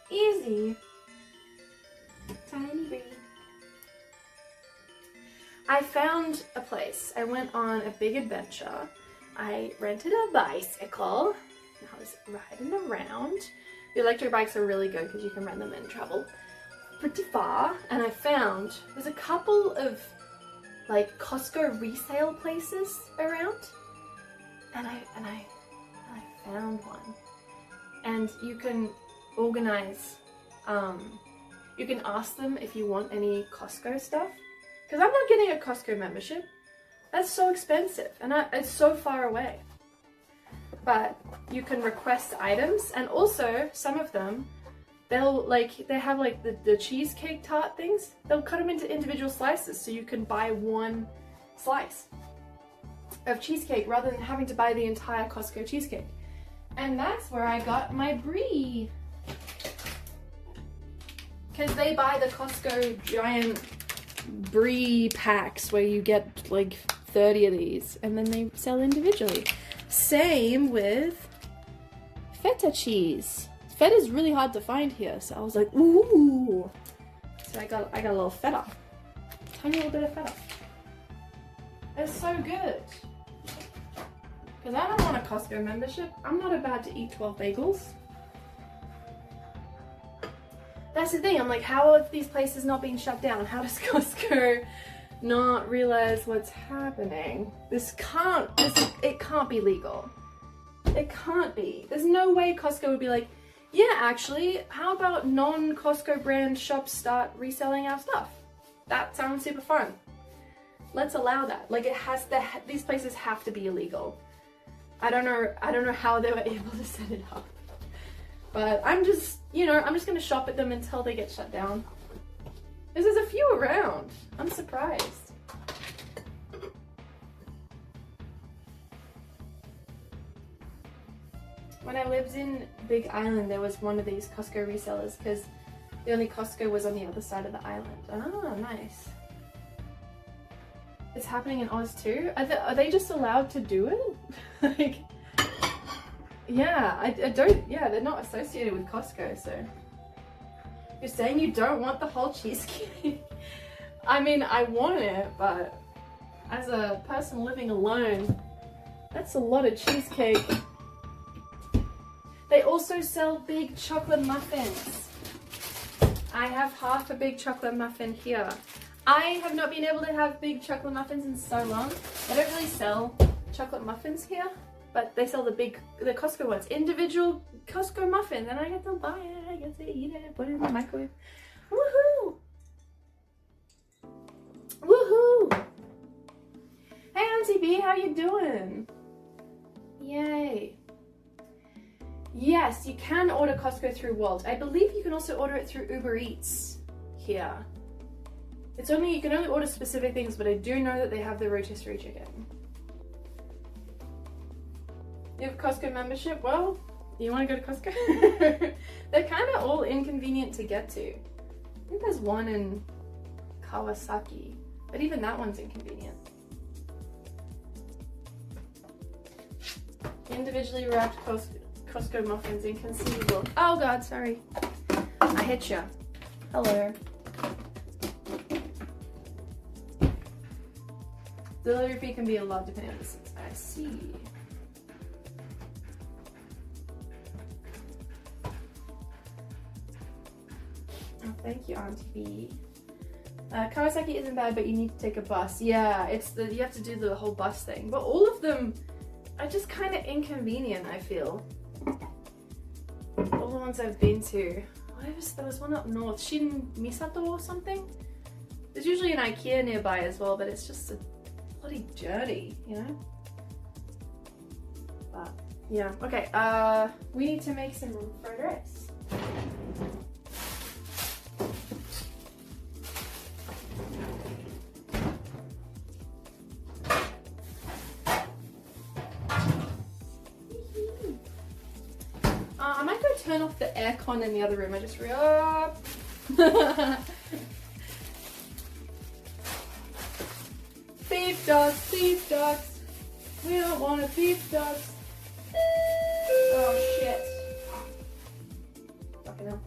too. Easy. Tiny brie. I found a place. I went on a big adventure. I rented a bicycle and I was riding around. The electric bikes are really good because you can rent them and travel pretty far. And I found there's a couple of like Costco resale places around, and I found one. And you can organize. You can ask them if you want any Costco stuff. Because I'm not getting a Costco membership. That's so expensive and it's so far away. But you can request items, and also some of them, they have like the cheesecake tart things. They'll cut them into individual slices so you can buy one slice of cheesecake rather than having to buy the entire Costco cheesecake. And that's where I got my brie. Because they buy the Costco giant brie packs where you get like 30 of these and then they sell individually. Same with feta cheese. feta is really hard to find here, so I was like, ooh. So I got a little feta. Tiny little bit of feta. It's so good. Because I don't want a Costco membership. I'm not about to eat 12 bagels. That's the thing. I'm like, how are these places not being shut down? How does Costco not realize what's happening? It can't be legal. It can't be. There's no way Costco would be like, yeah, actually, how about non-Costco brand shops start reselling our stuff? That sounds super fun. Let's allow that. Like, these places have to be illegal. I don't know how they were able to set it up. But I'm just gonna shop at them until they get shut down. Because there's a few around. I'm surprised. When I lived in Big Island, there was one of these Costco resellers because the only Costco was on the other side of the island. Oh, nice. It's happening in Oz too? Are they just allowed to do it? Like, yeah, they're not associated with Costco, so. You're saying you don't want the whole cheesecake? I mean, I want it, but as a person living alone, that's a lot of cheesecake. They also sell big chocolate muffins. I have half a big chocolate muffin here. I have not been able to have big chocolate muffins in so long. They don't really sell chocolate muffins here, but they sell the Costco ones. Individual Costco muffins, and I get to buy it, I get to eat it, put it in the microwave. Woohoo! Woohoo! Hey Auntie B, how you doing? Yay. Yes, you can order Costco through Wolt. I believe you can also order it through Uber Eats here. You can only order specific things, but I do know that they have the rotisserie chicken. You have Costco membership? Well, you want to go to Costco? They're kind of all inconvenient to get to. I think there's one in Kawasaki, but even that one's inconvenient. Individually wrapped Costco muffins, inconceivable. Oh god, sorry. I hit ya. Hello. Delivery fee can be a lot depending on the distance. I see. Oh, thank you, Auntie B. Kawasaki isn't bad, but you need to take a bus. Yeah, you have to do the whole bus thing. But all of them are just kind of inconvenient, I feel. All the ones I've been to. There was one up north, Shin Misato or something? There's usually an IKEA nearby as well, but it's just a bloody journey, you know? But, yeah, okay, we need to make some fried rice. I might go turn off the aircon in the other room. I just beef ducks, beef ducks. We don't want a beef ducks. Oh shit. Fucking hell.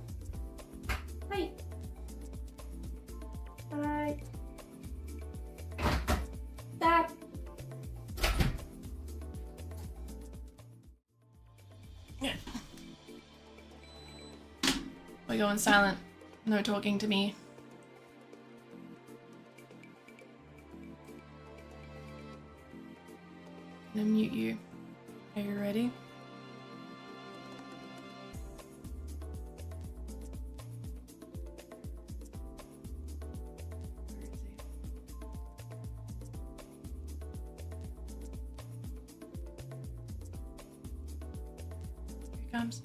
Hi. Hi. Dad. We're going silent. No talking to me. I'm gonna mute you. Are you ready? Here he comes.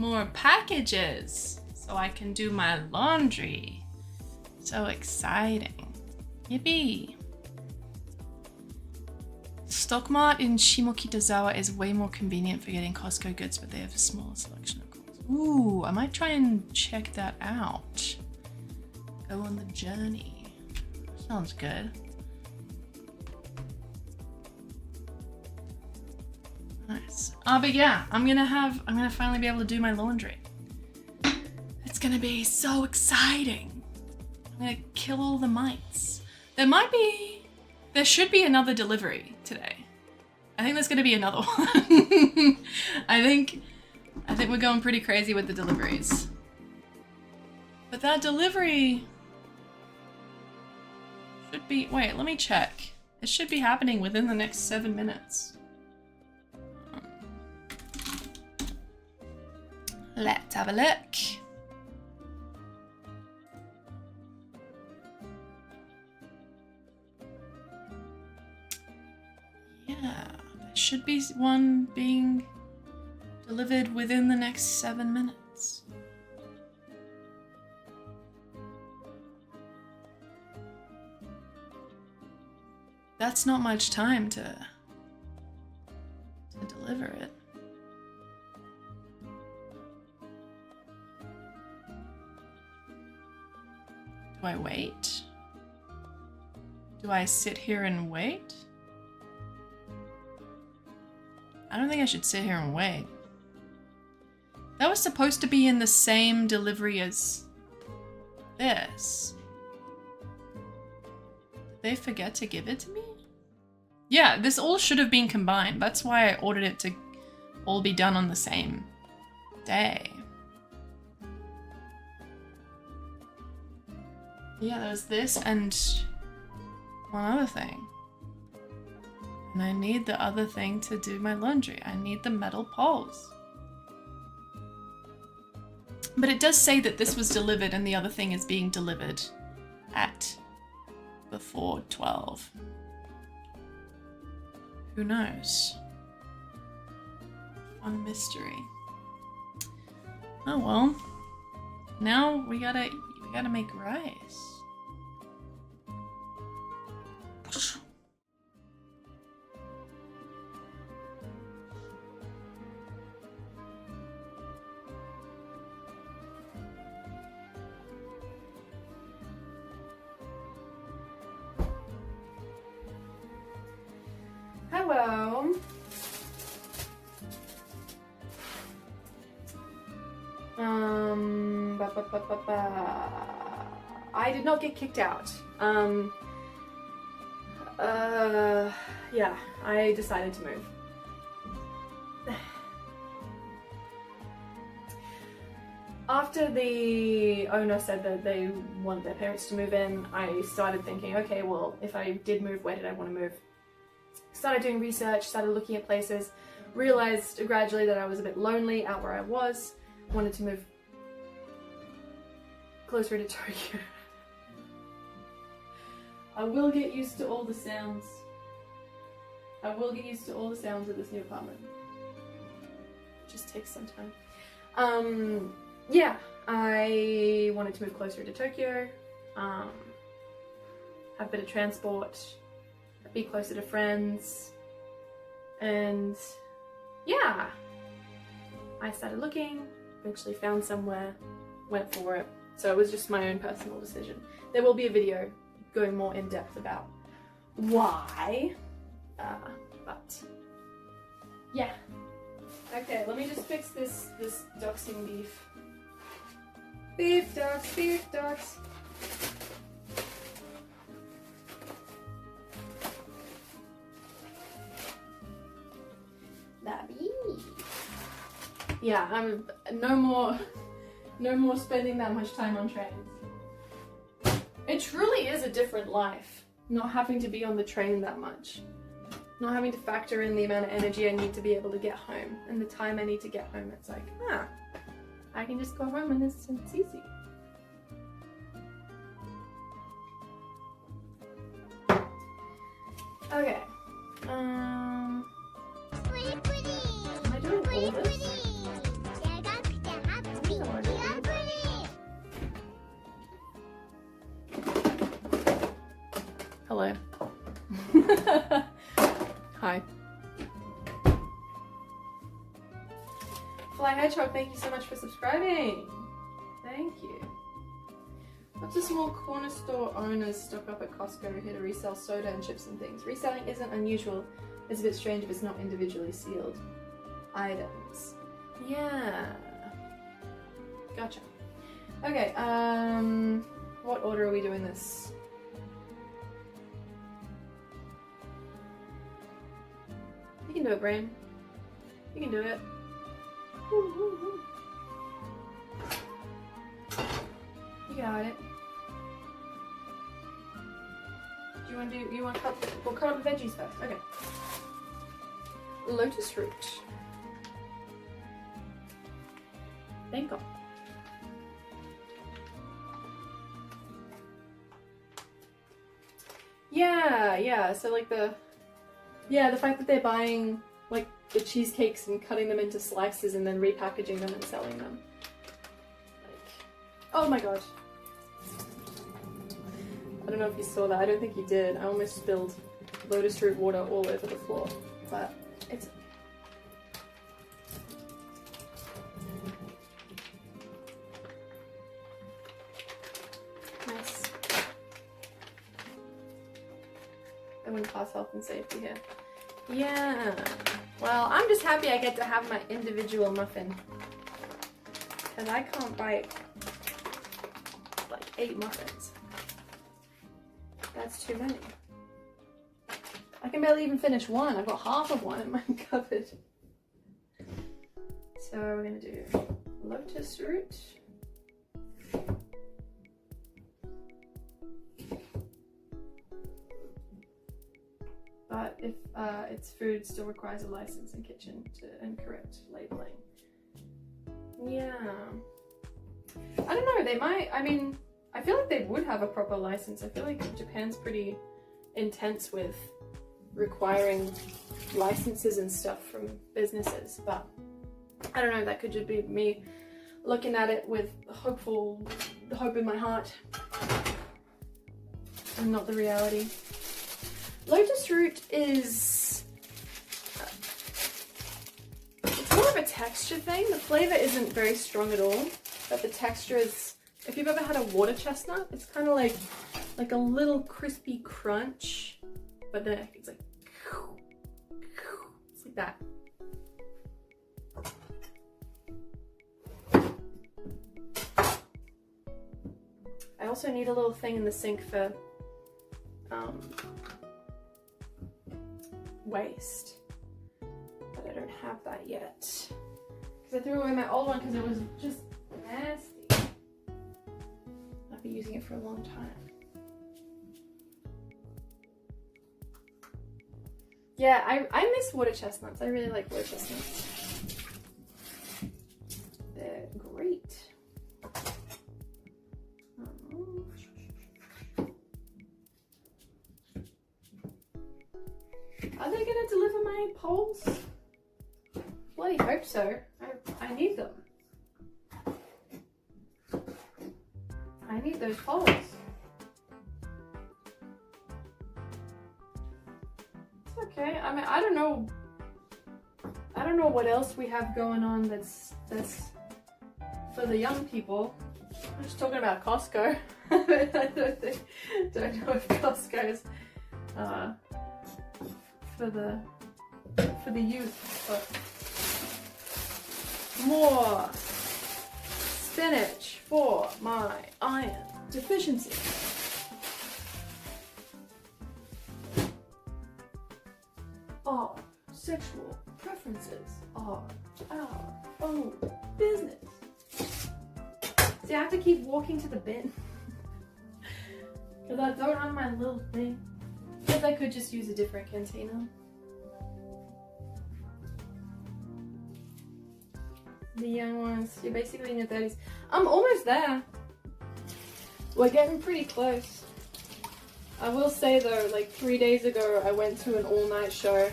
more packages so I can do my laundry. So exciting. Yippee. Stockmart in Shimokitazawa is way more convenient for getting Costco goods, but they have a smaller selection of course. Ooh, I might try and check that out. Go on the journey. Sounds good. Nice. But yeah, I'm gonna finally be able to do my laundry. It's gonna be so exciting. I'm gonna kill all the mites. There should be another delivery today. I think there's gonna be another one. I think we're going pretty crazy with the deliveries. But that delivery should be, wait, let me check. It should be happening within the next 7 minutes. Let's have a look. Yeah, there should be one being delivered within the next 7 minutes. That's not much time to deliver it. Do I wait? Do I sit here and wait? I don't think I should sit here and wait. That was supposed to be in the same delivery as this. Did they forget to give it to me? Yeah, this all should have been combined. That's why I ordered it to all be done on the same day. Yeah, there was this and one other thing. And I need the other thing to do my laundry. I need the metal poles. But it does say that this was delivered and the other thing is being delivered at before 12. Who knows? Fun mystery. Oh well. Now we gotta make rice. Hello. I did not get kicked out. Yeah, I decided to move. After the owner said that they want their parents to move in, I started thinking, okay, well, if I did move, where did I want to move? Started doing research, started looking at places, realized gradually that I was a bit lonely out where I was, wanted to move closer to Tokyo. I will get used to all the sounds. I will get used to all the sounds of this new apartment. It just takes some time. Yeah, I wanted to move closer to Tokyo, have a bit of transport, be closer to friends, and yeah, I started looking, eventually found somewhere, went for it. So it was just my own personal decision. There will be a video going more in depth about why, but yeah. Okay, let me just fix this doxing beef. Beef ducks, beef ducks. Yeah, I'm no more spending that much time on trains. It truly is a different life, not having to be on the train that much. Not having to factor in the amount of energy I need to be able to get home and the time I need to get home. It's like, I can just go home and it's easy. Okay. Am I doing all this? Hello. Hi. Fly Hedgehog, thank you so much for subscribing. Thank you. Lots of small corner store owners stock up at Costco here to resell soda and chips and things. Reselling isn't unusual. It's a bit strange if it's not individually sealed items. Yeah. Gotcha. Okay, what order are we doing this? You can do it, Brain. You can do it. You got it. Do you want to do, we'll cut up the veggies first. Okay. Lotus root. Thank God. Yeah, so like the fact that they're buying like the cheesecakes and cutting them into slices and then repackaging them and selling them. Like, oh my god. I don't know if you saw that, I don't think you did. I almost spilled lotus root water all over the floor, but it's nice. I wouldn't pass health and safety here. Yeah. Well, I'm just happy I get to have my individual muffin. Because I can't bite like 8 muffins. That's too many. I can barely even finish one. I've got half of one in my cupboard. So we're going to do lotus root. But if its food still requires a license in kitchen and correct labeling. Yeah. I don't know, they might, I mean, I feel like they would have a proper license. I feel like Japan's pretty intense with requiring licenses and stuff from businesses, but I don't know, that could just be me looking at it with hope in my heart and not the reality. Lotus root is, it's more of a texture thing. The flavor isn't very strong at all, but the texture is, if you've ever had a water chestnut, it's kind of like a little crispy crunch, but then it's like that. I also need a little thing in the sink for waste, but I don't have that yet because I threw away my old one because it was just nasty. I'll be using it for a long time. Yeah, I miss water chestnuts. I really like water chestnuts. They're great. Are they gonna deliver my poles? Bloody hope so. I need them. I need those poles. It's okay. I mean, I don't know what else we have going on that's for the young people. I'm just talking about Costco. I don't know if Costco's for the youth, but more spinach for my iron deficiency. Our sexual preferences are our own business. See, I have to keep walking to the bin because I don't have my little thing. Because I could just use a different container. The young ones, you're basically in your 30s. I'm almost there. We're getting pretty close. I will say though, like 3 days ago, I went to an all-night show.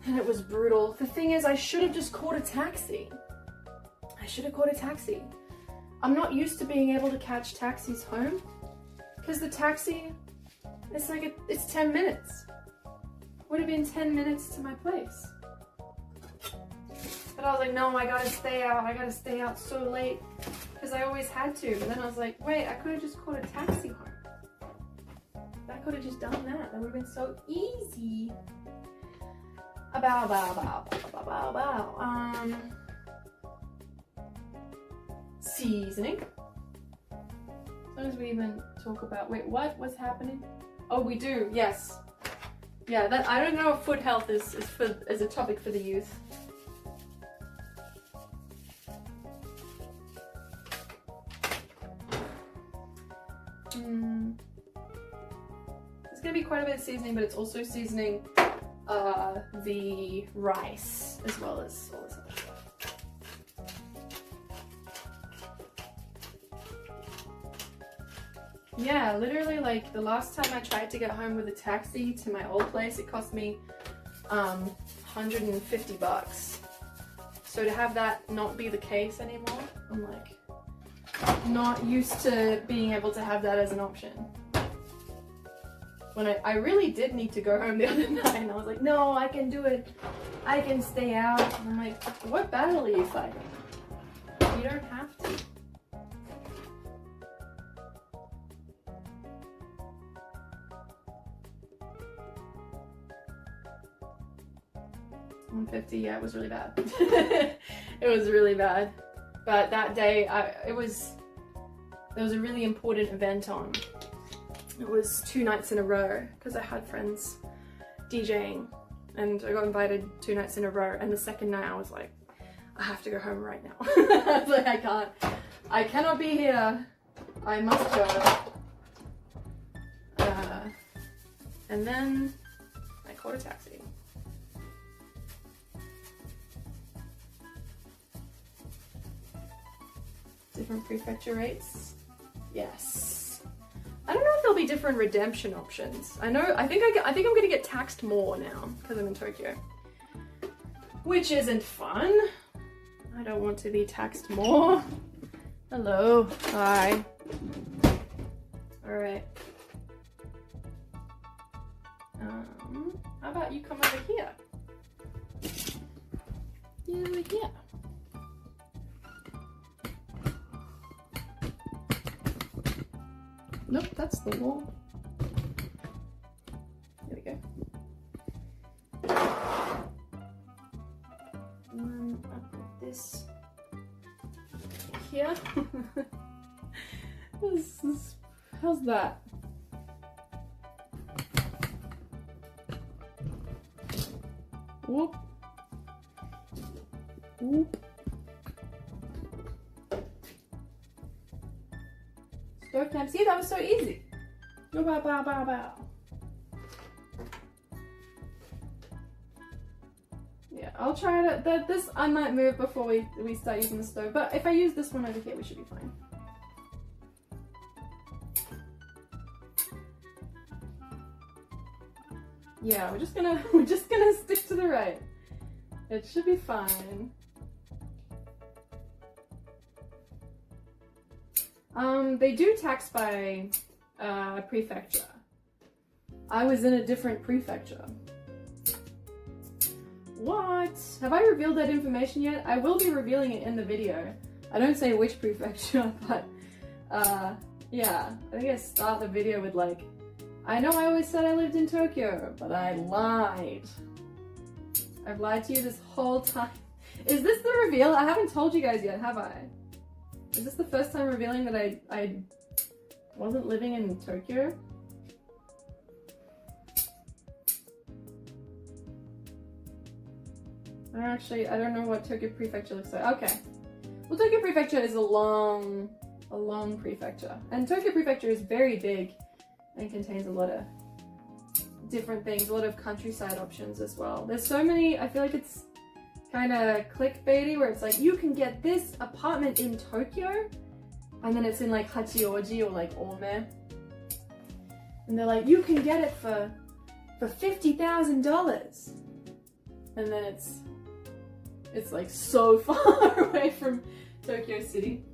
And it was brutal. The thing is, I should have just called a taxi. I'm not used to being able to catch taxis home. Because the taxi It's like, it's 10 minutes. Would have been 10 minutes to my place. But I was like, no, I gotta stay out so late. Because I always had to. But then I was like, wait, I could have just called a taxi home. I could have just done that. That would have been so easy. Bow, bow, bow, bow, bow, bow. Seasoning. As long as we even talk about, wait, what was happening? Oh, we do, yes. Yeah, that I don't know if foot health is a topic for the youth. It's gonna be quite a bit of seasoning, but it's also seasoning the rice as well as all this other stuff. Yeah, literally, like, the last time I tried to get home with a taxi to my old place, it cost me $150. So to have that not be the case anymore, I'm like not used to being able to have that as an option. When I really did need to go home the other night, and I was like, no, I can do it. I can stay out. And I'm like, what battle are you fighting? You don't have to. $150, yeah, it was really bad. It was really bad. But that day, there was a really important event on. It was 2 nights in a row because I had friends DJing and I got invited 2 nights in a row, and the second night I was like, I have to go home right now. I was like, I cannot be here. I must go. And then I called a taxi. Different prefecture rates? Yes. I don't know if there'll be different redemption options. I think I'm gonna get taxed more now because I'm in Tokyo. Which isn't fun. I don't want to be taxed more. Hello. Hi. Alright. How about you come over here? Yeah, over here. Nope, that's the wall. There we go. And I'll put this here. How's that? Whoop. Whoop. Stove time. See, that was so easy. Bow, bow, bow, bow, bow. Yeah, I'll try to. This I might move before we start using the stove, but if I use this one over here, we should be fine. Yeah, we're just gonna stick to the right. It should be fine. They do tax by prefecture. I was in a different prefecture. What? Have I revealed that information yet? I will be revealing it in the video. I don't say which prefecture, but yeah. I think I start the video with like, I know I always said I lived in Tokyo, but I lied. I've lied to you this whole time. Is this the reveal? I haven't told you guys yet, have I? Is this the first time revealing that I wasn't living in Tokyo? I don't know what Tokyo Prefecture looks like. Okay. Well, Tokyo Prefecture is a long prefecture. And Tokyo Prefecture is very big and contains a lot of different things, a lot of countryside options as well. There's so many, I feel like it's kind of clickbaity where it's like, you can get this apartment in Tokyo, and then it's in like Hachioji or like Ome. And they're like, you can get it for $50,000. And then it's like so far away from Tokyo City.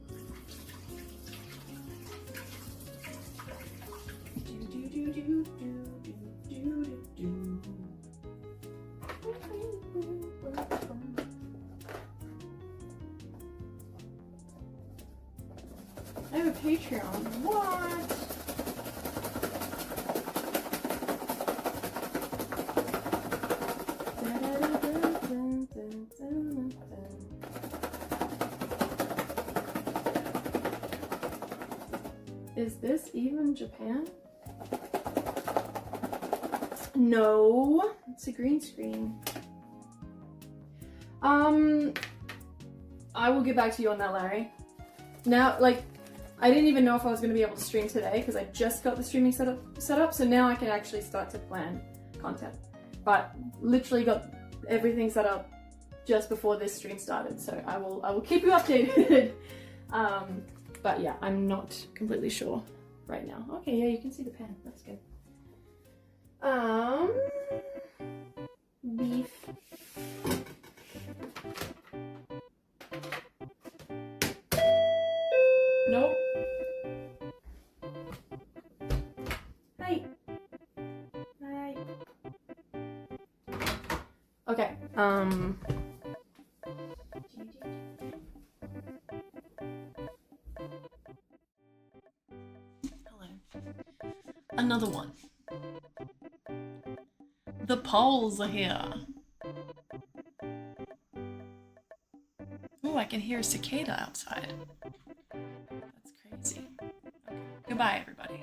Patreon. What? Is this even Japan? No, it's a green screen. I will get back to you on that, Larry. Now, like, I didn't even know if I was going to be able to stream today because I just got the streaming set up, so now I can actually start to plan content. But literally got everything set up just before this stream started, so I will keep you updated. But yeah, I'm not completely sure right now. Okay, yeah, you can see the pen. That's good. Beef. Nope. Hey. Hi. Okay. Hello. Another one. The polls are here. Oh, I can hear a cicada outside. That's crazy. Okay. Goodbye, everybody.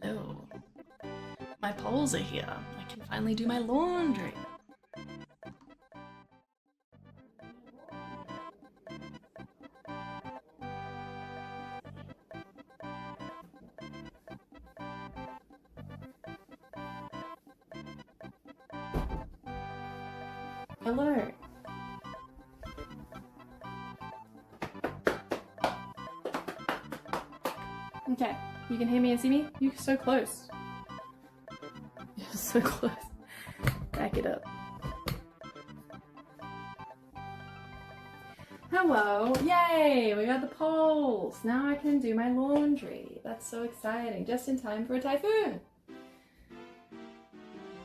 Hello. My polls are here. I can finally do my laundry. Hello. Okay, you can hear me and see me? You're so close. You're so close. Back it up. Hello! Yay! We got the polls! Now I can do my laundry. That's so exciting. Just in time for a typhoon!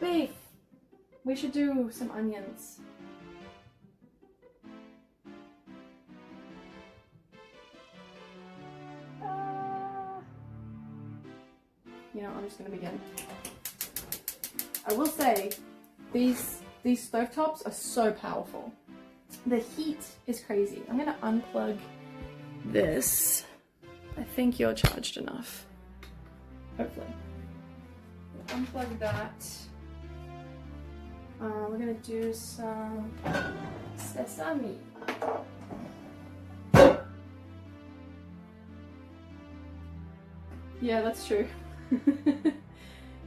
Beef! We should do some onions. You know, I'm just gonna begin. I will say, these stovetops are so powerful. The heat is crazy. I'm gonna unplug this. I think you're charged enough. Hopefully. Unplug that. We're gonna do some sesame. Yeah, that's true.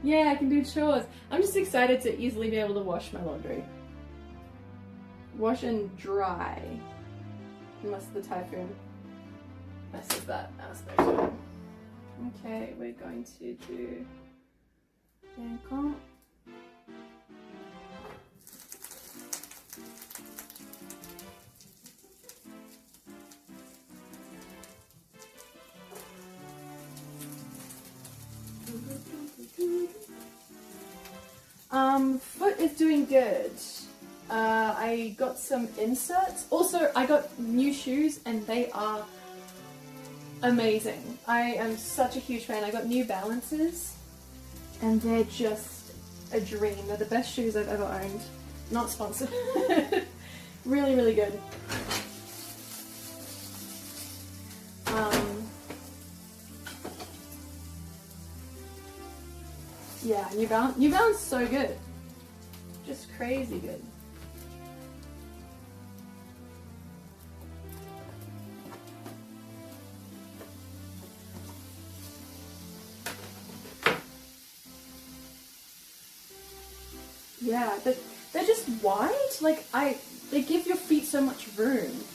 Yeah, I can do chores. I'm just excited to easily be able to wash my laundry. Wash and dry. Unless the typhoon messes that aspect up. Okay, we're going to do dankon. Foot is doing good. I got some inserts. Also, I got new shoes and they are amazing. I am such a huge fan. I got New Balances and they're just a dream. They're the best shoes I've ever owned. Not sponsored. Really, really good. Yeah, New Balance is so good. Just crazy good. Yeah, they're just wide. Like, they give your feet so much room.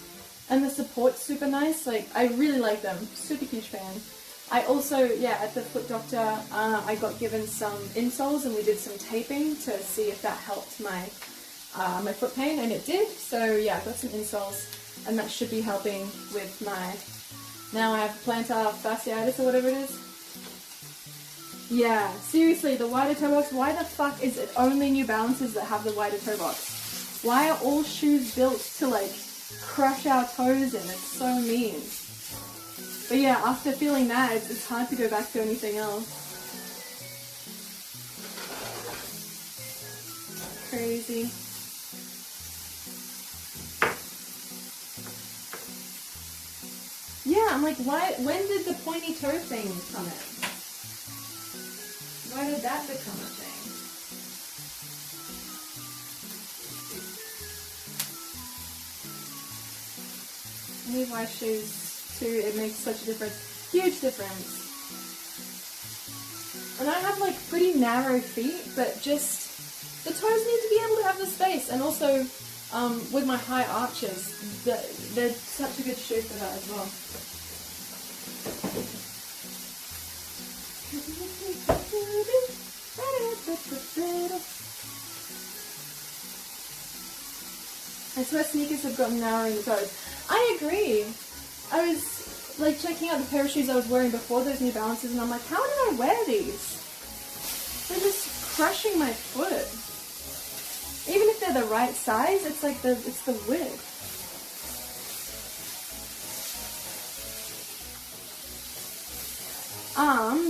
And the support's super nice. Like, I really like them. Super huge fan. I also, yeah, at the foot doctor, I got given some insoles and we did some taping to see if that helped my my foot pain, and it did. So yeah, I got some insoles and that should be helping with my, now I have plantar fasciitis or whatever it is. Yeah, seriously, the wider toe box, why the fuck is it only New Balances that have the wider toe box? Why are all shoes built to like crush our toes in? It's so mean. But yeah, after feeling that, it's hard to go back to anything else. Crazy. Yeah, I'm like, why? When did the pointy toe thing come in? Why did that become a thing? Levi shoes too, it makes such a difference. Huge difference. And I have like pretty narrow feet, but just the toes need to be able to have the space. And also with my high arches, they're such a good shoe for that as well. I swear sneakers have gotten narrow in the toes. I agree. I was like checking out the pair of shoes I was wearing before those New Balances and I'm like, how did I wear these? They're just crushing my foot. Even if they're the right size, it's like it's the width.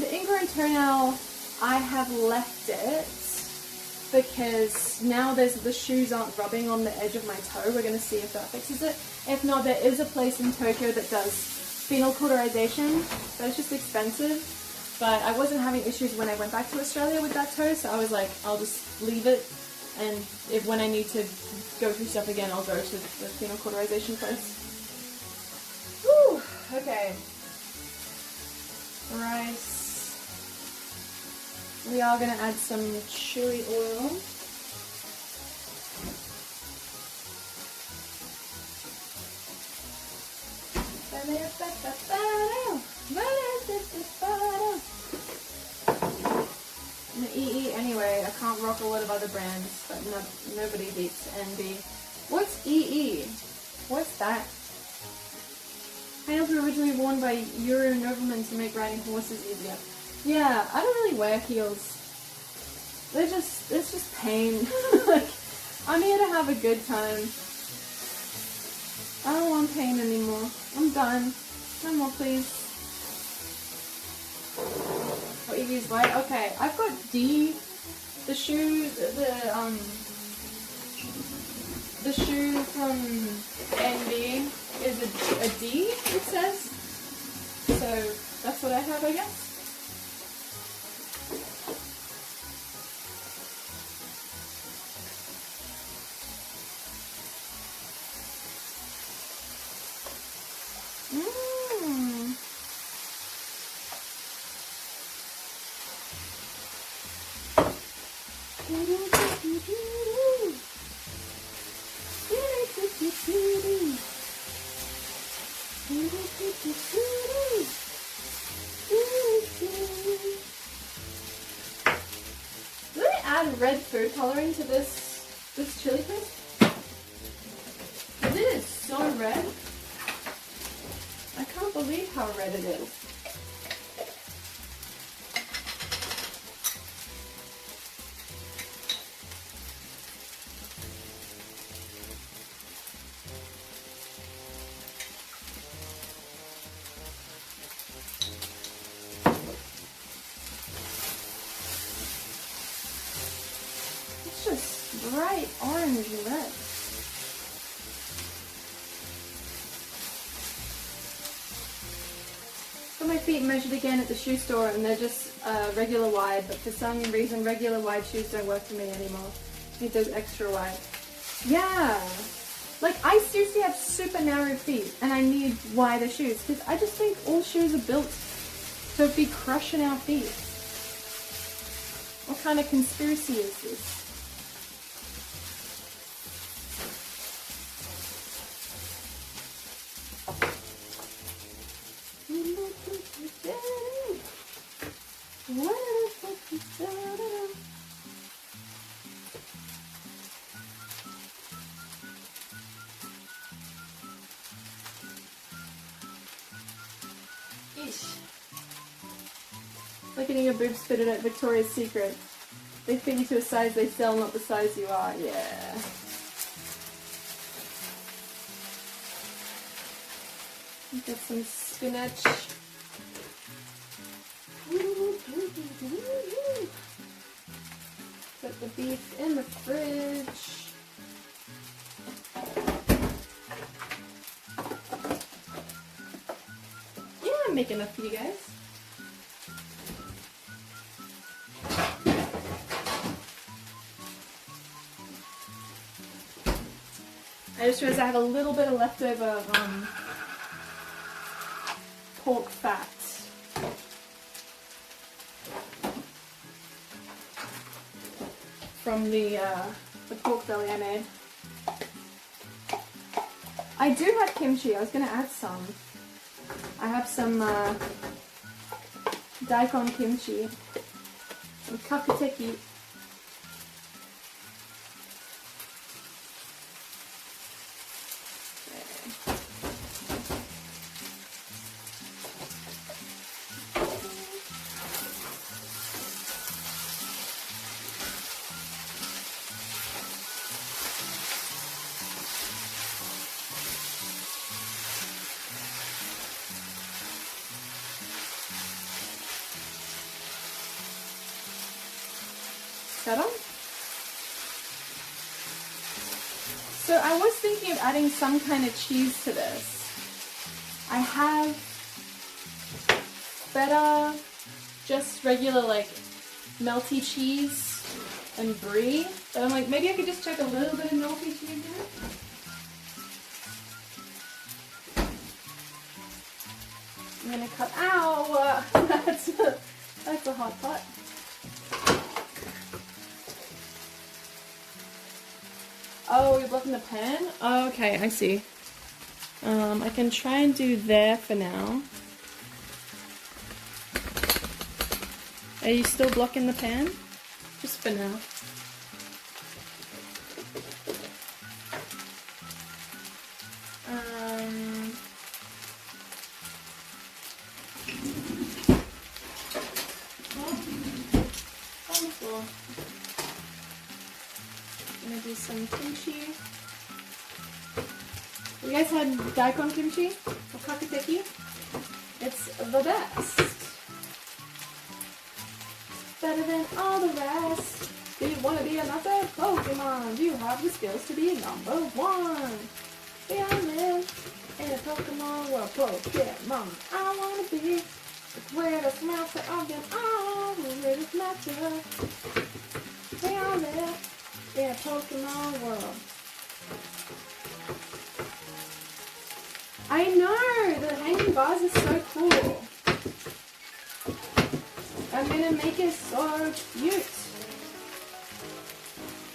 The ingrown toenail, I have left it because now the shoes aren't rubbing on the edge of my toe. We're going to see if that fixes it. If not, there is a place in Tokyo that does phenol cauterization, but it's just expensive. But I wasn't having issues when I went back to Australia with that toe, so I was like, I'll just leave it, and if when I need to go through stuff again, I'll go to the phenol cauterization place. Whew, okay. Rice. We are going to add some chili oil. I'm an EE anyway. I can't rock a lot of other brands, but nobody beats NB. What's EE? What's that? Heels were originally worn by Euro noblemen to make riding horses easier. Yeah, I don't really wear heels. It's just pain. Like, I'm here to have a good time. I don't want pain anymore. I'm done. No more, please. Oh, Evie's white. Okay, I've got D. The shoe from NB is a D, it says. So that's what I have, I guess. Did I add red food coloring to this chili crisp? It is so red. I can't believe how red it is. It's just bright orange red. Got my feet measured again at the shoe store and they're just regular wide, but for some reason regular wide shoes don't work for me anymore. I need those extra wide. Yeah! Like, I seriously have super narrow feet and I need wider shoes because I just think all shoes are built to be crushing our feet. What kind of conspiracy is this? Like getting your boobs fitted at Victoria's Secret. They fit you to a size they sell, not the size you are. Yeah. Get some spinach. Put the beef in the fridge. Yeah, I'm making enough for you guys. I just realized I have a little bit of leftover pork fat. From the pork belly I made. I do have kimchi. I was gonna add some. I have some daikon kimchi, some kakuteki. That on? So I was thinking of adding some kind of cheese to this. I have feta, just regular like melty cheese and brie, but I'm like, maybe I could just chuck a little bit of melty cheese in it. I'm gonna cut out. That's a hot pot. Oh, you're blocking the pan? Oh, okay, I see. I can try and do there for now. Are you still blocking the pan? Just for now. On the floor. Gonna do some kimchi. You guys had daikon kimchi or kakuteki? It's the best. Better than all the rest. Do you want to be another Pokemon? Do you have the skills to be number one? We all live in a Pokemon world. Pokemon, I want to be the greatest master of them all. The greatest master. We all live. Yeah, Pokemon world. I know! The hanging vase is so cool. I'm gonna make it so cute.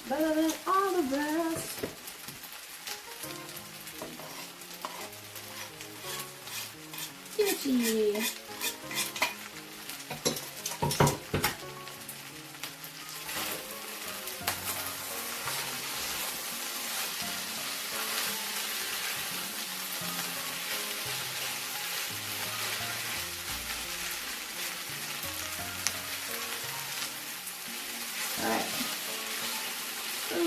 Better than all the rest. Kimchi. Alright.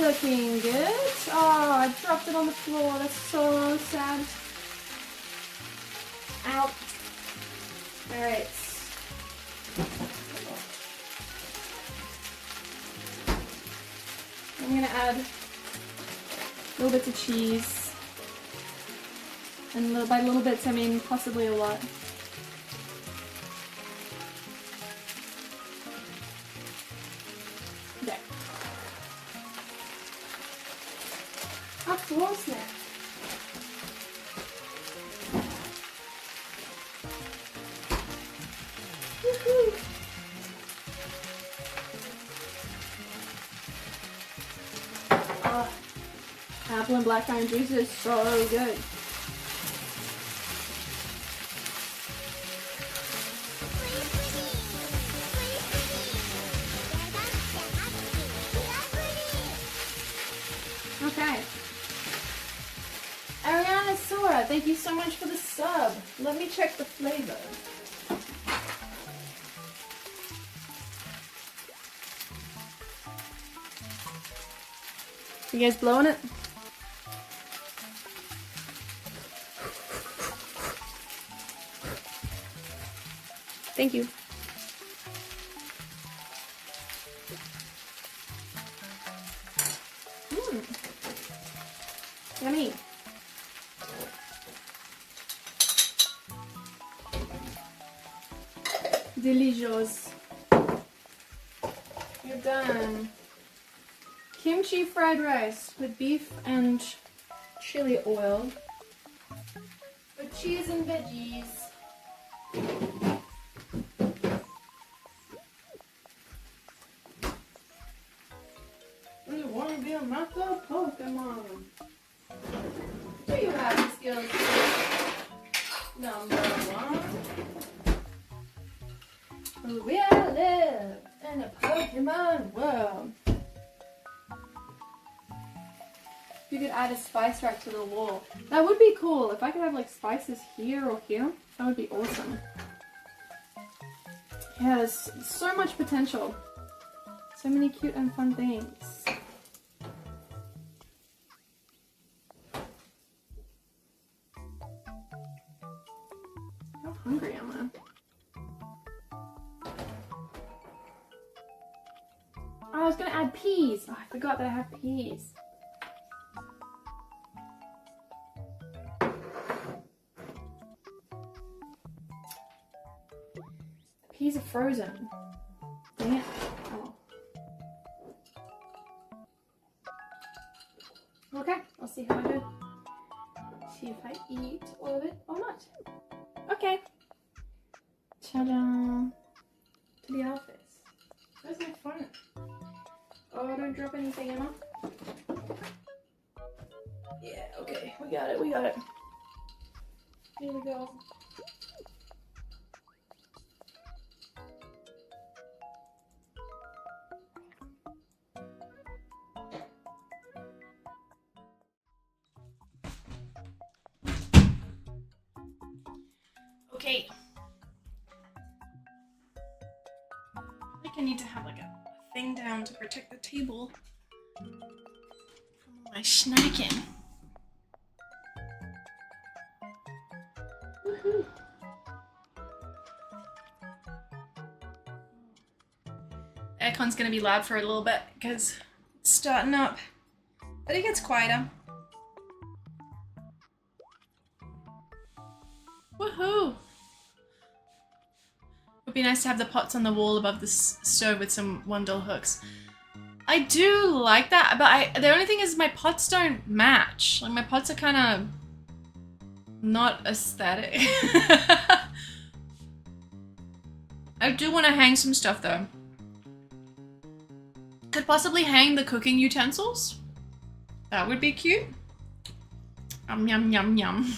Looking good. Oh, I dropped it on the floor. That's so sad. Ow. Alright. I'm gonna add little bits of cheese. And by little bits, I mean possibly a lot. There. A floor snack. Woohoo! Apple and black currant juice is so good. Okay. Ariana Sora, thank you so much for the sub. Let me check the flavor. You guys blowing it? Thank you. Yummy. Delicious. You're done. Kimchi fried rice with beef and chili oil. With cheese and veggies. You want to be a master Pokemon? Do you have the skills? Number one. We all live in a Pokemon world. You could add a spice rack to the wall. That would be cool. If I could have like spices here or here, that would be awesome. Yeah, there's so much potential. So many cute and fun things. How hungry am I? Oh, I was gonna add peas. Oh, I forgot that I have peas. Peas are frozen. Dang it. Oh. Okay, I'll see how I do. See if I eat all of it or not. Okay. Ta-da. To the office. Where's my phone? Oh, don't drop anything, Emma. Yeah, okay. We got it, we got it. Here we go. Okay. I think I need to have like a thing down to protect the table from my snacking. Woohoo! Aircon's gonna be loud for a little bit because it's starting up, but it gets quieter. Woohoo! Would be nice to have the pots on the wall above the stove with some $1 hooks. I do like that, but the only thing is my pots don't match. Like my pots are kind of not aesthetic. I do want to hang some stuff though. Could possibly hang the cooking utensils. That would be cute. Yum yum yum yum.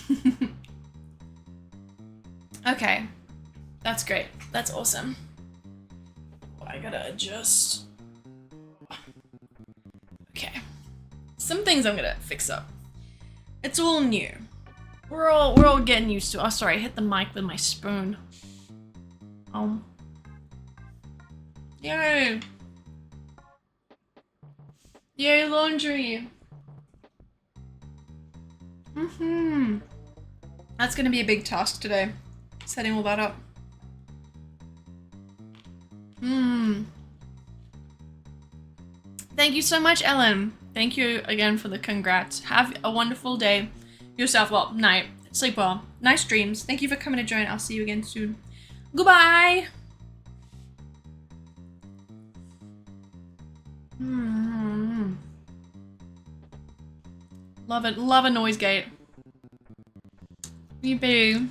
Okay, that's great. That's awesome. I gotta adjust. Okay, some things I'm gonna fix up. It's all new. We're all getting used to it. Oh, sorry, I hit the mic with my spoon. Yay! Yay, laundry. That's gonna be a big task today. Setting all that up. Thank you so much, Ellen. Thank you again for the congrats. Have a wonderful day. Yourself, well, night. Sleep well. Nice dreams. Thank you for coming to join. I'll see you again soon. Goodbye. Love it. Love a noise gate. Yippee.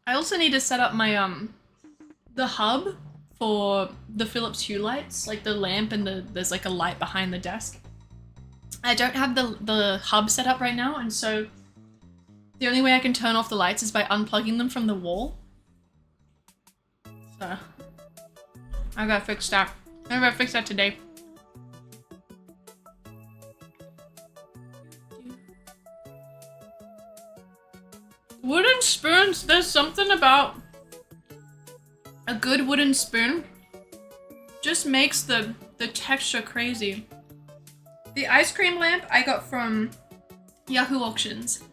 I also need to set up my the hub for the Philips Hue lights, like the lamp and there's like a light behind the desk. I don't have the hub set up right now, and so the only way I can turn off the lights is by unplugging them from the wall. So I gotta fix that. I gotta fix that today. Wooden spoons, there's something about a good wooden spoon just makes the texture crazy. The ice cream lamp I got from Yahoo Auctions.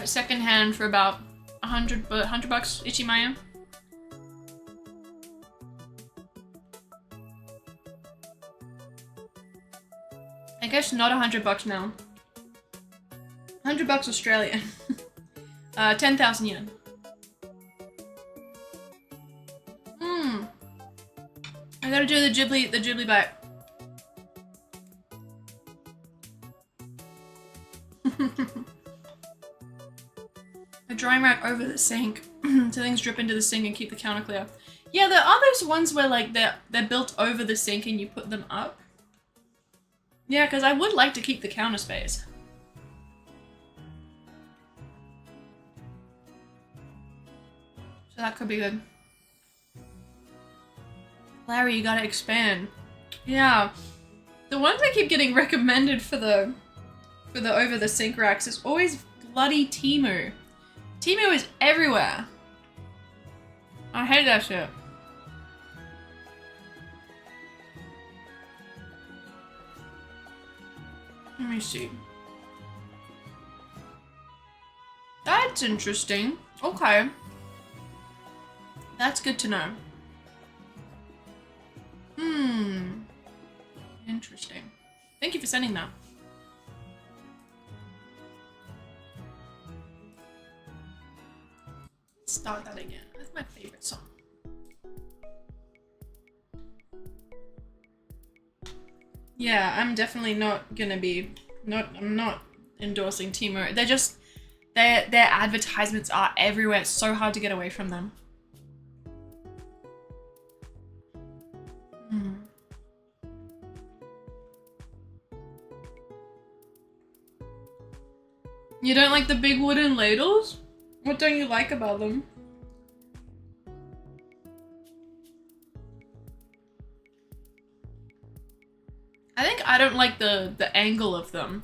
Second hand for about $100 Ichimaya. I guess not $100 now. $100 Australian. 10,000 yen. I gotta do the Ghibli bite. A drying rack over the sink so things drip into the sink and keep the counter clear. Yeah, there are those ones where like they're built over the sink and you put them up. Yeah, because I would like to keep the counter space. So that could be good. Larry, you gotta expand. Yeah. The ones I keep getting recommended for the over the sink racks is always bloody Temu. Temu is everywhere. I hate that shit. Let me see. That's interesting. Okay. That's good to know. Interesting. Thank you for sending that. Start that again. That's my favorite song. Yeah, I'm definitely not gonna be I'm not endorsing Temu. They're just their advertisements are everywhere. It's so hard to get away from them. You don't like the big wooden ladles? What don't you like about them? I think I don't like the angle of them.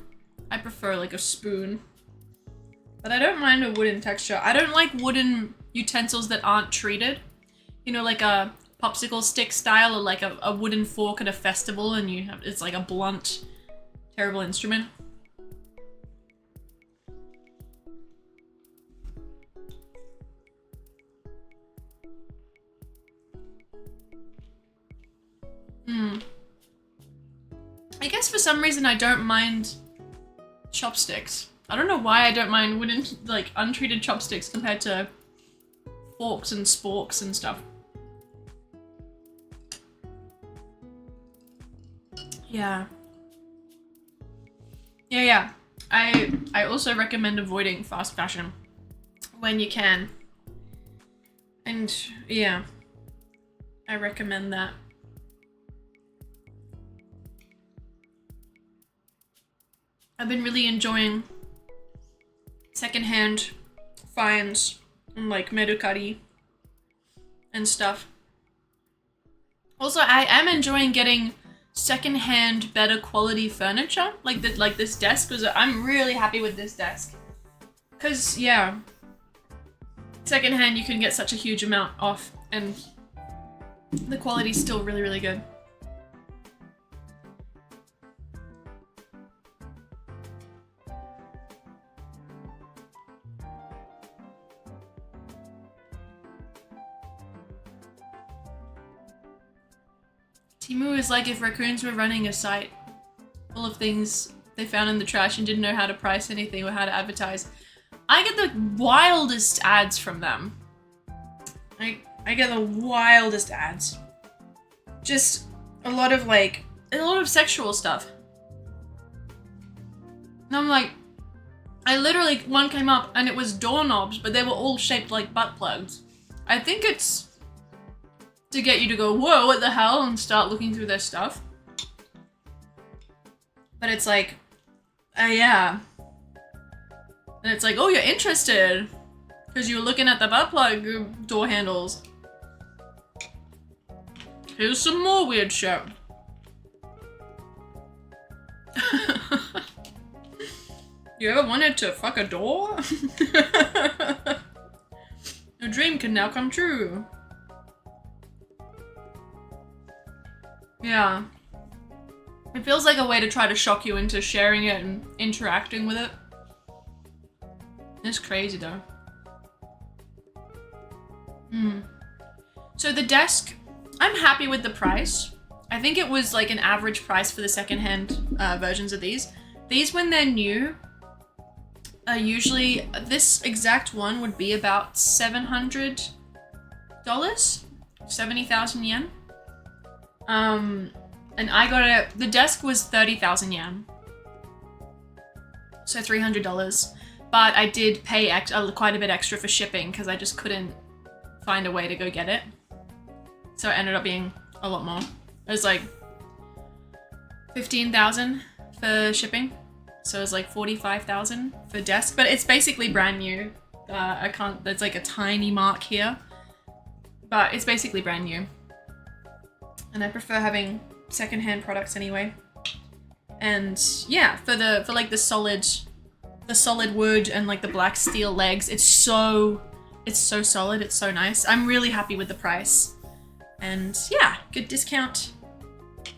I prefer like a spoon. But I don't mind a wooden texture. I don't like wooden utensils that aren't treated. You know, like a popsicle stick style or like a wooden fork at a festival and you have it's like a blunt, terrible instrument. I guess for some reason I don't mind chopsticks. I don't know why I don't mind wooden, like, untreated chopsticks compared to forks and sporks and stuff. Yeah. Yeah. I also recommend avoiding fast fashion when you can. And yeah, I recommend that. I've been really enjoying secondhand finds on like Mercari and stuff. Also, I am enjoying getting secondhand better quality furniture, like this desk, because I'm really happy with this desk. Cause yeah, secondhand you can get such a huge amount off, and the quality's still really, really good. Temu is like if raccoons were running a site full of things they found in the trash and didn't know how to price anything or how to advertise. I get the wildest ads from them. I get the wildest ads. Just a lot of sexual stuff. And I'm like, I literally, one came up and it was doorknobs, but they were all shaped like butt plugs. I think it's to get you to go, whoa, what the hell, and start looking through their stuff. But it's like, yeah. And it's like, oh, you're interested because you were looking at the butt plug door handles. Here's some more weird shit. You ever wanted to fuck a door? Your dream can now come true. Yeah. It feels like a way to try to shock you into sharing it and interacting with it. It's crazy though. So the desk, I'm happy with the price. I think it was like an average price for the secondhand versions of these. These, when they're new, are usually, this exact one would be about $700, 70,000 yen. And I got it, the desk was 30,000 yen. So $300. But I did pay quite a bit extra for shipping because I just couldn't find a way to go get it. So it ended up being a lot more. It was like 15,000 for shipping. So it was like 45,000 for desk, but it's basically brand new. There's like a tiny mark here, but it's basically brand new. And I prefer having secondhand products anyway. And yeah, for like the solid wood and like the black steel legs, it's so solid, it's so nice. I'm really happy with the price. And yeah, good discount.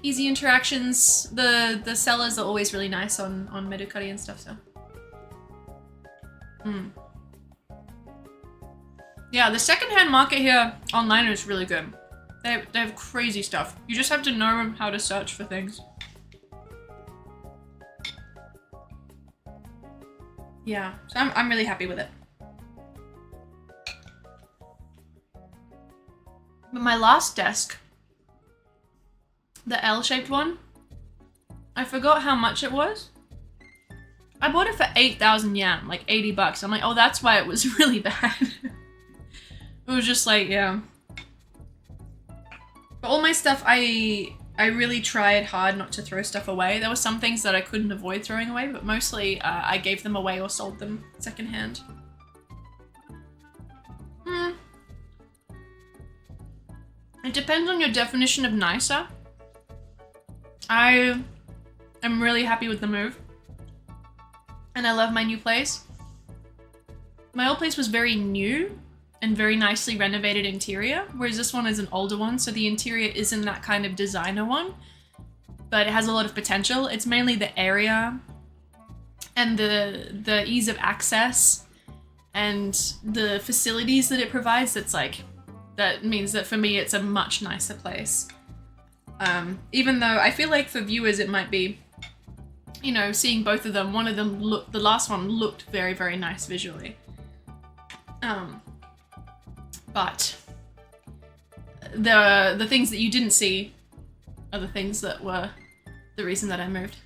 Easy interactions. The sellers are always really nice on Mercari and stuff, so. Yeah, the secondhand market here online is really good. They have crazy stuff. You just have to know how to search for things. Yeah, so I'm really happy with it. But my last desk, the L-shaped one, I forgot how much it was. I bought it for 8,000 yen, like 80 bucks. I'm like, oh, that's why it was really bad. It was just like, yeah. But all my stuff, I really tried hard not to throw stuff away. There were some things that I couldn't avoid throwing away, but mostly I gave them away or sold them secondhand. It depends on your definition of nicer. I am really happy with the move. And I love my new place. My old place was very new and very nicely renovated interior, whereas this one is an older one, so the interior isn't that kind of designer one, but it has a lot of potential. It's mainly the area and the ease of access and the facilities that it provides that means that for me it's a much nicer place. Even though I feel like for viewers it might be, you know, seeing both of them, the last one looked very, very nice visually. But the things that you didn't see are the things that were the reason that I moved.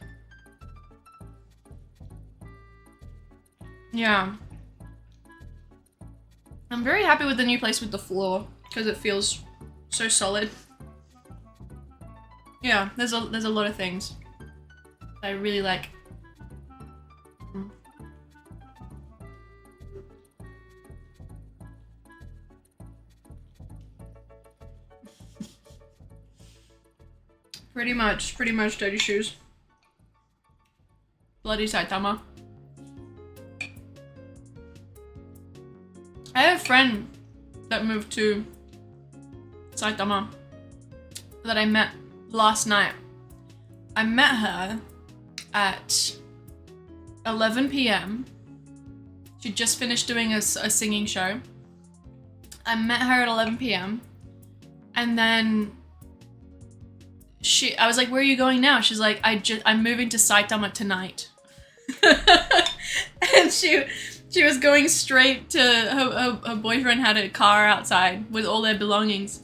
Yeah. I'm very happy with the new place with the floor because it feels so solid. Yeah, there's a lot of things I really like. Pretty much dirty shoes. Bloody Saitama. I have a friend that moved to Saitama that I met last night. I met her at 11 p.m. She just finished doing a singing show. I met her at 11 p.m. and then I was like, where are you going now? She's like, I'm moving to Saitama tonight. And she was going straight to her boyfriend had a car outside with all their belongings.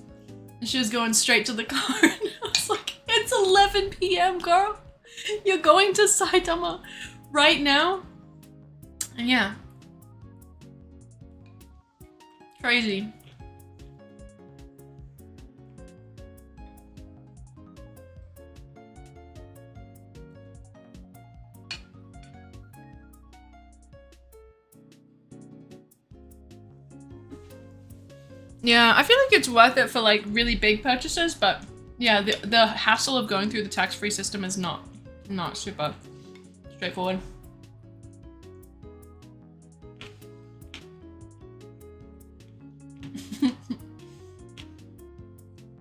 And she was going straight to the car. And I was like, it's 11 p.m. girl. You're going to Saitama right now? And yeah. Crazy. Yeah, I feel like it's worth it for like really big purchases, but yeah, the hassle of going through the tax-free system is not super straightforward.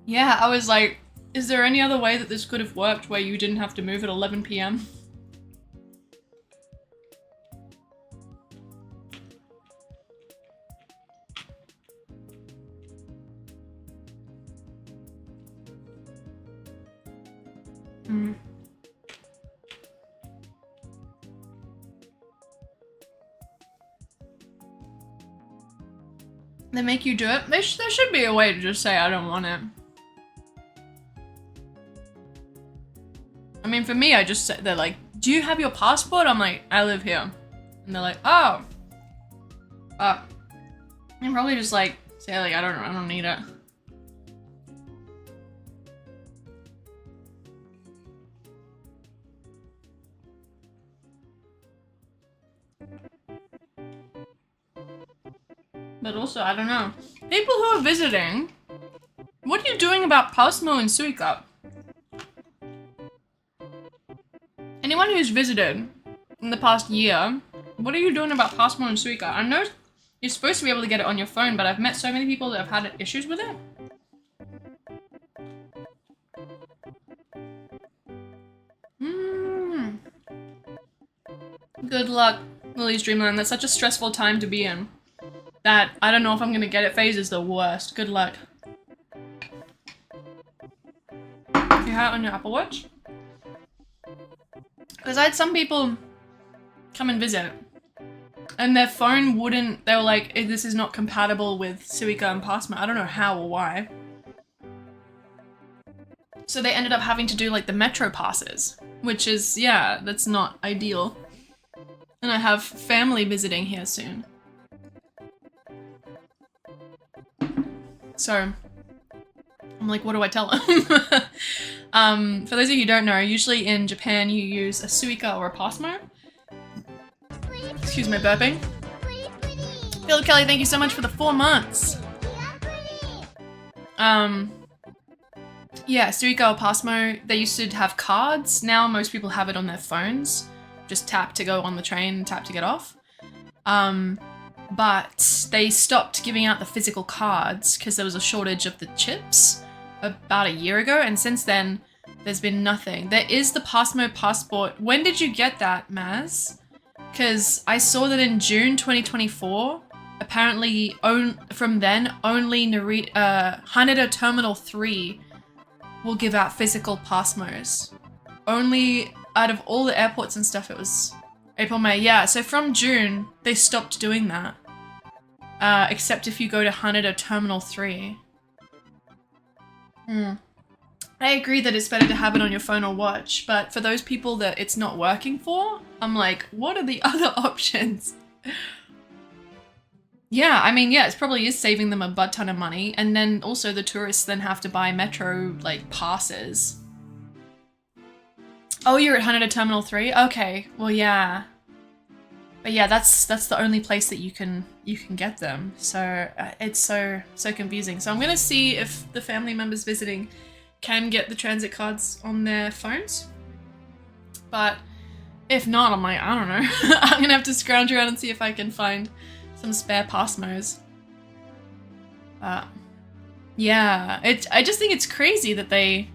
Yeah, I was like, is there any other way that this could have worked where you didn't have to move at 11 p.m.? Hmm. They make you do it? There should be a way to just say, I don't want it. I mean, for me, I just said, they're like, do you have your passport? I'm like, I live here. And they're like, oh. And probably just like, say like, I don't need it. But also, I don't know. People who are visiting, what are you doing about Pasmo and Suica? Anyone who's visited in the past year, what are you doing about Pasmo and Suica? I know you're supposed to be able to get it on your phone, but I've met so many people that have had issues with it. Good luck, Lily's Dreamland. That's such a stressful time to be in. That I don't know if I'm gonna get it phase is the worst. Good luck. You have it on your Apple Watch? Because I had some people come and visit and their phone wouldn't, they were like, this is not compatible with Suica and Pasmo. I don't know how or why. So they ended up having to do like the Metro passes, which is, yeah, that's not ideal. And I have family visiting here soon. So I'm like, what do I tell them? For those of you who don't know, usually in Japan you use a Suica or a Pasmo. Excuse my burping. Philip Kelly, thank you so much for the 4 months. Yeah, Suica or Pasmo, they used to have cards. Now most people have it on their phones. Just tap to go on the train, tap to get off. But they stopped giving out the physical cards because there was a shortage of the chips about a year ago, and since then there's been nothing. There is the Pasmo passport. When did you get that, Maz? Because I saw that in June 2024, apparently from then only Haneda Terminal 3 will give out physical Pasmos. Only out of all the airports and stuff, it was April, May. Yeah, so from June, they stopped doing that. Except if you go to Haneda Terminal 3. I agree that it's better to have it on your phone or watch, but for those people that it's not working for, I'm like, what are the other options? Yeah, I mean, yeah, it probably is saving them a butt ton of money, and then also the tourists then have to buy metro, like, passes. Oh, you're at Haneda Terminal 3? Okay, well, yeah. But yeah, that's the only place that you can get them. So it's so confusing. So I'm gonna see if the family members visiting can get the transit cards on their phones. But if not, I'm like, I don't know. I'm gonna have to scrounge around and see if I can find some spare Pasmos. Yeah, I just think it's crazy that they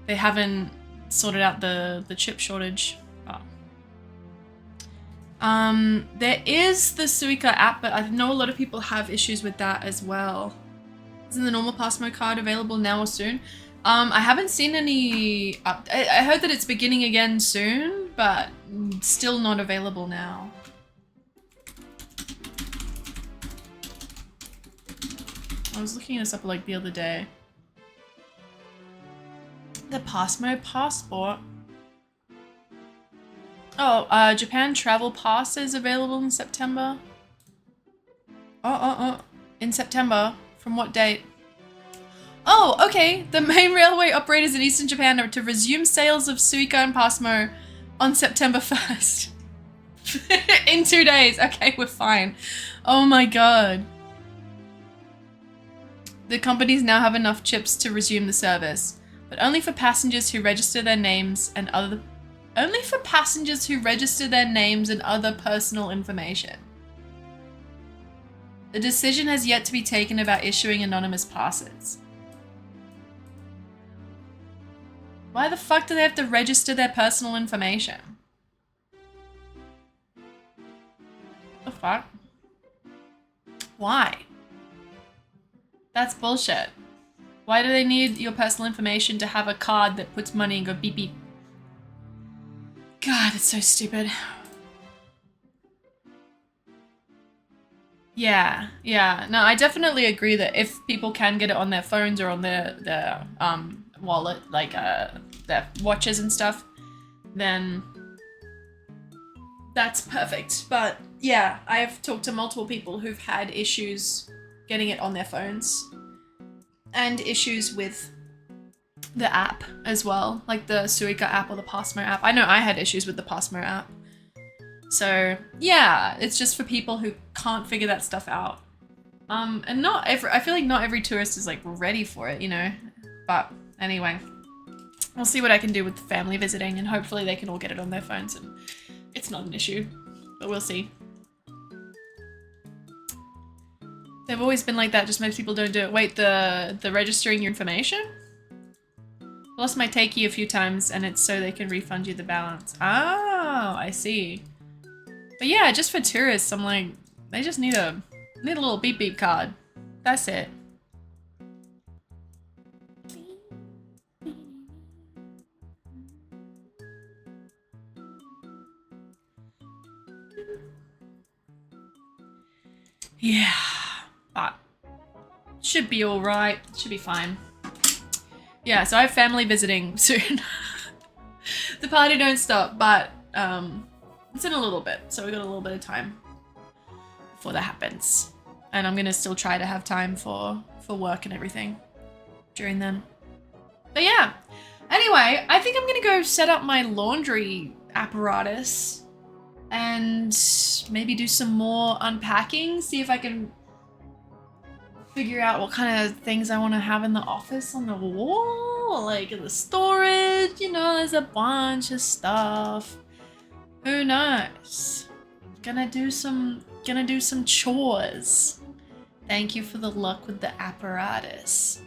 haven't sorted out the chip shortage. There is the Suica app, but I know a lot of people have issues with that as well. Isn't the normal Pasmo card available now or soon? I haven't seen any I heard that it's beginning again soon, but still not available now. I was looking this up like the other day. The Pasmo passport. Oh, Japan Travel Pass is available in September. In September. From what date? Oh, okay. The main railway operators in Eastern Japan are to resume sales of Suica and Pasmo on September 1st. In 2 days. Okay, we're fine. Oh my god. The companies now have enough chips to resume the service, but only for passengers who register their names and other personal information. The decision has yet to be taken about issuing anonymous passes. Why the fuck do they have to register their personal information? The fuck? Why? That's bullshit. Why do they need your personal information to have a card that puts money and go beep beep? God, it's so stupid. Yeah. No, I definitely agree that if people can get it on their phones or on their wallet, like their watches and stuff, then that's perfect. But yeah, I've talked to multiple people who've had issues getting it on their phones and issues with the app as well, like the Suica app or the Passmo app. I know I had issues with the Passmo app. So yeah, it's just for people who can't figure that stuff out. And not every, I feel like not every tourist is like ready for it, you know? But anyway, I'll see what I can do with the family visiting and hopefully they can all get it on their phones and it's not an issue, but we'll see. They've always been like that, just most people don't do it. Wait, the registering your information? Lost my takey a few times and it's so they can refund you the balance. Oh, I see. But yeah, just for tourists, I'm like, they just need a little beep beep card. That's it. Yeah, but should be all right. Should be fine. Yeah, so I have family visiting soon. The party don't stop, but it's in a little bit, so we got a little bit of time before that happens. And I'm gonna still try to have time for work and everything during then. But yeah, anyway, I think I'm gonna go set up my laundry apparatus and maybe do some more unpacking, see if I can figure out what kind of things I want to have in the office on the wall, like in the storage, you know, there's a bunch of stuff. Who knows? Gonna do some chores. Thank you for the luck with the apparatus.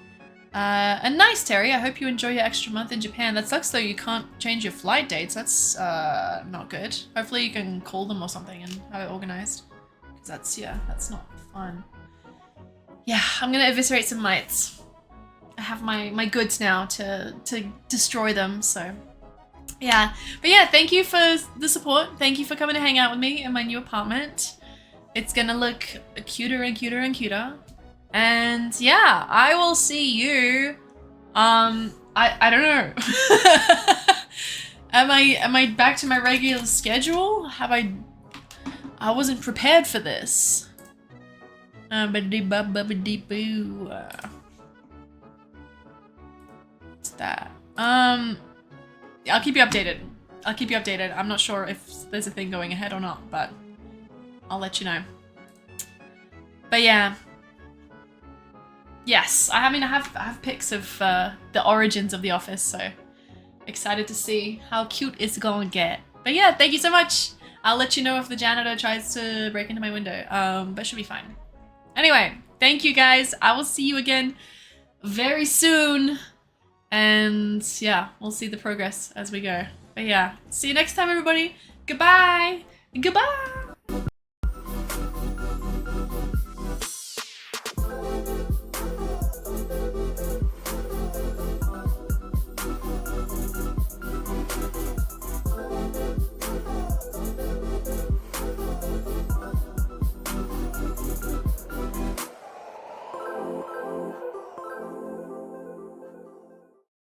And nice, Terry. I hope you enjoy your extra month in Japan. That sucks though, you can't change your flight dates. That's not good. Hopefully you can call them or something and have it organized. Because that's not fun. Yeah, I'm gonna eviscerate some mites. I have my goods now to destroy them, so yeah. But yeah, thank you for the support. Thank you for coming to hang out with me in my new apartment. It's gonna look cuter and cuter and cuter. And yeah, I will see you. I don't know. Am I back to my regular schedule? I wasn't prepared for this. What's that? I'll keep you updated. I'm not sure if there's a thing going ahead or not, but I'll let you know. But yeah. Yes, I have pics of the origins of the office, so excited to see how cute it's gonna get. But yeah, thank you so much. I'll let you know if the janitor tries to break into my window, but it should be fine. Anyway, thank you guys. I will see you again very soon. And yeah, we'll see the progress as we go. But yeah, see you next time, everybody. Goodbye. Goodbye.